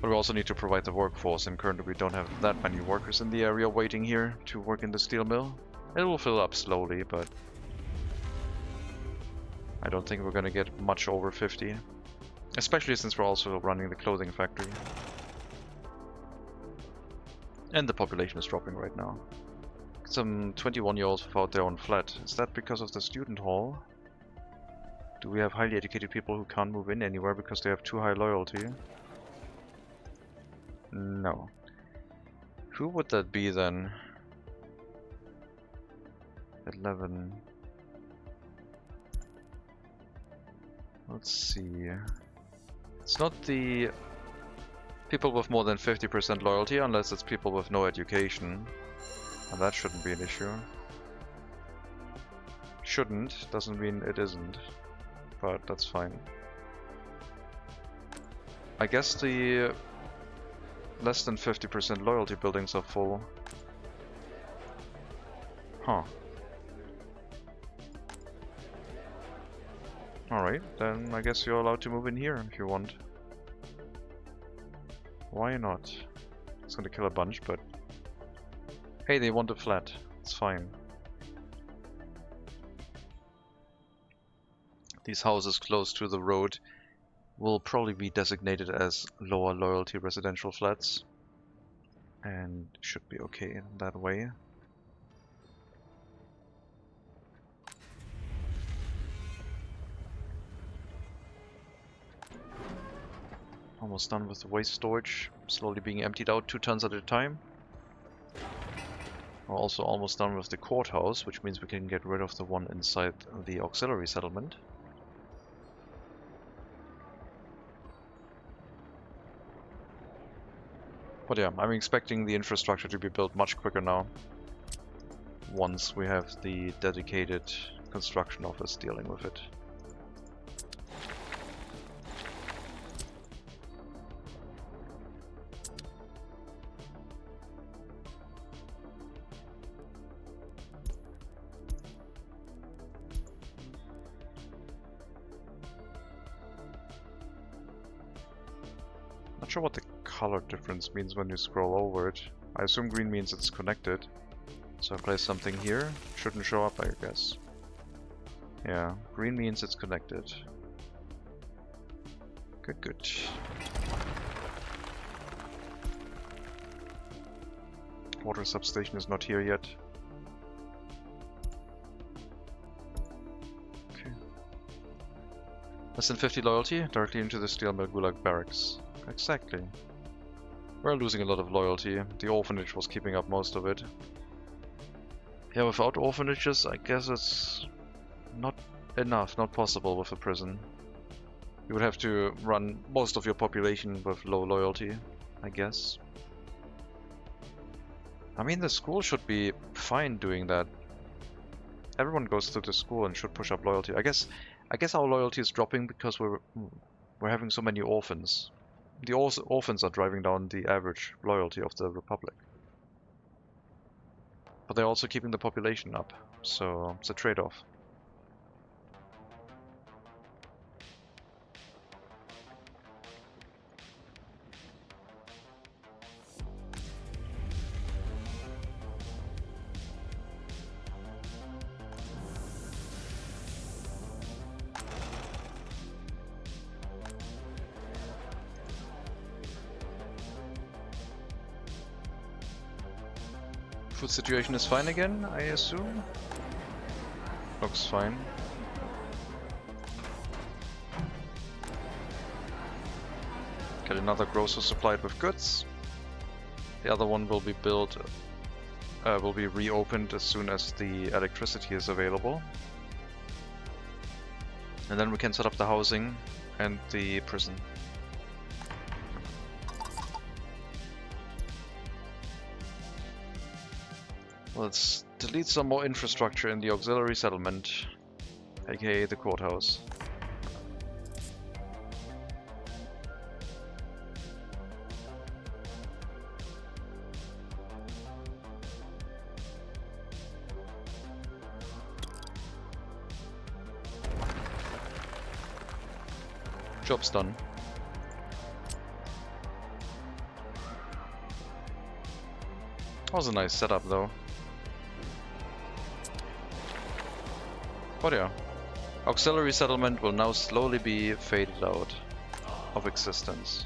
But we also need to provide the workforce, and currently we don't have that many workers in the area waiting here to work in the steel mill. It will fill up slowly, but I don't think we're gonna get much over 50. Especially since we're also running the clothing factory. And the population is dropping right now. Some 21-year-olds without their own flat. Is that because of the student hall? Do we have highly educated people who can't move in anywhere because they have too high loyalty? No. Who would that be then? 11. Let's see. It's not the people with more than 50% loyalty, unless it's people with no education. And that shouldn't be an issue. Shouldn't, doesn't mean it isn't. But that's fine. I guess the less than 50% loyalty buildings are full. Huh. Alright, then I guess you're allowed to move in here if you want. Why not? It's gonna kill a bunch, but... Hey, they want a flat. It's fine. These houses close to the road will probably be designated as lower loyalty residential flats. And should be okay in that way. Almost done with the waste storage, slowly being emptied out 2 tons at a time. We're also almost done with the courthouse, which means we can get rid of the one inside the auxiliary settlement. But yeah, I'm expecting the infrastructure to be built much quicker now, once we have the dedicated construction office dealing with it. Not sure what the color difference means when you scroll over it. I assume green means it's connected. So I place something here. Shouldn't show up, I guess. Yeah, green means it's connected. Good, good. Water substation is not here yet. Okay. Less than 50 loyalty, directly into the steel mill gulag barracks. Exactly. We're losing a lot of loyalty. The orphanage was keeping up most of it. Yeah, without orphanages, I guess it's not enough, not possible with a prison. You would have to run most of your population with low loyalty, I guess. I mean, the school should be fine doing that. Everyone goes to the school and should push up loyalty. I guess our loyalty is dropping because we're having so many orphans. The orphans are driving down the average loyalty of the Republic. But they're also keeping the population up, so it's a trade-off. Food situation is fine again, I assume? Looks fine. Get another grocer supplied with goods. The other one will be built, will be reopened as soon as the electricity is available. And then we can set up the housing and the prison. Let's delete some more infrastructure in the auxiliary settlement, aka the courthouse. Job's done. That was a nice setup though. But yeah, auxiliary settlement will now slowly be faded out of existence.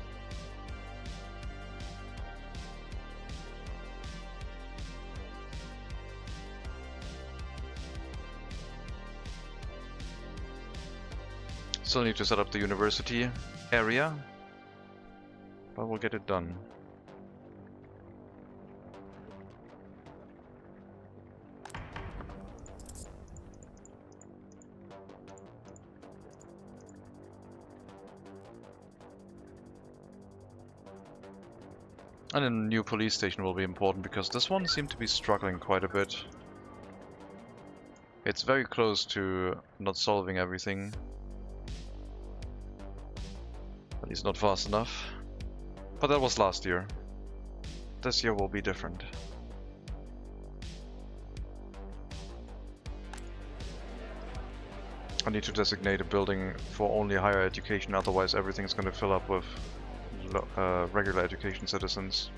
Still need to set up the university area, but we'll get it done. And a new police station will be important because this one seemed to be struggling quite a bit. It's very close to not solving everything. At least not fast enough. But that was last year. This year will be different. I need to designate a building for only higher education, otherwise everything's going to fill up with regular education citizens.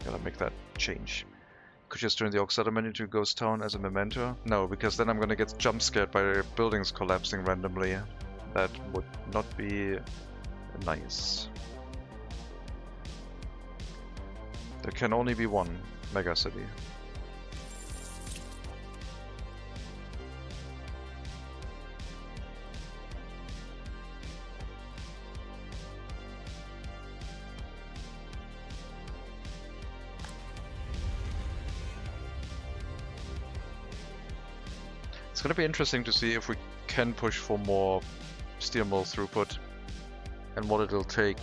Gotta make that change. Could just turn the Ox settlement into a ghost town as a memento? No, because then I'm gonna get jump scared by buildings collapsing randomly. That would not be nice. There can only be one MegaCity. It's gonna be interesting to see if we can push for more steel mill throughput and what it'll take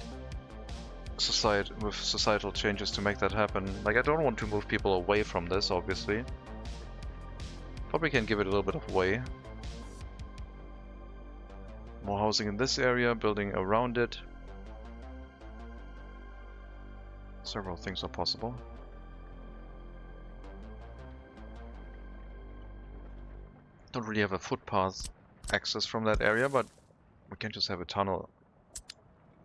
with societal changes to make that happen. Like, I don't want to move people away from this, obviously. Probably can give it a little bit of way. More housing in this area, building around it. Several things are possible. Don't really have a footpath access from that area, but we can just have a tunnel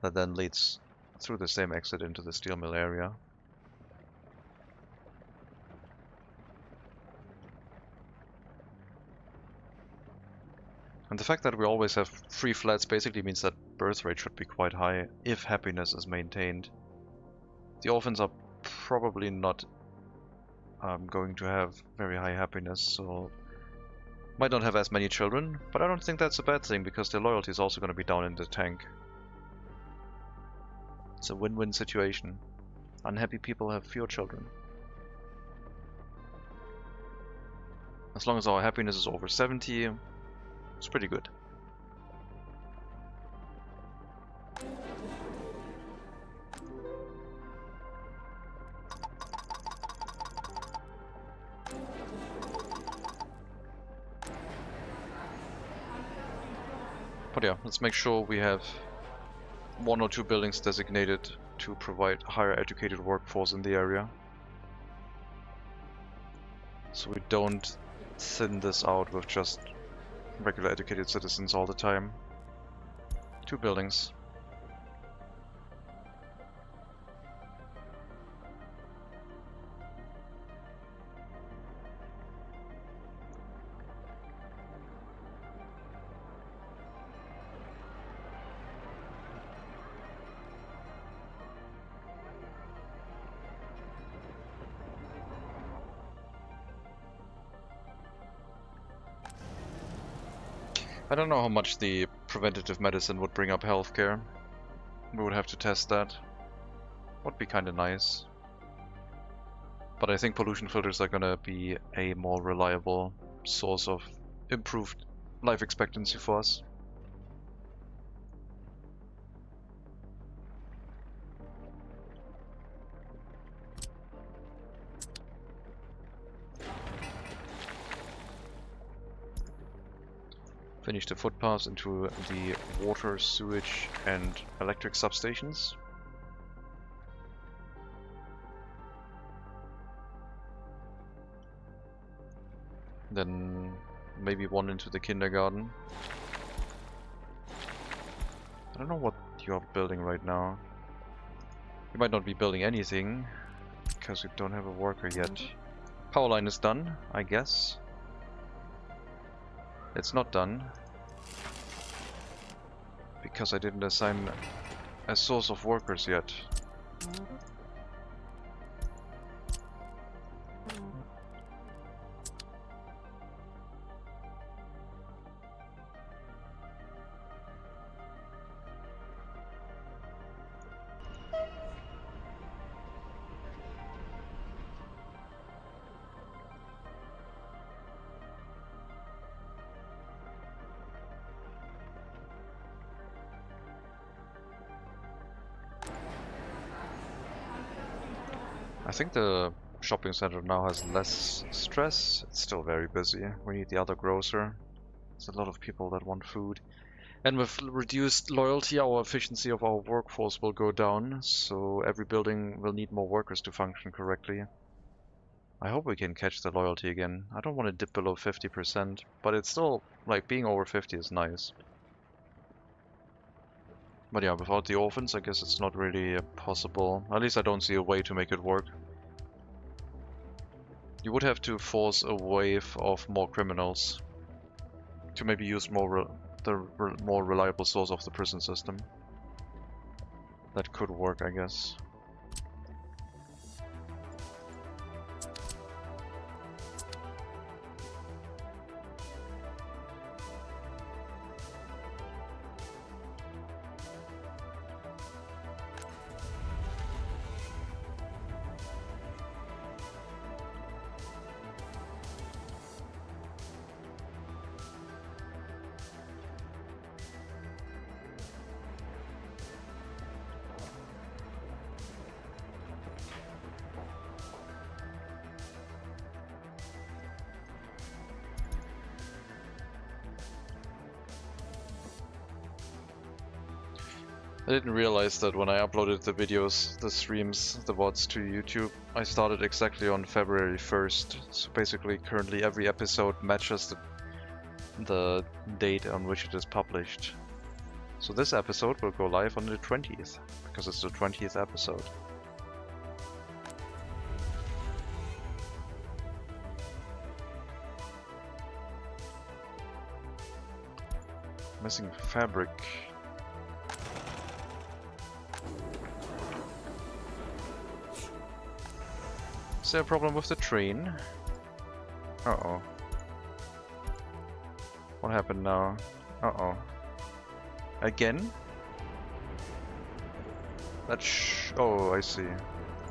that then leads through the same exit into the steel mill area. And the fact that we always have free flats basically means that birth rate should be quite high if happiness is maintained. The orphans are probably not going to have very high happiness, so might not have as many children, but I don't think that's a bad thing because their loyalty is also going to be down in the tank. It's a win-win situation. Unhappy people have fewer children. As long as our happiness is over 70, it's pretty good. But yeah, let's make sure we have 1 or 2 buildings designated to provide higher educated workforce in the area. So we don't thin this out with just regular educated citizens all the time. 2 buildings. I don't know how much the preventative medicine would bring up healthcare. We would have to test that. Would be kinda nice. But I think pollution filters are gonna be a more reliable source of improved life expectancy for us. Finish the footpaths into the water, sewage and electric substations. Then maybe one into the kindergarten. I don't know what you're building right now. You might not be building anything, because we don't have a worker yet. Power line is done, I guess. It's not done, because I didn't assign a source of workers yet. I think the shopping center now has less stress. It's still very busy. We need the other grocer. There's a lot of people that want food. And with reduced loyalty, our efficiency of our workforce will go down, so every building will need more workers to function correctly. I hope we can catch the loyalty again. I don't want to dip below 50%, but it's still, like, being over 50 is nice. But yeah, without the orphans, I guess it's not really possible. At least I don't see a way to make it work. You would have to force a wave of more criminals to maybe use more more reliable source of the prison system. That could work, I guess. I didn't realize that when I uploaded the videos, the streams, the VODs to YouTube, I started exactly on February 1st. So basically, currently every episode matches the date on which it is published. So this episode will go live on the 20th, because it's the 20th episode. Missing fabric. Is there a problem with the train? Uh-oh. What happened now? Uh-oh. Again? Oh, I see.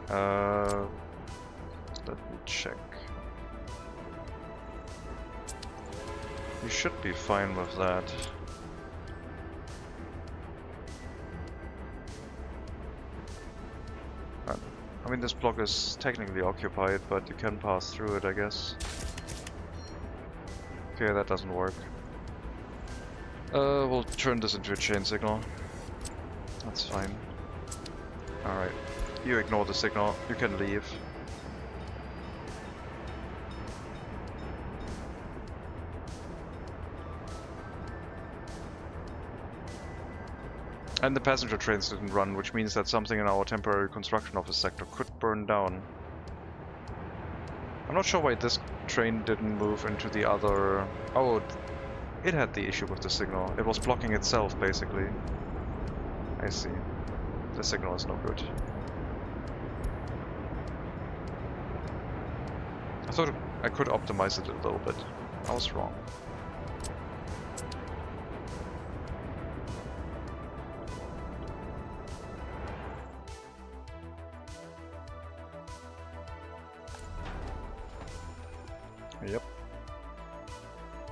Let me check. You should be fine with that. I mean, this block is technically occupied, but you can pass through it, I guess. Okay, that doesn't work. We'll turn this into a chain signal. That's fine. Alright. You ignore the signal. You can leave. And the passenger trains didn't run, which means that something in our temporary construction office sector could burn down. I'm not sure why this train didn't move into the other... Oh, it had the issue with the signal. It was blocking itself, basically. I see. The signal is no good. I thought I could optimize it a little bit. I was wrong.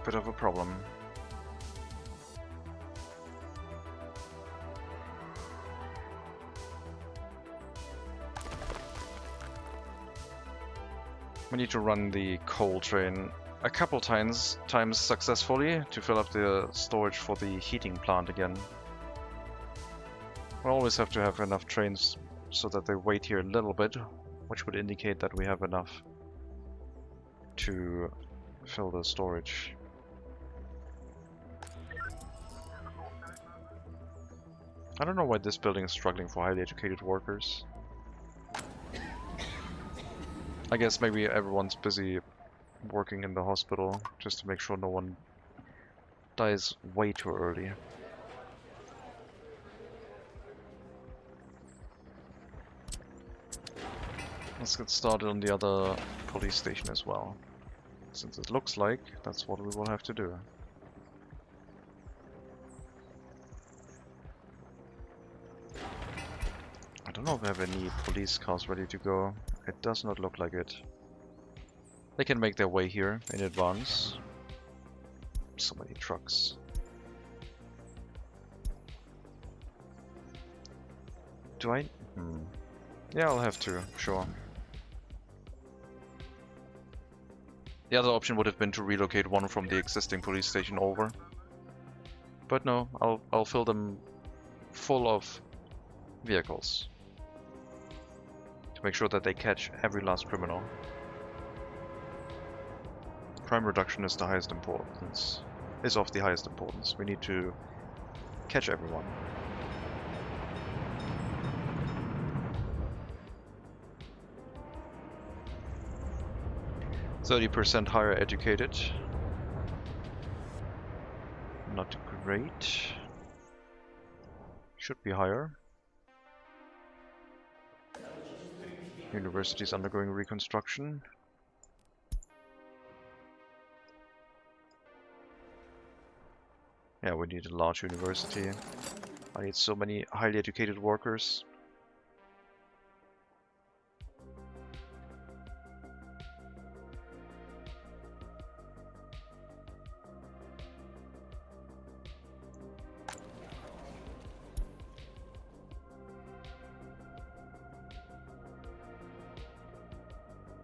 bit of a problem. We need to run the coal train a couple times successfully to fill up the storage for the heating plant again. We always have to have enough trains so that they wait here a little bit, which would indicate that we have enough to fill the storage. I don't know why this building is struggling for highly educated workers. I guess maybe everyone's busy working in the hospital just to make sure no one dies way too early. Let's get started on the other police station as well, since it looks like that's what we will have to do. I don't know if we have any police cars ready to go. It does not look like it. They can make their way here in advance. So many trucks. Do I? Yeah, I'll have to, sure. The other option would have been to relocate one from the existing police station over. But no, I'll fill them full of vehicles. To make sure that they catch every last criminal. Crime reduction is the highest importance. Is of the highest importance. We need to catch everyone. %, higher educated. Not great. Should be higher. University is undergoing reconstruction. Yeah, we need a large university. I need so many highly educated workers.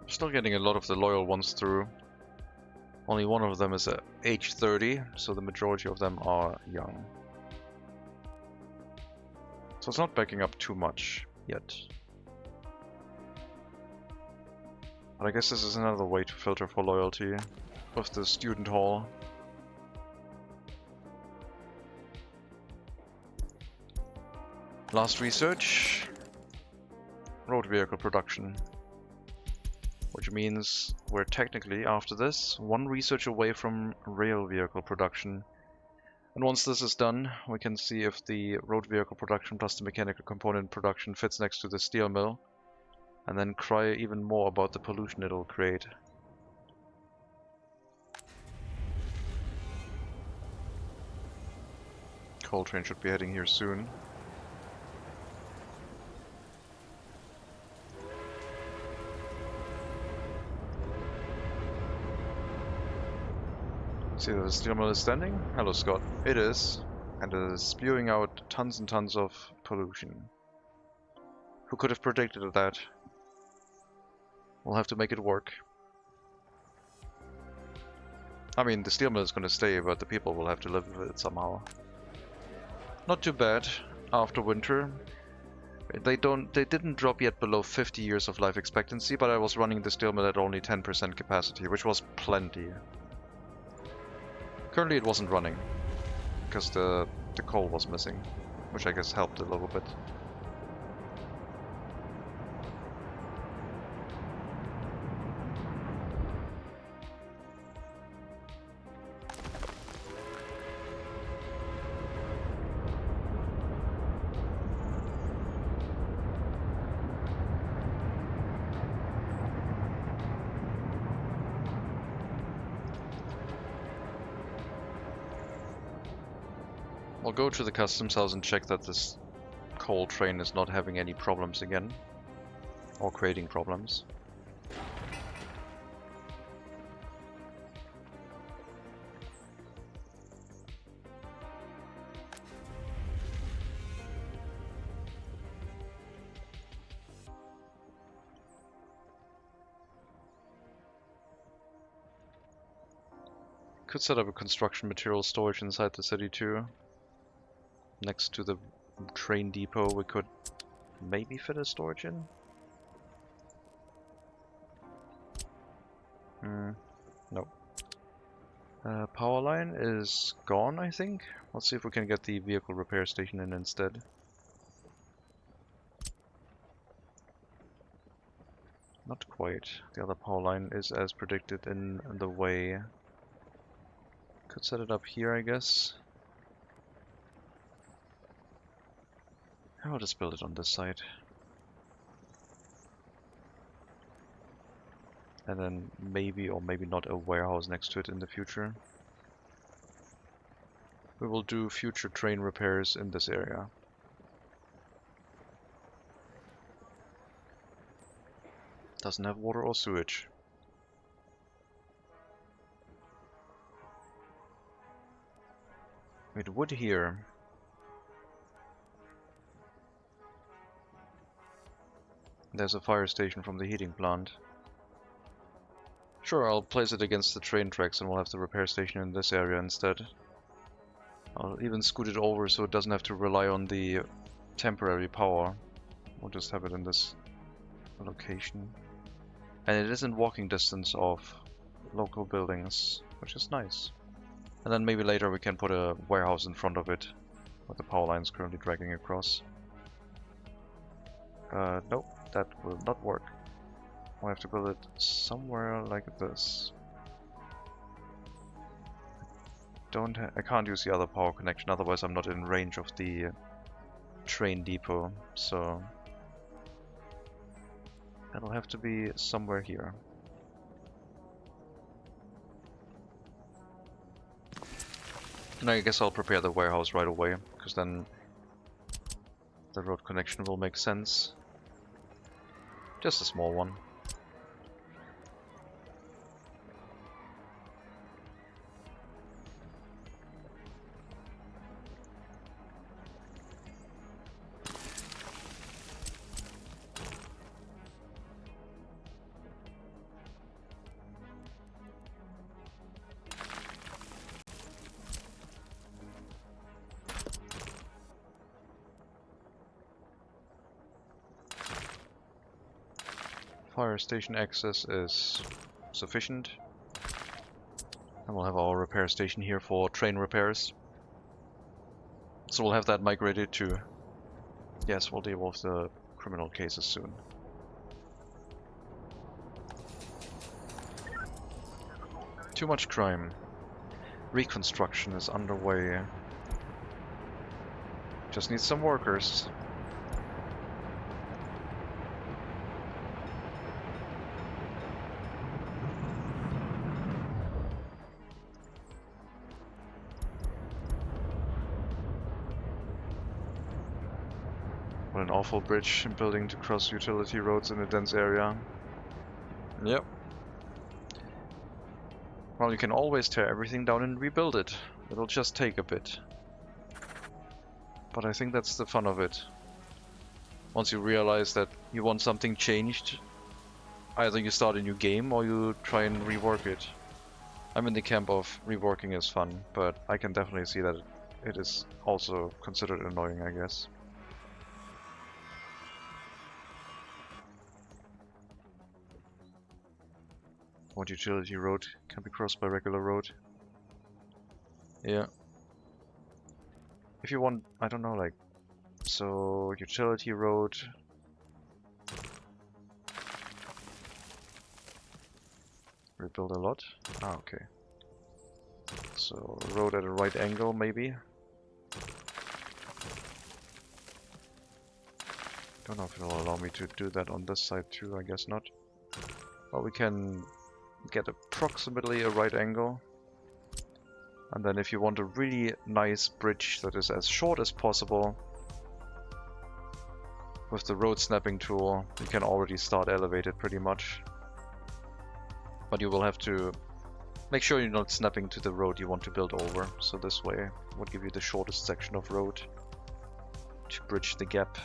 Still getting a lot of the loyal ones through. Only one of them is age 30, so the majority of them are young. So it's not backing up too much yet. But I guess this is another way to filter for loyalty with the student hall. Last research. Road vehicle production. Which means we're technically, after this, one research away from rail vehicle production. And once this is done, we can see if the road vehicle production plus the mechanical component production fits next to the steel mill, and then cry even more about the pollution it'll create. Coal train should be heading here soon. See that the steel mill is standing? Hello, Scott. It is. And it is spewing out tons and tons of pollution. Who could have predicted that? We'll have to make it work. I mean, the steel mill is going to stay, but the people will have to live with it somehow. Not too bad after winter. They didn't drop yet below 50 years of life expectancy, but I was running the steel mill at only 10% capacity, which was plenty. Currently it wasn't running, because the coal was missing, which I guess helped a little bit. I'll go to the customs house and check that this coal train is not having any problems again, or creating problems. could set up a construction material storage inside the city too. Next to the train depot, we could maybe fit a storage in. Nope. Power line is gone, I think. Let's see if we can get the vehicle repair station in instead. Not quite. The other power line is as predicted in the way. Could set it up here, I guess. I'll just build it on this side. And then maybe or maybe not a warehouse next to it in the future. We will do future train repairs in this area. Doesn't have water or sewage. It would here. There's a fire station from the heating plant. Sure, I'll place it against the train tracks and we'll have the repair station in this area instead. I'll even scoot it over so it doesn't have to rely on the temporary power. We'll just have it in this location. And it is in walking distance of local buildings, which is nice. And then maybe later we can put a warehouse in front of it, with the power lines currently dragging across. Nope, that will not work. We'll have to build it somewhere like this. I can't use the other power connection, otherwise I'm not in range of the train depot, so it'll have to be somewhere here. And I guess I'll prepare the warehouse right away, because then the road connection will make sense. Just a small one. Fire station access is sufficient. And we'll have our repair station here for train repairs. So we'll have that migrated too. Yes, we'll deal with the criminal cases soon. Too much crime. Reconstruction is underway. Just need some workers. What an awful bridge building to cross utility roads in a dense area. Yep. Well, you can always tear everything down and rebuild it. It'll just take a bit. But I think that's the fun of it. Once you realize that you want something changed, either you start a new game or you try and rework it. I'm in the camp of reworking is fun, but I can definitely see that it is also considered annoying, I guess. What utility road can be crossed by regular road? Yeah. If you want, I don't know, like, so utility road. Rebuild a lot? Ah, okay. So road at a right angle, maybe. Don't know if it'll allow me to do that on this side too, I guess not. But we can get approximately a right angle. And then if you want a really nice bridge that is as short as possible, with the road snapping tool, you can already start elevated pretty much. But you will have to make sure you're not snapping to the road you want to build over. So this way would give you the shortest section of road to bridge the gap.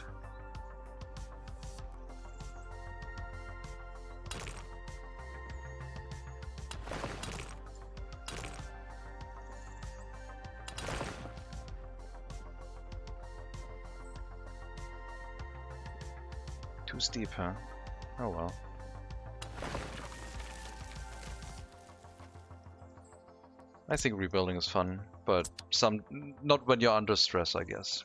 Too steep, huh? Oh well. I think rebuilding is fun, but not when you're under stress, I guess.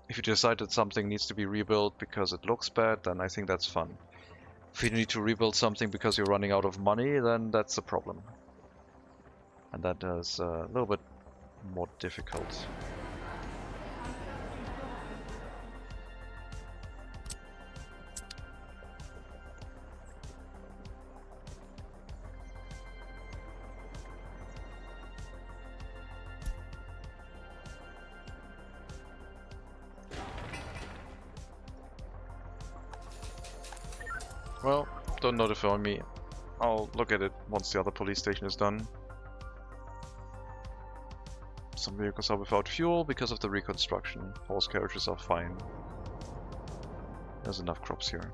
If you decide that something needs to be rebuilt because it looks bad, then I think that's fun. If you need to rebuild something because you're running out of money, then that's a problem. And that is a little bit more difficult. Well, don't notify me. I'll look at it once the other police station is done. Some vehicles are without fuel because of the reconstruction. Horse carriages are fine. There's enough crops here.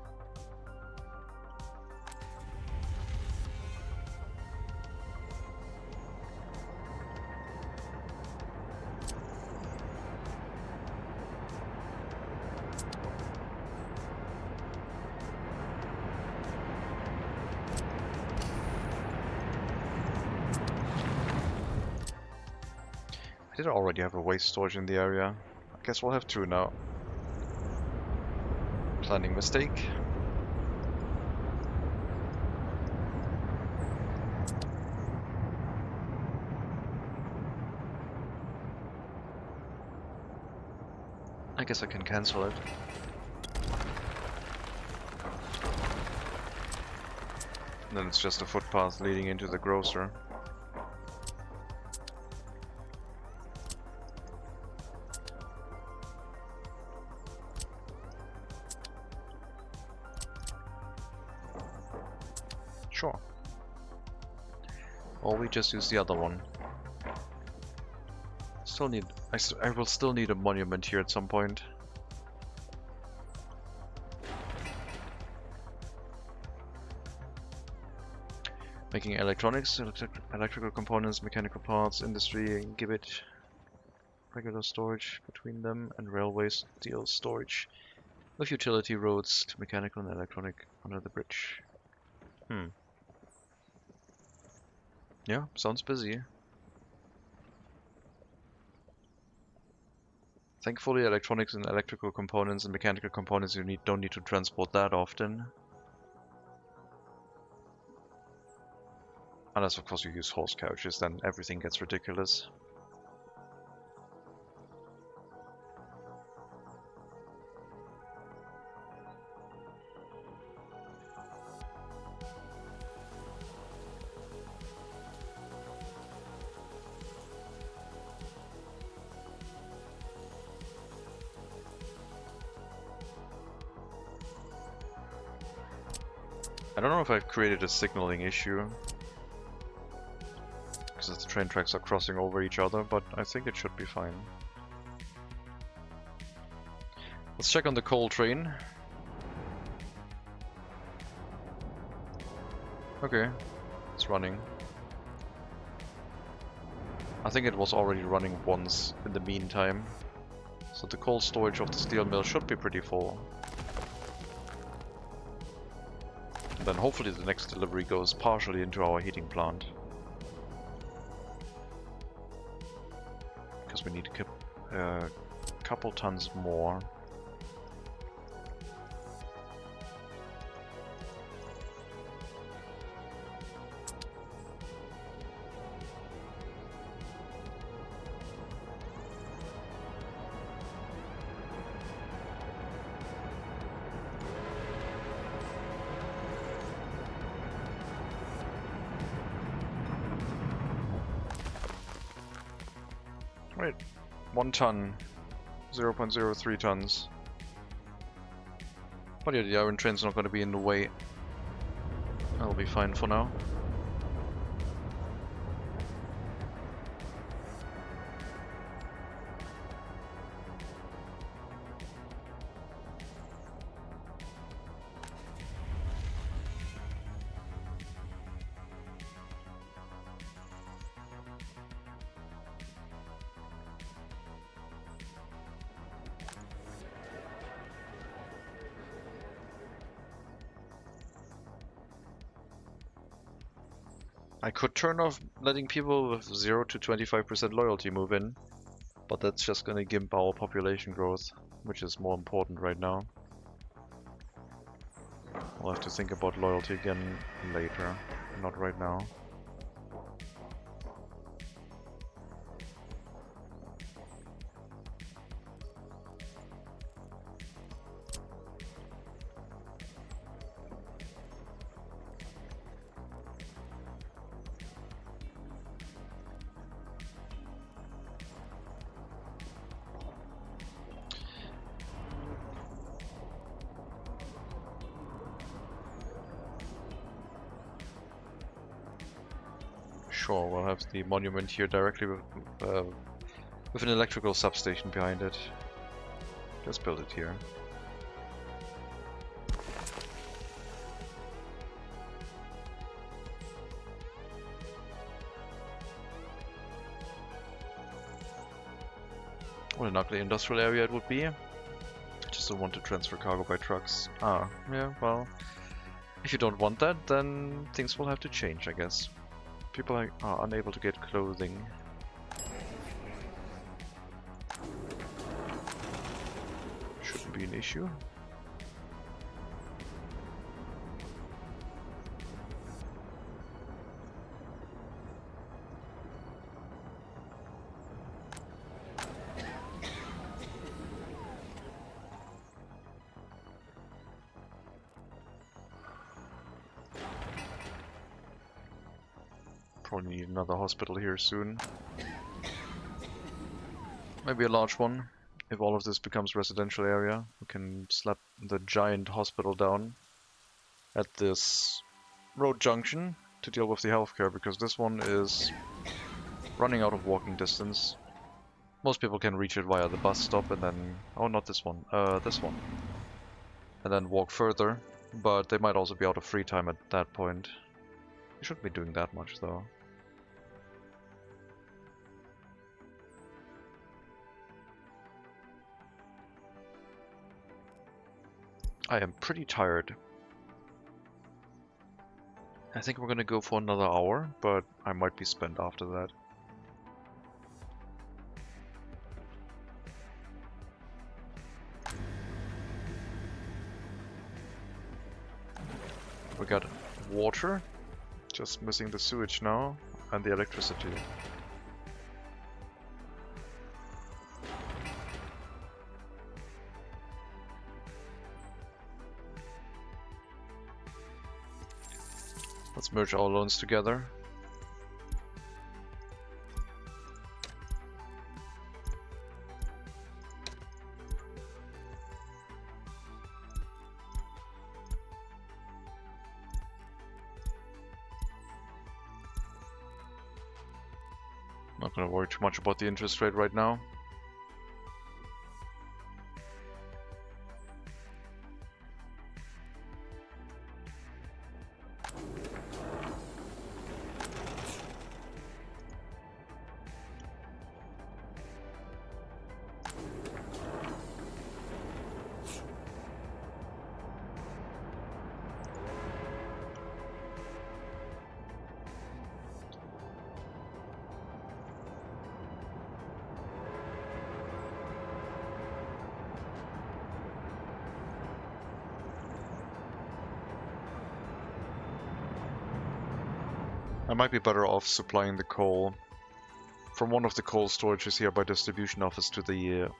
I did already have a waste storage in the area. I guess we'll have two now. Planning mistake. I guess I can cancel it. And then it's just a footpath leading into the grocer. Sure. Or we just use the other one. Still need. I will still need a monument here at some point. Making electronics, electrical components, mechanical parts, industry, Gibbet, regular storage between them, and railway steel storage with utility roads to mechanical and electronic under the bridge. Yeah, sounds busy. Thankfully, electronics and electrical components and mechanical components don't need to transport that often. Unless, of course, you use horse carriages, then everything gets ridiculous. I don't know if I've created a signaling issue, because the train tracks are crossing over each other, but I think it should be fine. Let's check on the coal train. Okay, it's running. I think it was already running once in the meantime, so the coal storage of the steel mill should be pretty full. And then hopefully the next delivery goes partially into our heating plant. Because we need a couple tons more. Wait, 1 ton, 0.03 tons. But yeah, the iron train's not going to be in the way. That'll be fine for now. I could turn off letting people with 0 to 25% loyalty move in, but that's just gonna gimp our population growth, which is more important right now. We'll have to think about loyalty again later, not right now. Sure, we'll have the monument here directly with an electrical substation behind it. Just build it here. What an ugly industrial area it would be. I just don't want to transfer cargo by trucks. Ah, yeah, well, if you don't want that, then things will have to change, I guess. People are unable to get clothing. Shouldn't be an issue. Probably need another hospital here soon. Maybe a large one. If all of this becomes residential area, we can slap the giant hospital down at this road junction to deal with the healthcare, because this one is running out of walking distance. Most people can reach it via the bus stop and then... oh, not this one. This one. And then walk further, but they might also be out of free time at that point. You shouldn't be doing that much, though. I am pretty tired. I think we're gonna go for another hour, but I might be spent after that. We got water, just missing the sewage now, and the electricity. Let's merge all loans together. Not gonna worry too much about the interest rate right now. I might be better off supplying the coal from one of the coal storages here by distribution office to the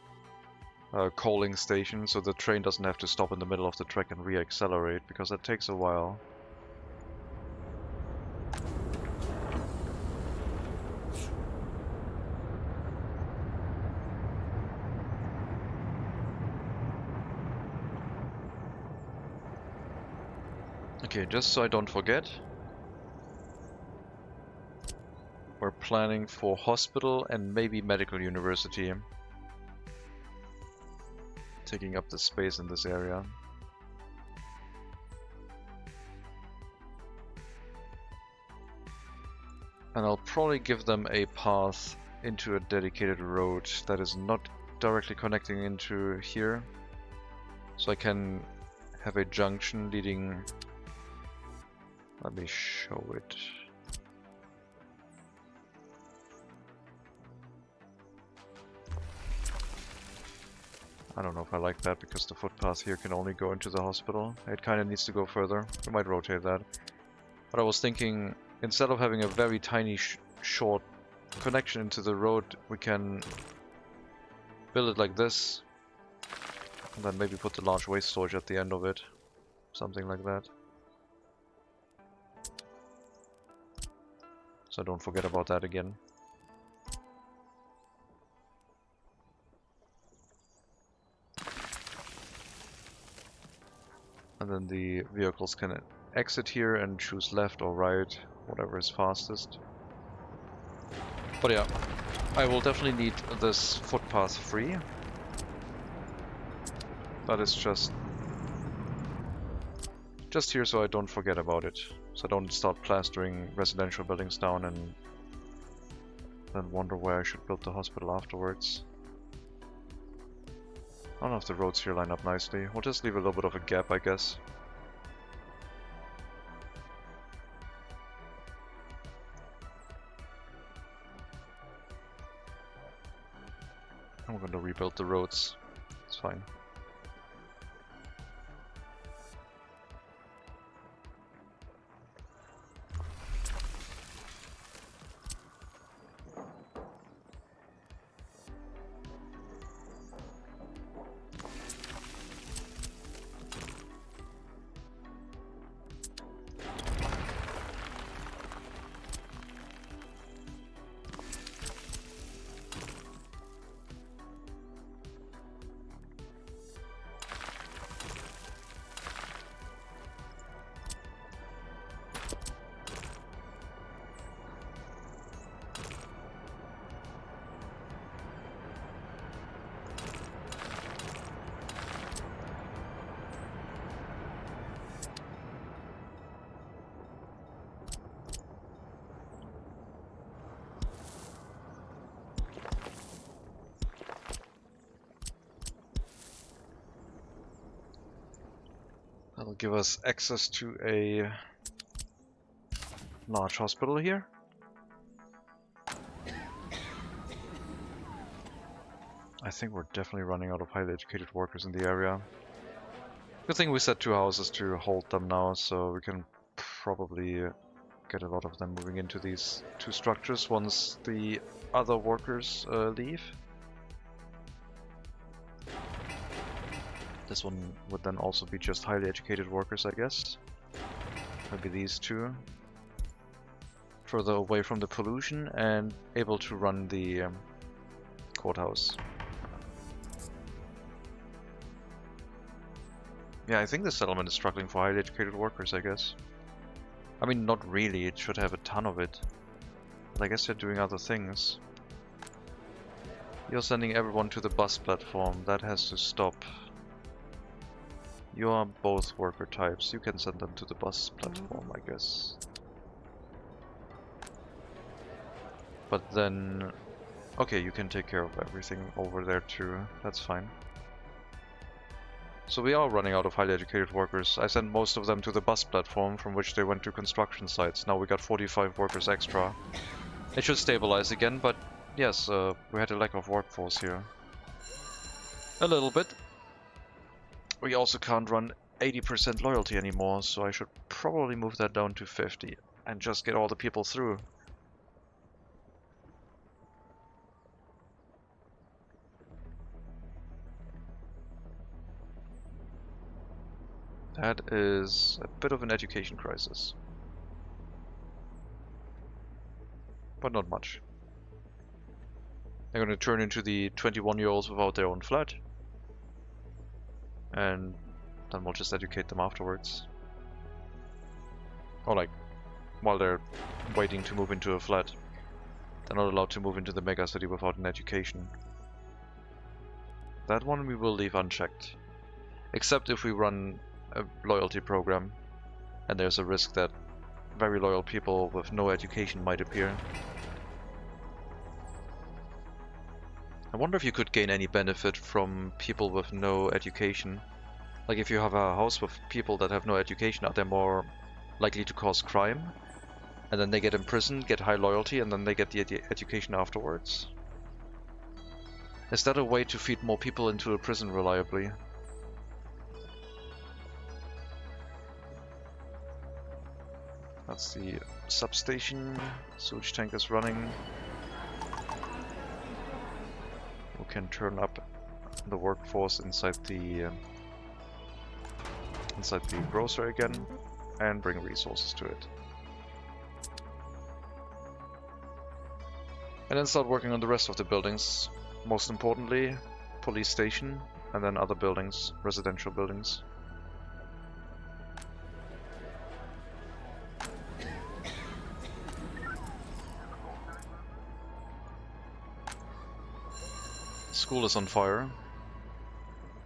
coaling station, so the train doesn't have to stop in the middle of the track and re-accelerate, because that takes a while. Okay, just so I don't forget, we're planning for hospital and maybe medical university, taking up the space in this area. And I'll probably give them a path into a dedicated road that is not directly connecting into here, so I can have a junction leading... let me show it. I don't know if I like that because the footpath here can only go into the hospital. It kind of needs to go further. We might rotate that. But I was thinking, instead of having a very tiny short connection into the road, we can build it like this. And then maybe put the large waste storage at the end of it. Something like that. So don't forget about that again. And then the vehicles can exit here and choose left or right, whatever is fastest. But yeah, I will definitely need this footpath free. That is just here so I don't forget about it. So I don't start plastering residential buildings down and then wonder where I should build the hospital afterwards. I don't know if the roads here line up nicely. We'll just leave a little bit of a gap, I guess. I'm going to rebuild the roads. It's fine. That'll give us access to a large hospital here. I think we're definitely running out of highly educated workers in the area. Good thing we set 2 houses to hold them now, so we can probably get a lot of them moving into these 2 structures once the other workers leave. This one would then also be just highly educated workers, I guess. Maybe these 2. Further away from the pollution and able to run the courthouse. Yeah, I think the settlement is struggling for highly educated workers, I guess. I mean, not really, it should have a ton of it. But I guess they're doing other things. You're sending everyone to the bus platform, that has to stop. You are both worker types, you can send them to the bus platform, I guess. But then... okay, you can take care of everything over there too, that's fine. So we are running out of highly educated workers. I sent most of them to the bus platform from which they went to construction sites. Now we got 45 workers extra. It should stabilize again, but yes, we had a lack of workforce here. A little bit. We also can't run 80% loyalty anymore, so I should probably move that down to 50 and just get all the people through. That is a bit of an education crisis. But not much. They're going to turn into the 21-year-olds without their own flat. And then we'll just educate them afterwards. Or like, while they're waiting to move into a flat. They're not allowed to move into the megacity without an education. That one we will leave unchecked. Except if we run a loyalty program and there's a risk that very loyal people with no education might appear. I wonder if you could gain any benefit from people with no education. Like if you have a house with people that have no education, are they more likely to cause crime? And then they get imprisoned, get high loyalty, and then they get the education afterwards? Is that a way to feed more people into a prison reliably? That's the substation. Sewage tank is running. We can turn up the workforce inside the grocer again and bring resources to it. And then start working on the rest of the buildings. Most importantly, police station, and then other buildings, residential buildings. School is on fire.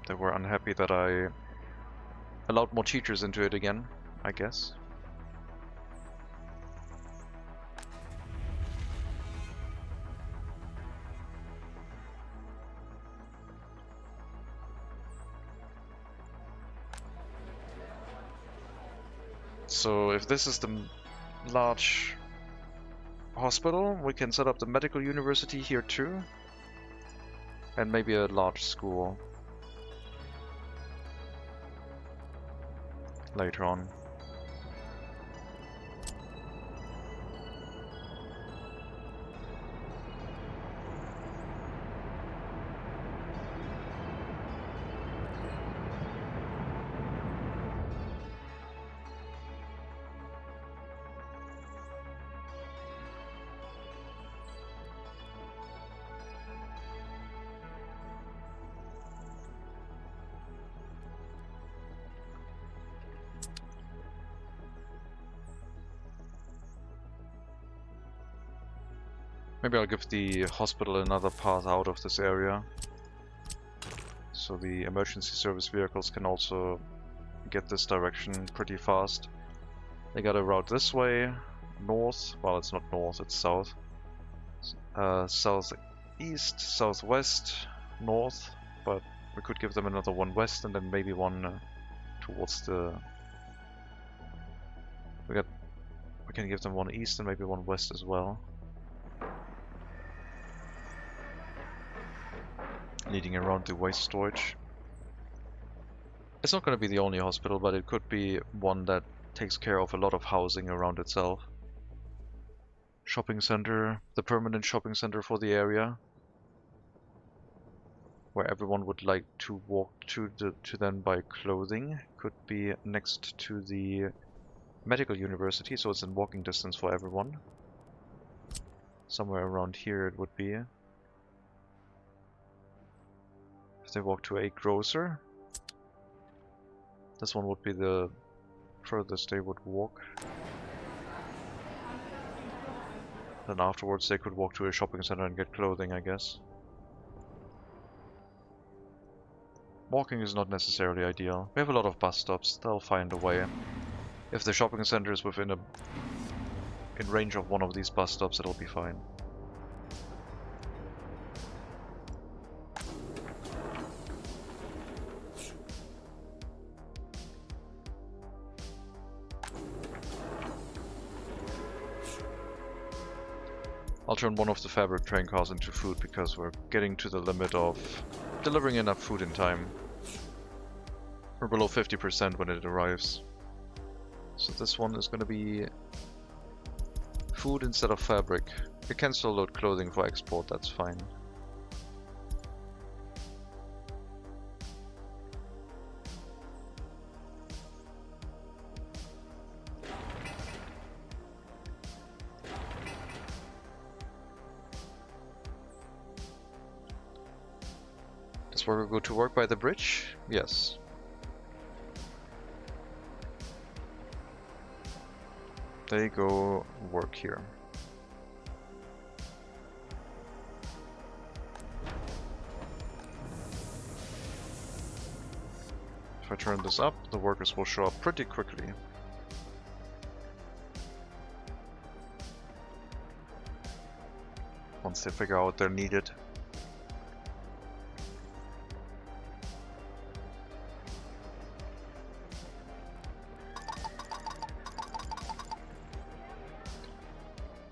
They were unhappy that I allowed more teachers into it again, I guess. So if this is the large hospital, we can set up the medical university here too. And maybe a large school later on. Maybe I'll give the hospital another path out of this area, so the emergency service vehicles can also get this direction pretty fast. They got a route this way, north, well it's not north, it's south. Southeast, southwest, north, but we could give them another one west and then maybe one towards the... We can give them one east and maybe one west as well. Leading around the waste storage. It's not going to be the only hospital, but it could be one that takes care of a lot of housing around itself. Shopping center, the permanent shopping center for the area, where everyone would like to walk to then buy clothing, could be next to the medical university, so it's in walking distance for everyone. Somewhere around here it would be. They walk to a grocer. This one would be the furthest they would walk. Then afterwards they could walk to a shopping center and get clothing, I guess. Walking is not necessarily ideal. We have a lot of bus stops, they'll find a way. If the shopping center is in range of one of these bus stops, it'll be fine. I'll turn one of the fabric train cars into food because we're getting to the limit of delivering enough food in time. We're below 50% when it arrives. So this one is going to be food instead of fabric. We can still load clothing for export, that's fine. This worker go to work by the bridge? Yes. They go work here. If I turn this up, the workers will show up pretty quickly. Once they figure out they're needed.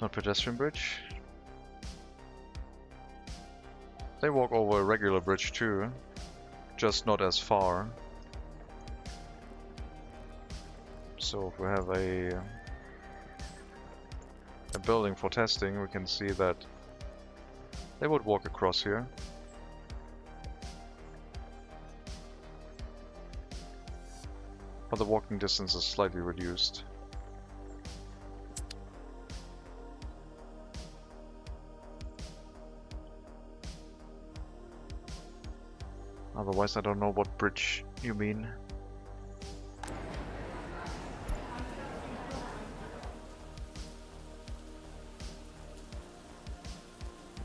Not pedestrian bridge. They walk over a regular bridge too, just not as far. So if we have a building for testing, we can see that they would walk across here. But the walking distance is slightly reduced. Otherwise, I don't know what bridge you mean.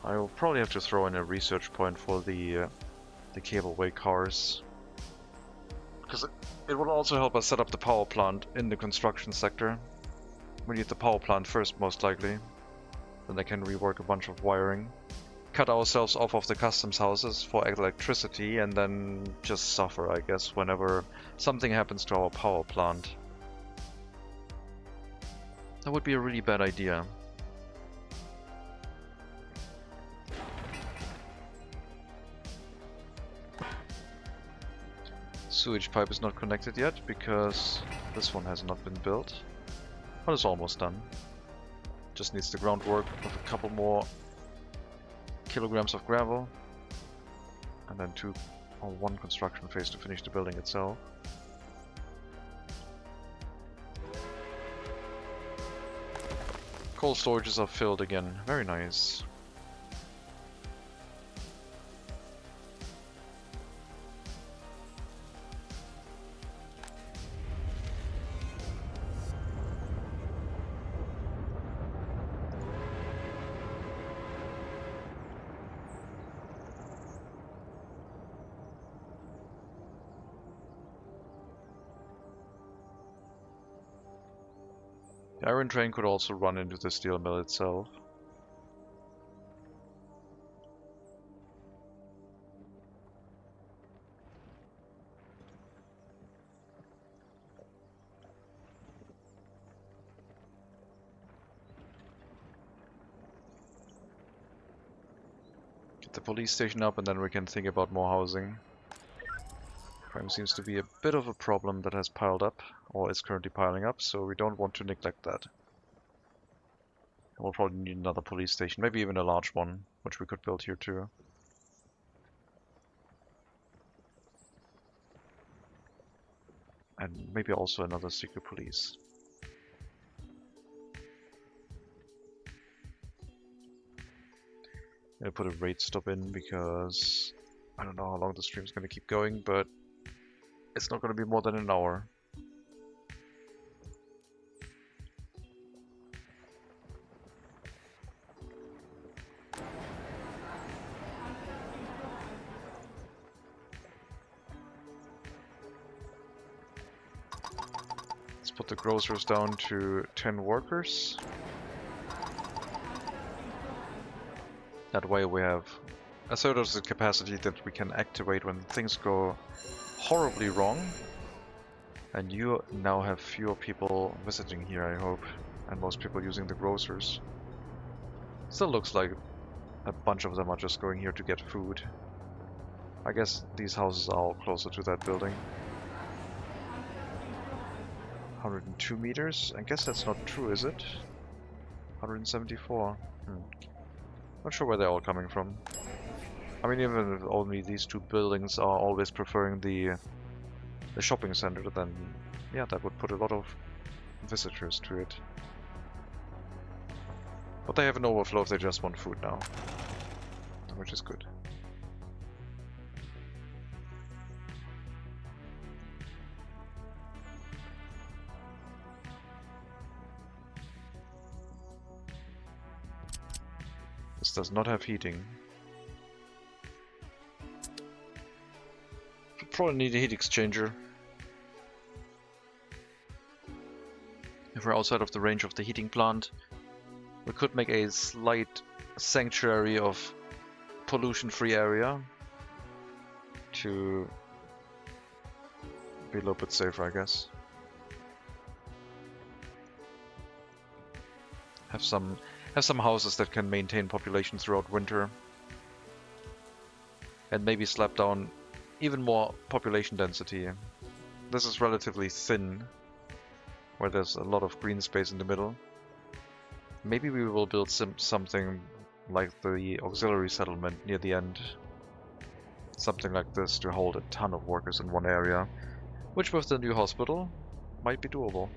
I will probably have to throw in a research point for the cableway cars, because it will also help us set up the power plant in the construction sector. We need the power plant first, most likely. Then I can rework a bunch of wiring. Cut ourselves off of the customs houses for electricity and then just suffer, I guess, whenever something happens to our power plant. That would be a really bad idea. Sewage pipe is not connected yet because this one has not been built. But it's almost done. Just needs the groundwork of a couple more kilograms of gravel, and then one construction phase to finish the building itself. Coal storages are filled again. Very nice. The iron train could also run into the steel mill itself. Get the police station up and then we can think about more housing. Crime seems to be a bit of a problem that has piled up, or is currently piling up, so we don't want to neglect that. We'll probably need another police station, maybe even a large one, which we could build here too. And maybe also another secret police. I'll put a raid stop in because I don't know how long the stream's going to keep going, but it's not going to be more than an hour. Let's put the grocers down to 10 workers. That way we have a sort of the capacity that we can activate when things go horribly wrong. And you now have fewer people visiting here, I hope, and most people using the grocers. Still looks like a bunch of them are just going here to get food. I guess these houses are all closer to that building. 102 meters? I guess that's not true, is it? 174. Not sure where they're all coming from. I mean, even if only these two buildings are always preferring the shopping center, then yeah, that would put a lot of visitors to it. But they have an overflow if they just want food now, which is good. This does not have heating. Probably need a heat exchanger. If we're outside of the range of the heating plant, we could make a slight sanctuary of pollution-free area to be a little bit safer, I guess. Have some houses that can maintain population throughout winter. and maybe slap down even more population density. This is relatively thin, where there's a lot of green space in the middle. Maybe we will build something like the auxiliary settlement near the end. Something like this to hold a ton of workers in one area, which with the new hospital might be doable.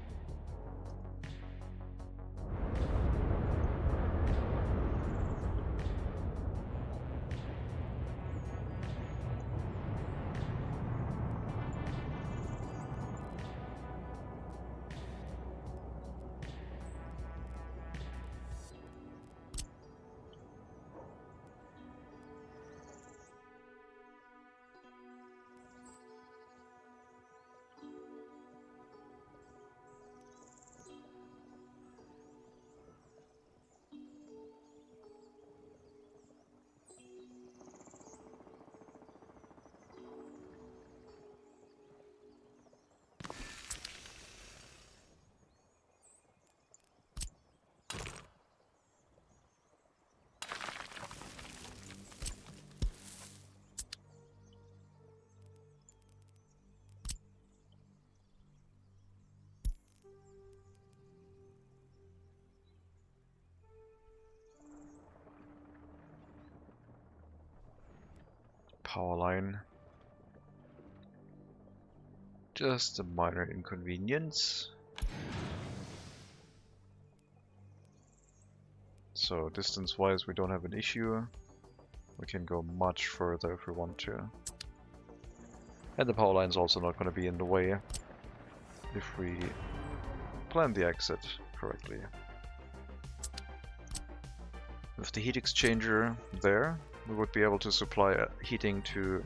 Power line. Just a minor inconvenience. So distance-wise we don't have an issue. We can go much further if we want to. And the power line is also not going to be in the way if we plan the exit correctly. With the heat exchanger there, we would be able to supply heating to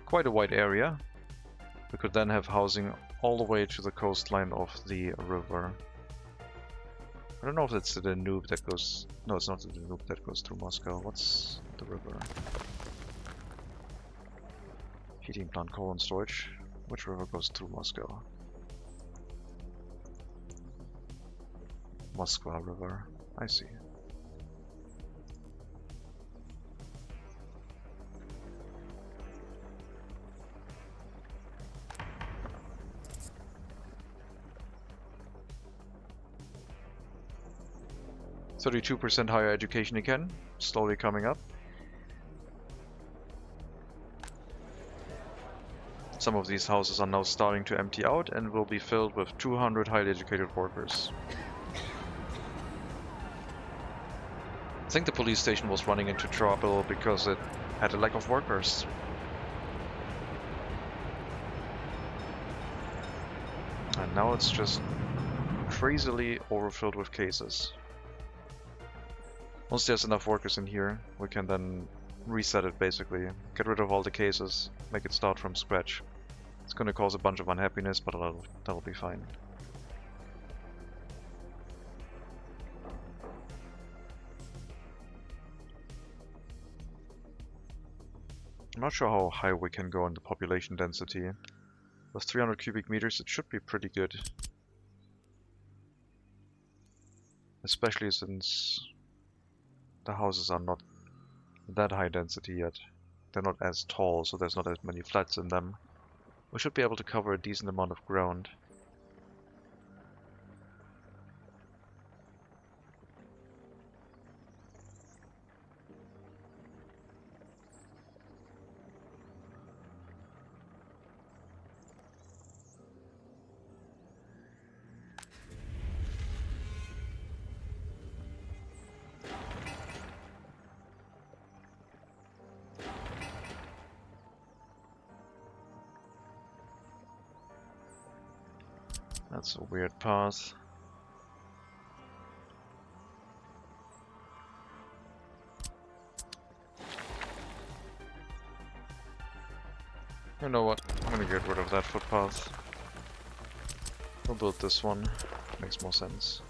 quite a wide area. We could then have housing all the way to the coastline of the river. I don't know if it's the Danube that goes... No, it's not the Danube that goes through Moscow. What's the river? Heating plant, coal and storage. Which river goes through Moscow? Moskva River. I see. %32 higher education again, slowly coming up. Some of these houses are now starting to empty out and will be filled with 200 highly educated workers. I think the police station was running into trouble because it had a lack of workers. And now it's just crazily overfilled with cases. Once there's enough workers in here, we can then reset it basically. Get rid of all the cases, make it start from scratch. It's gonna cause a bunch of unhappiness, but that'll be fine. I'm not sure how high we can go in the population density. With 300 cubic meters it should be pretty good. Especially since the houses are not that high density yet. They're not as tall, so there's not as many flats in them. We should be able to cover a decent amount of ground. That's a weird path. You know what? I'm gonna get rid of that footpath. We'll build this one. Makes more sense.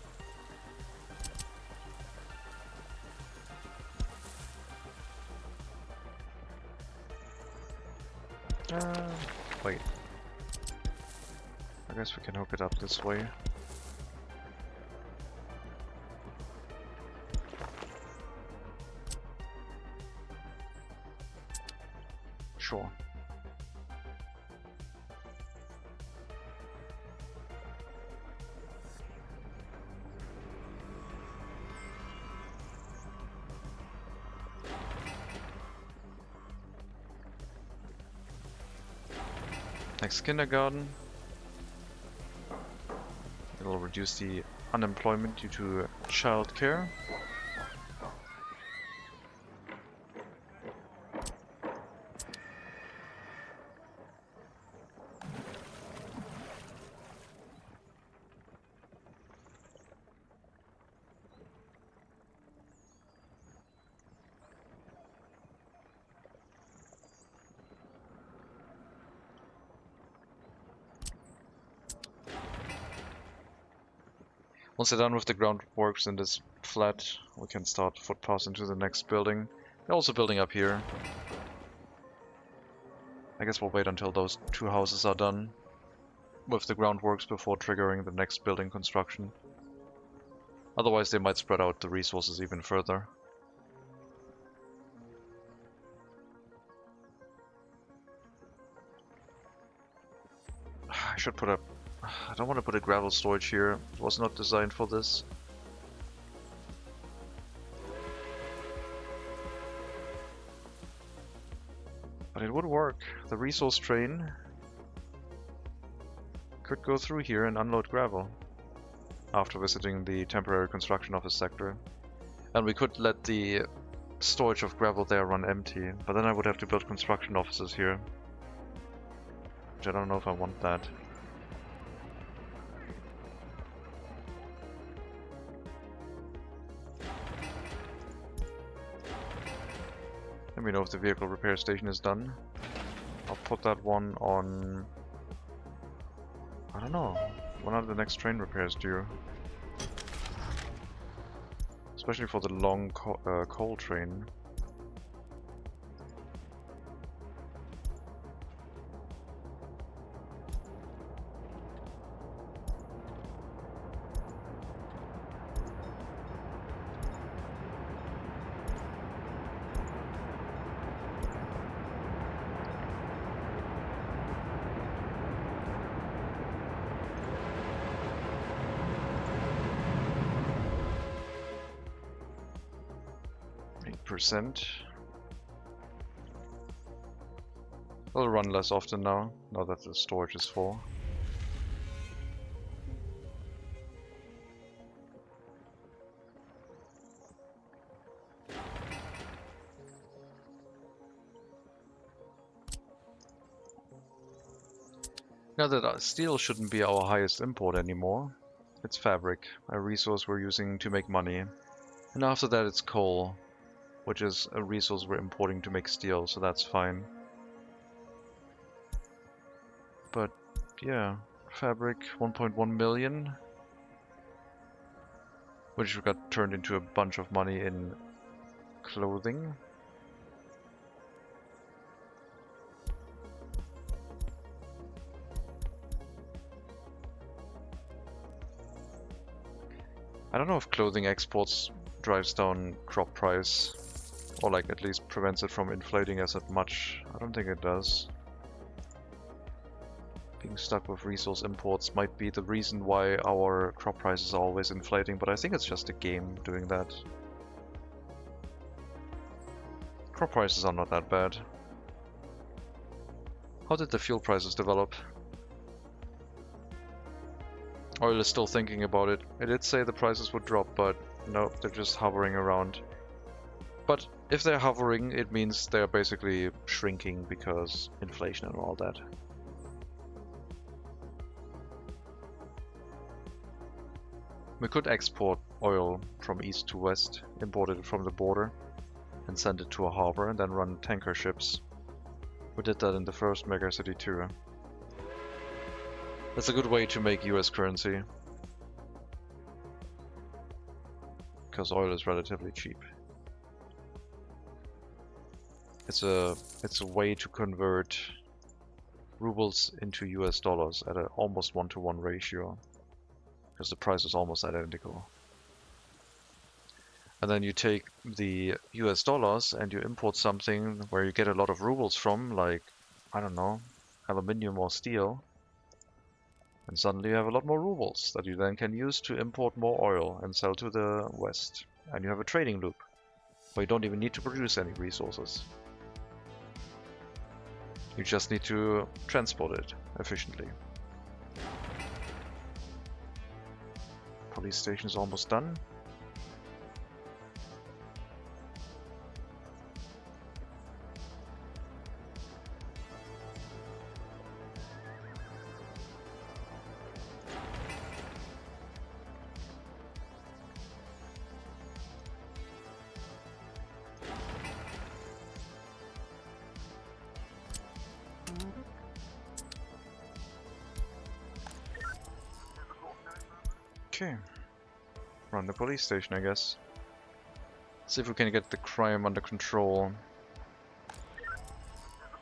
Wait. I guess we can hook it up this way. Sure. Next kindergarten. It'll reduce the unemployment due to childcare. Once they're done with the groundworks in this flat, we can start footpaths into the next building. They're also building up here. I guess we'll wait until those two houses are done with the groundworks before triggering the next building construction. Otherwise they might spread out the resources even further. I should put a... I don't want to put a gravel storage here. It was not designed for this. But it would work. The resource train could go through here and unload gravel after visiting the temporary construction office sector. And we could let the storage of gravel there run empty, but then I would have to build construction offices here. Which I don't know if I want that. Let me know if the vehicle repair station is done. I'll put that one on... I don't know. When are the next train repairs due? Especially for the long coal train. %. I'll run less often now that the storage is full. Now that steel shouldn't be our highest import anymore. It's fabric, a resource we're using to make money. And after that it's coal, which is a resource we're importing to make steel, so that's fine. But yeah, fabric 1.1 million, which got turned into a bunch of money in clothing. I don't know if clothing exports drives down crop price, or like at least prevents it from inflating as much. I don't think it does. Being stuck with resource imports might be the reason why our crop prices are always inflating, but I think it's just a game doing that. Crop prices are not that bad. How did the fuel prices develop? Oil is still thinking about it. It did say the prices would drop, but no, they're just hovering around. But if they're hovering, it means they're basically shrinking because inflation and all that. We could export oil from east to west, import it from the border, and send it to a harbor, and then run tanker ships. We did that in the first MegaCity too. That's a good way to make US currency, because oil is relatively cheap. It's a way to convert rubles into US dollars at an almost 1-to-1 ratio, because the price is almost identical. and then you take the US dollars and you import something where you get a lot of rubles from, like, I don't know, aluminium or steel, and suddenly you have a lot more rubles that you then can use to import more oil and sell to the West. And you have a trading loop where you don't even need to produce any resources. You just need to transport it efficiently. Police station is almost done. Okay, run the police station, I guess. See if we can get the crime under control.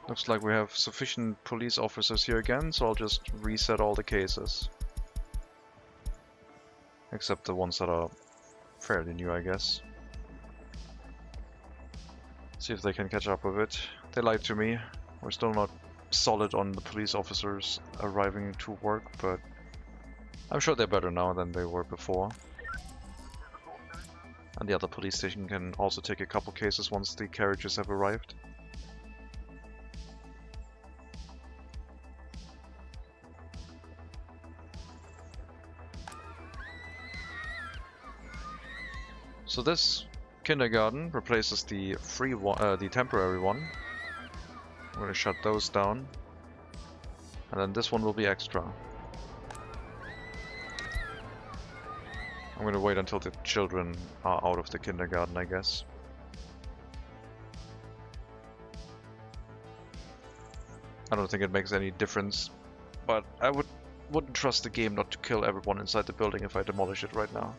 Looks like we have sufficient police officers here again, so I'll just reset all the cases. Except the ones that are fairly new, I guess. See if they can catch up with it. They lied to me. We're still not solid on the police officers arriving to work, but I'm sure they're better now than they were before. And the other police station can also take a couple cases once the carriages have arrived. So this kindergarten replaces the free one, the temporary one. I'm going to shut those down, and then this one will be extra. I'm going to wait until the children are out of the kindergarten, I guess. I don't think it makes any difference, but I wouldn't trust the game not to kill everyone inside the building if I demolish it right now.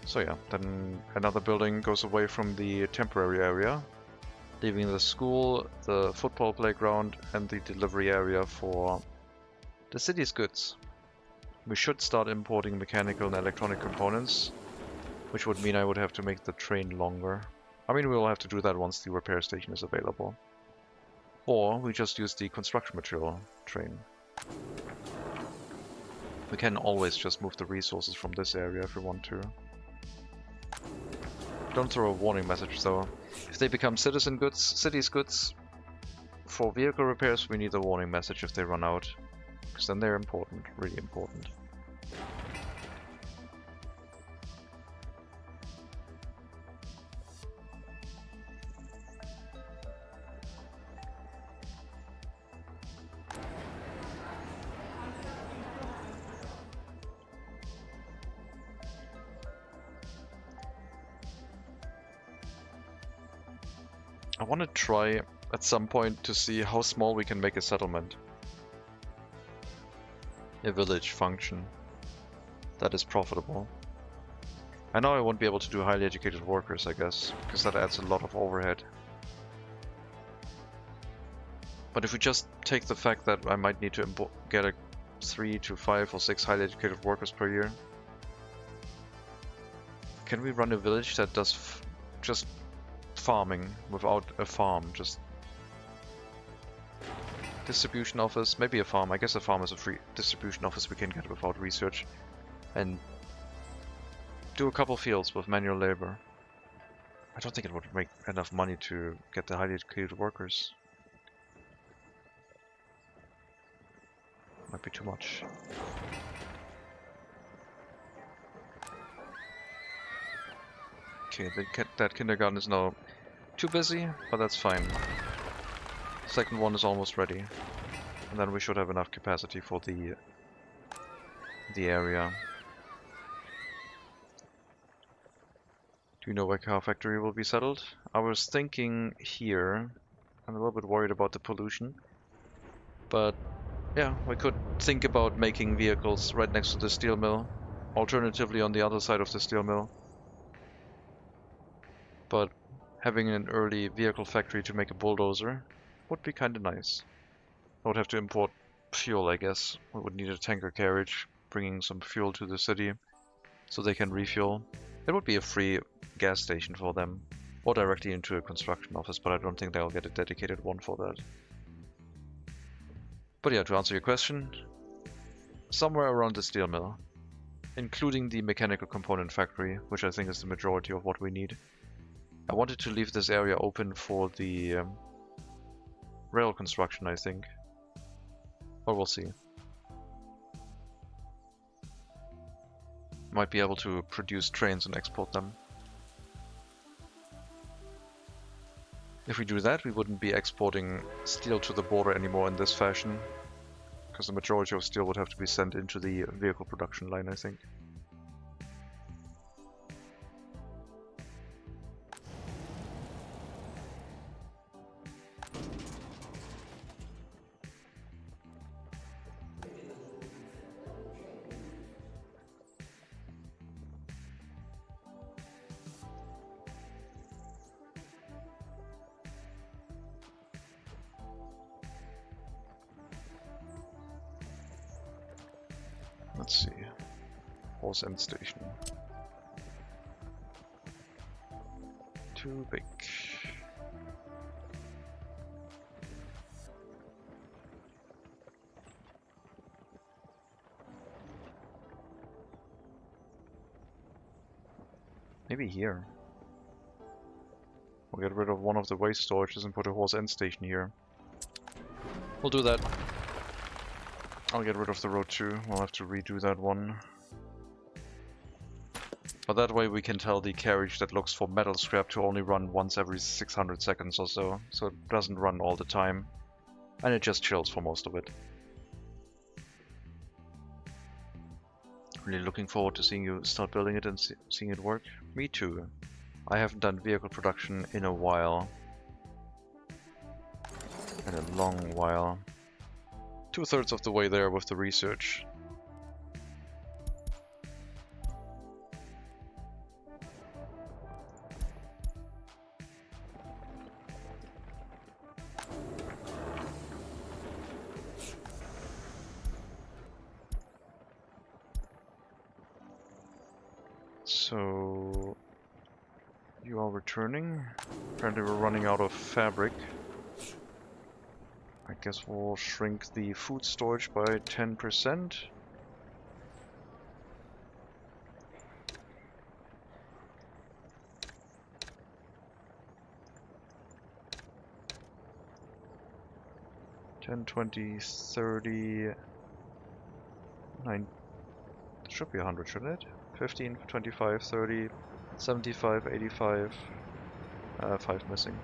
So yeah, then another building goes away from the temporary area, leaving the school, the football playground, and the delivery area for the city's goods. We should start importing mechanical and electronic components, which would mean I would have to make the train longer. I mean, we'll have to do that once the repair station is available. Or we just use the construction material train. We can always just move the resources from this area if we want to. Don't throw a warning message though. If they become citizen goods, city's goods, for vehicle repairs we need a warning message if they run out. Because then they're important, really important. I want to try at some point to see how small we can make a settlement. A village function that is profitable. I know I won't be able to do highly educated workers, I guess, because that adds a lot of overhead. But if we just take the fact that I might need to get a 3 to 5 or 6 highly educated workers per year. Can we run a village that does just farming without a farm, just distribution office, maybe a farm. I guess a farm is a free distribution office we can get without research, and do a couple fields with manual labor. I don't think it would make enough money to get the highly educated workers. Might be too much. Okay, that kindergarten is now too busy, but that's fine. Second one is almost ready. And then we should have enough capacity for the area. Do you know where car factory will be settled? I was thinking here. I'm a little bit worried about the pollution. But yeah, we could think about making vehicles right next to the steel mill. Alternatively on the other side of the steel mill. But having an early vehicle factory to make a bulldozer would be kinda nice. I would have to import fuel, I guess. We would need a tanker carriage bringing some fuel to the city so they can refuel. It would be a free gas station for them, or directly into a construction office, but I don't think they'll get a dedicated one for that. But yeah, to answer your question, somewhere around the steel mill, including the mechanical component factory, which I think is the majority of what we need. I wanted to leave this area open for the rail construction, I think. But we'll see. Might be able to produce trains and export them. If we do that, we wouldn't be exporting steel to the border anymore in this fashion, because the majority of steel would have to be sent into the vehicle production line, I think. Let's see. Horse end station. Too big. Maybe here. We'll get rid of one of the waste storages and put a horse end station here. We'll do that. I'll get rid of the road too. We'll have to redo that one. But that way we can tell the carriage that looks for metal scrap to only run once every 600 seconds or so. So it doesn't run all the time. And it just chills for most of it. Really looking forward to seeing you start building it and seeing it work. Me too. I haven't done vehicle production in a while. In a long while. 2/3 of the way there with the research. So you are returning. Apparently we're running out of fabric. I guess we'll shrink the food storage by 10%. $10, $20, $30, $9. It should be 100, shouldn't it? 15, 25, 30, 75, 85. 5 missing.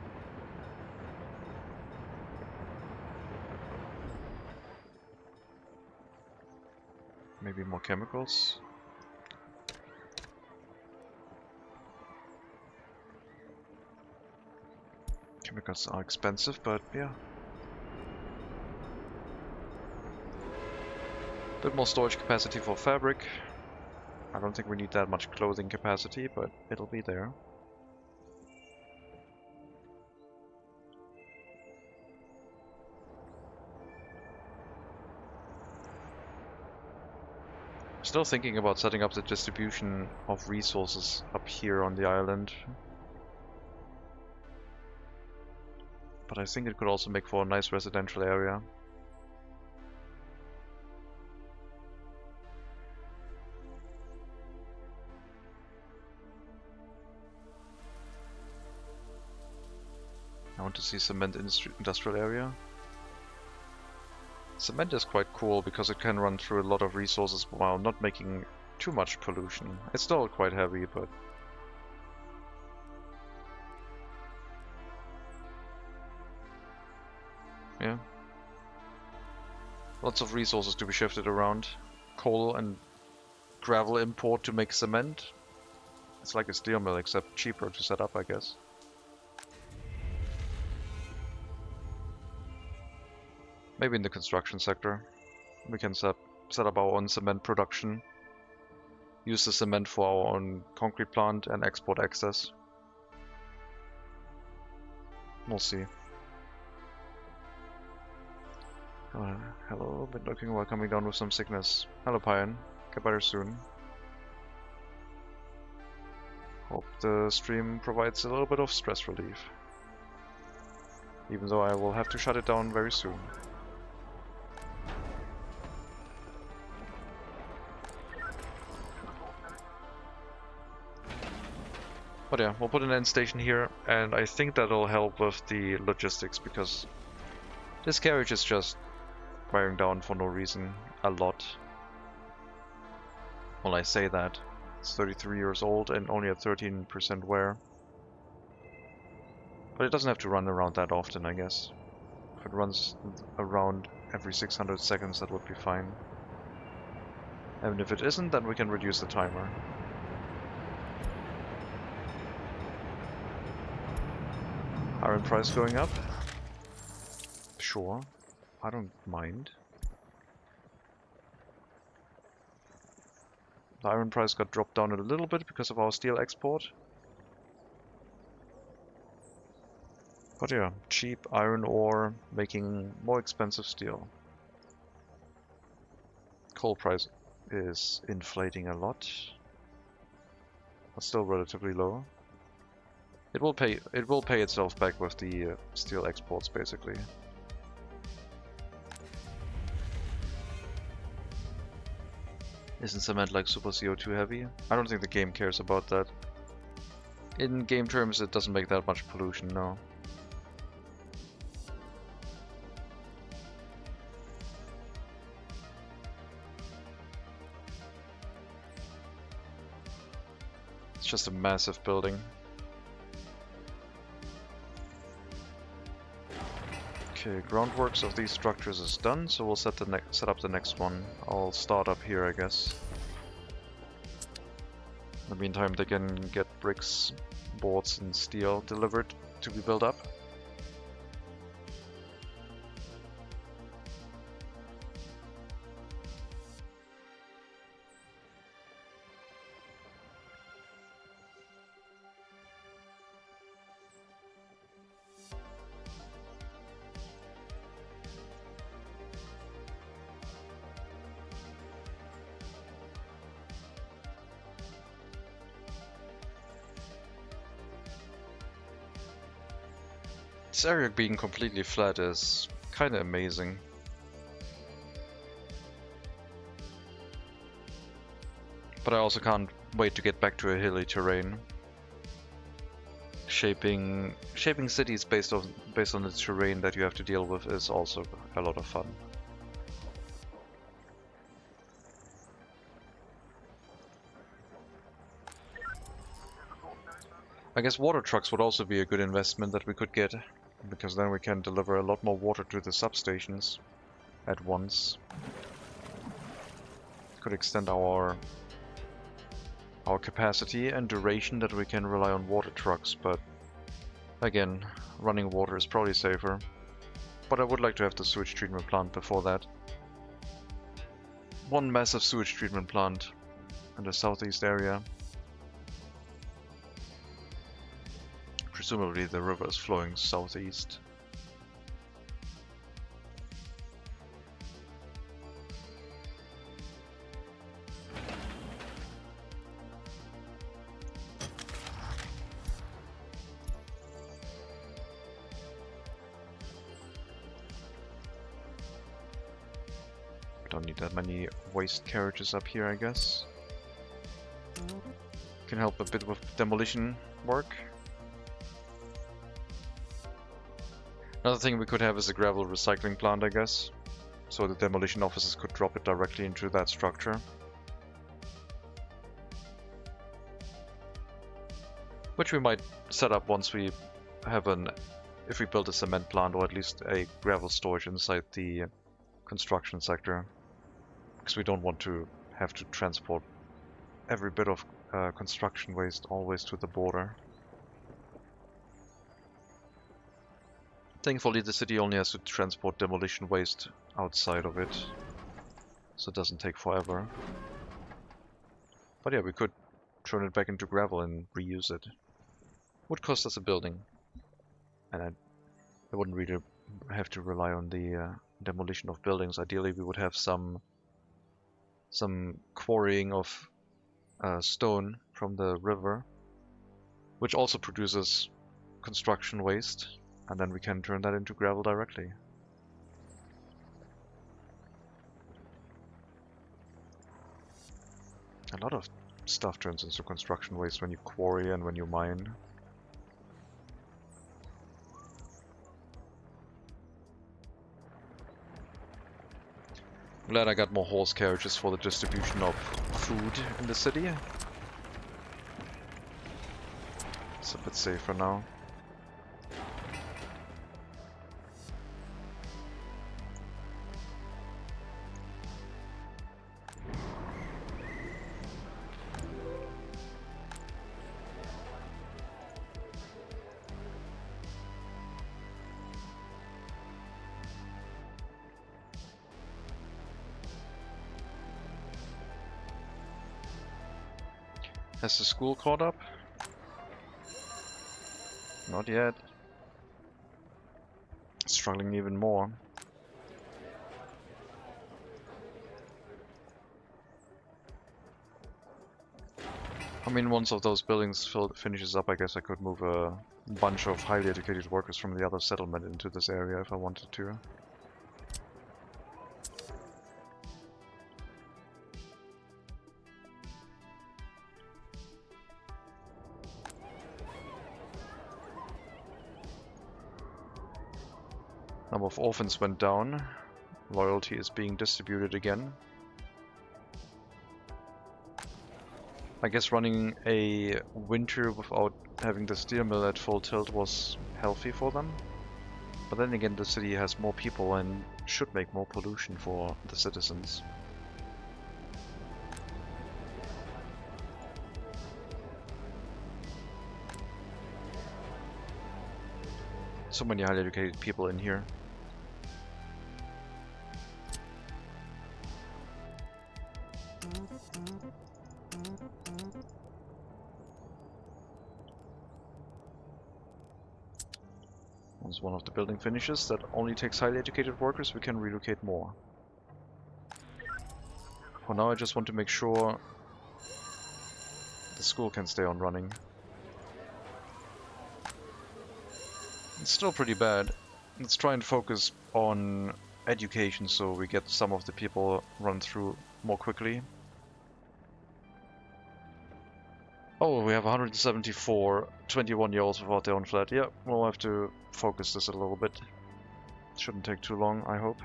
Maybe more chemicals. Chemicals are expensive, but yeah. Bit more storage capacity for fabric. I don't think we need that much clothing capacity, but it'll be there. Still thinking about setting up the distribution of resources up here on the island. But I think it could also make for a nice residential area. I want to see cement industrial area. Cement is quite cool because it can run through a lot of resources while not making too much pollution. It's still quite heavy, but... yeah. Lots of resources to be shifted around. Coal and gravel import to make cement. It's like a steel mill, except cheaper to set up, I guess. Maybe in the construction sector. We can set up our own cement production. Use the cement for our own concrete plant and export access. We'll see. Hello, been looking while coming down with some sickness. Hello, Pion. Get better soon. Hope the stream provides a little bit of stress relief. Even though I will have to shut it down very soon. But yeah, we'll put an end station here, and I think that'll help with the logistics, because this carriage is just wearing down for no reason a lot. Well, I say that. It's 33 years old and only at 13% wear. But it doesn't have to run around that often, I guess. If it runs around every 600 seconds, that would be fine. And if it isn't, then we can reduce the timer. Iron price going up? Sure, I don't mind. The iron price got dropped down a little bit because of our steel export. But yeah, cheap iron ore making more expensive steel. Coal price is inflating a lot, but still relatively low. It will pay itself back with the steel exports, basically. Isn't cement like super CO2 heavy? I don't think the game cares about that. In game terms, it doesn't make that much pollution, no. It's just a massive building. Okay, groundworks of these structures is done, so we'll set up the next one. I'll start up here, I guess. In the meantime, they can get bricks, boards, and steel delivered to be built up. This area being completely flat is kinda amazing. But I also can't wait to get back to a hilly terrain. Shaping cities based on the terrain that you have to deal with is also a lot of fun. I guess water trucks would also be a good investment that we could get, because then we can deliver a lot more water to the substations at once. Could extend our capacity and duration that we can rely on water trucks, but again, running water is probably safer. But I would like to have the sewage treatment plant before that. One massive sewage treatment plant in the southeast area. Presumably the river is flowing southeast. Don't need that many waste carriages up here, I guess. Can help a bit with demolition work. Another thing we could have is a gravel recycling plant, I guess. So the demolition officers could drop it directly into that structure. Which we might set up once we have if we build a cement plant, or at least a gravel storage inside the construction sector. Because we don't want to have to transport every bit of construction waste always to the border. Thankfully, the city only has to transport demolition waste outside of it, so it doesn't take forever. But yeah, we could turn it back into gravel and reuse it. Would cost us a building, and I wouldn't really have to rely on the demolition of buildings. Ideally, we would have some quarrying of stone from the river, which also produces construction waste, and then we can turn that into gravel directly. A lot of stuff turns into construction waste when you quarry and when you mine. Glad I got more horse carriages for the distribution of food in the city. It's a bit safer now. Has the school caught up? Not yet. Struggling even more. I mean, once of those buildings finishes up, I guess I could move a bunch of highly educated workers from the other settlement into this area if I wanted to. Number of orphans went down. Loyalty is being distributed again. I guess running a winter without having the steel mill at full tilt was healthy for them. But then again, the city has more people and should make more pollution for the citizens. So many highly educated people in here. Once one of the building finishes that only takes highly educated workers, we can relocate more. For now, I just want to make sure the school can stay on running. It's still pretty bad. Let's try and focus on education so we get some of the people run through more quickly. Oh, we have 174 21-year-olds without their own flat. Yeah, we'll have to focus this a little bit. Shouldn't take too long, I hope.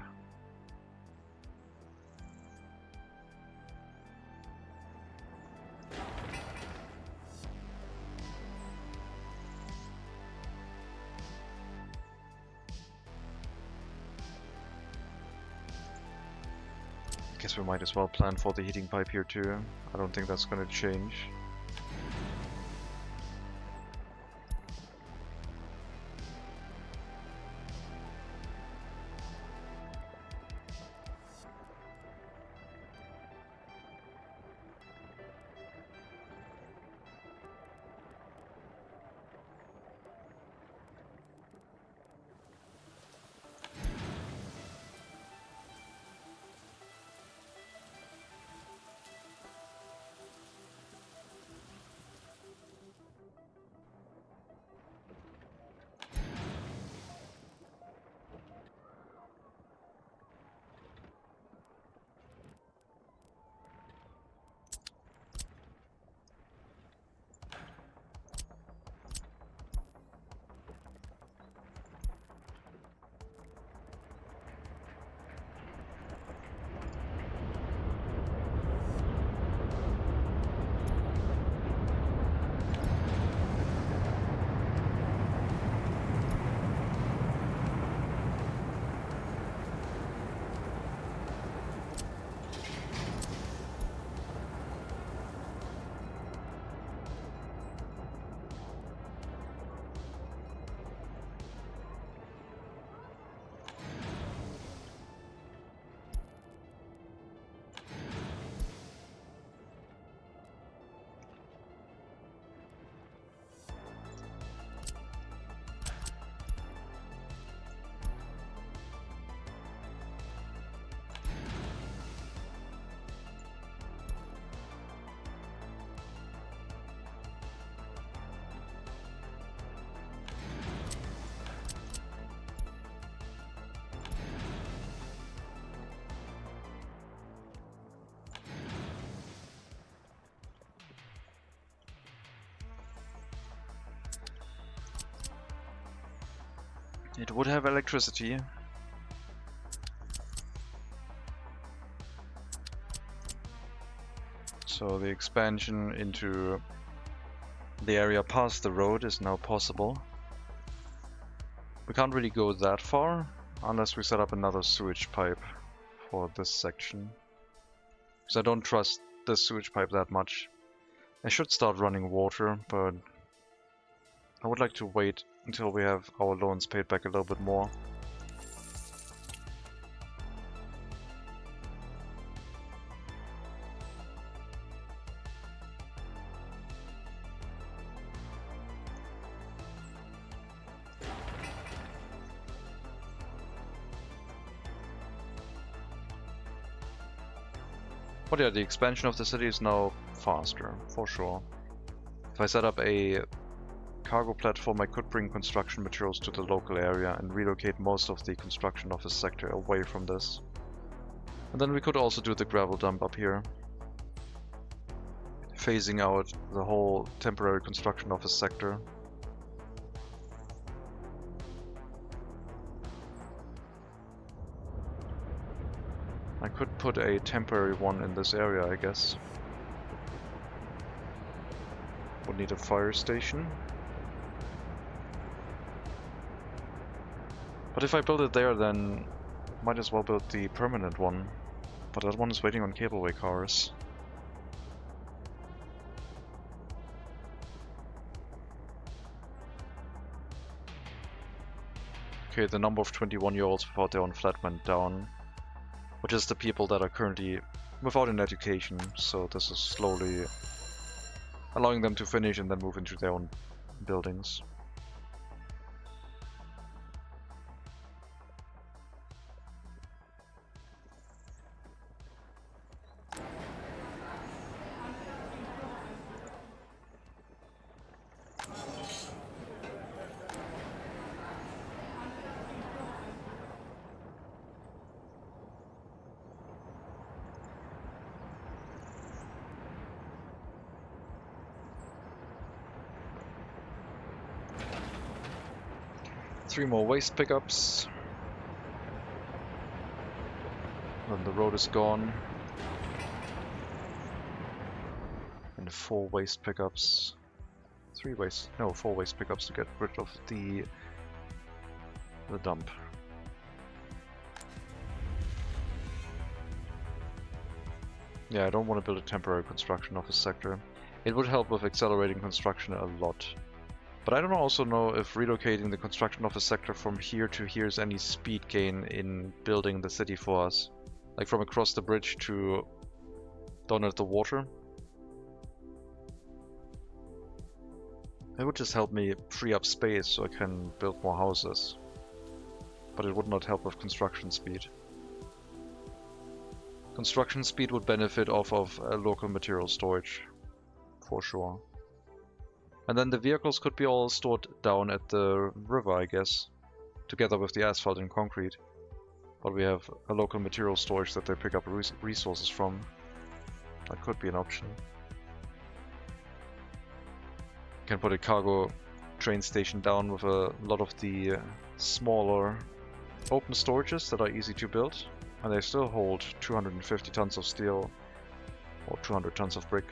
Guess we might as well plan for the heating pipe here too. I don't think that's going to change. It would have electricity. So the expansion into the area past the road is now possible. We can't really go that far unless we set up another sewage pipe for this section. Because I don't trust this sewage pipe that much. I should start running water, but I would like to wait until we have our loans paid back a little bit more. But yeah, the expansion of the city is now faster, for sure. If I set up a cargo platform, I could bring construction materials to the local area and relocate most of the construction office sector away from this. And then we could also do the gravel dump up here, phasing out the whole temporary construction office sector. I could put a temporary one in this area, I guess. Would need a fire station. But if I build it there, then might as well build the permanent one. But that one is waiting on cableway cars. Okay, the number of 21-year-olds without their own flat went down, which is the people that are currently without an education, so this is slowly allowing them to finish and then move into their own buildings. Three more waste pickups. Then the road is gone. And four waste pickups. Four waste pickups to get rid of the dump. Yeah, I don't want to build a temporary construction office sector. It would help with accelerating construction a lot. But I don't also know if relocating the construction office sector from here to here is any speed gain in building the city for us. Like from across the bridge to down at the water. It would just help me free up space so I can build more houses. But it would not help with construction speed. Construction speed would benefit off of local material storage, for sure. And then the vehicles could be all stored down at the river, I guess, together with the asphalt and concrete. But we have a local material storage that they pick up resources from. That could be an option. Can put a cargo train station down with a lot of the smaller open storages that are easy to build. And they still hold 250 tons of steel or 200 tons of brick.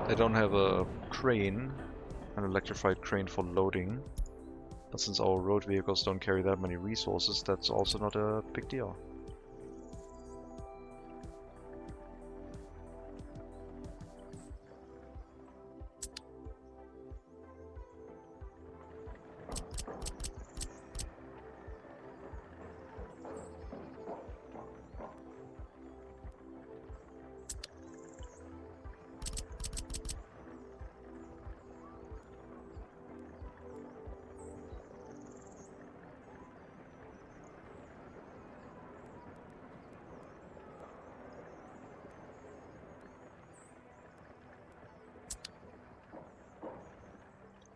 They don't have a crane, an electrified crane for loading, but since our road vehicles don't carry that many resources, that's also not a big deal.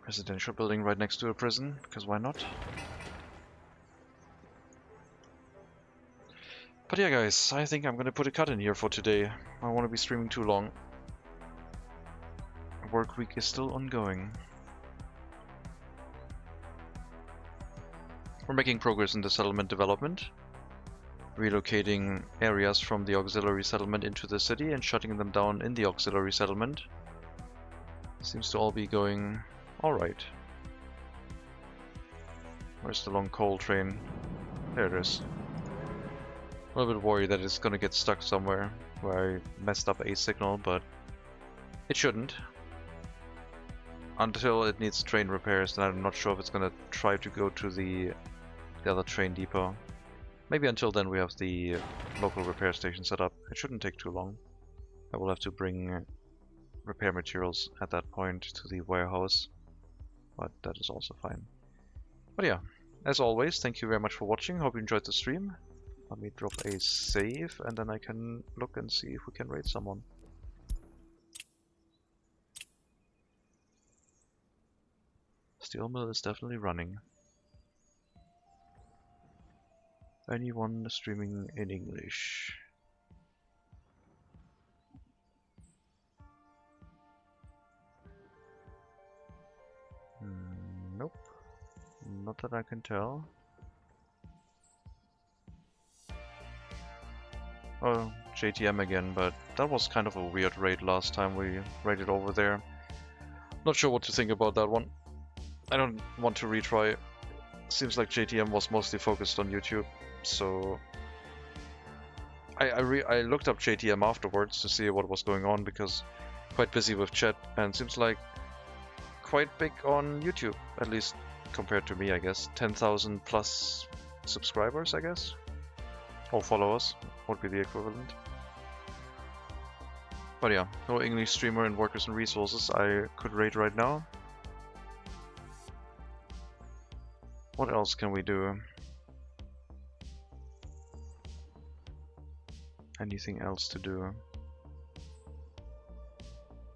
Residential building right next to a prison, because why not? But yeah guys, I think I'm gonna put a cut in here for today. I don't want to be streaming too long. work week is still ongoing. We're making progress in the settlement development, relocating areas from the auxiliary settlement into the city and shutting them down in the auxiliary settlement. Seems to all be going alright. Where's the long coal train? There it is. A little bit worried that it's gonna get stuck somewhere where I messed up a signal, but it shouldn't. Until it needs train repairs, then I'm not sure if it's gonna try to go to the other train depot. Maybe until then we have the local repair station set up. It shouldn't take too long. I will have to bring repair materials at that point to the warehouse, but that is also fine. But yeah, as always, thank you very much for watching. Hope you enjoyed the stream. Let me drop a save and then I can look and see if we can raid someone. Steel mill is definitely running. Anyone streaming in English? Nope. Not that I can tell. Oh, JTM again, but that was kind of a weird raid last time we raided over there. Not sure what to think about that one. I don't want to retry. Seems like JTM was mostly focused on YouTube, so I looked up JTM afterwards to see what was going on because quite busy with chat and seems like quite big on YouTube, at least compared to me, I guess. 10,000 plus subscribers, I guess, or followers would be the equivalent. But yeah, no English streamer in Workers and Resources I could raid right now. What else can we do? Anything else to do?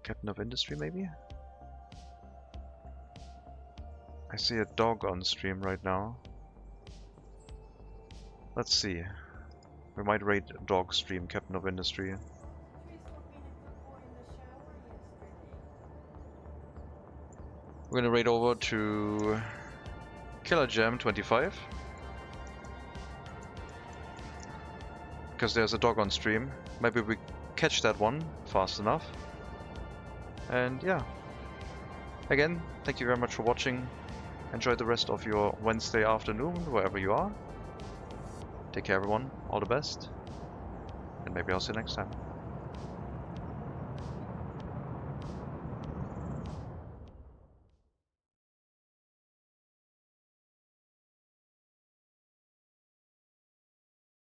Captain of Industry, maybe? I see a dog on stream right now. Let's see. We might raid dog stream Captain of Industry. We're gonna raid over to Killer Jam 25 because there's a dog on stream. Maybe we catch that one fast enough. And yeah, again, thank you very much for watching. Enjoy the rest of your Wednesday afternoon wherever you are. Take care everyone, all the best, and maybe I'll see you next time.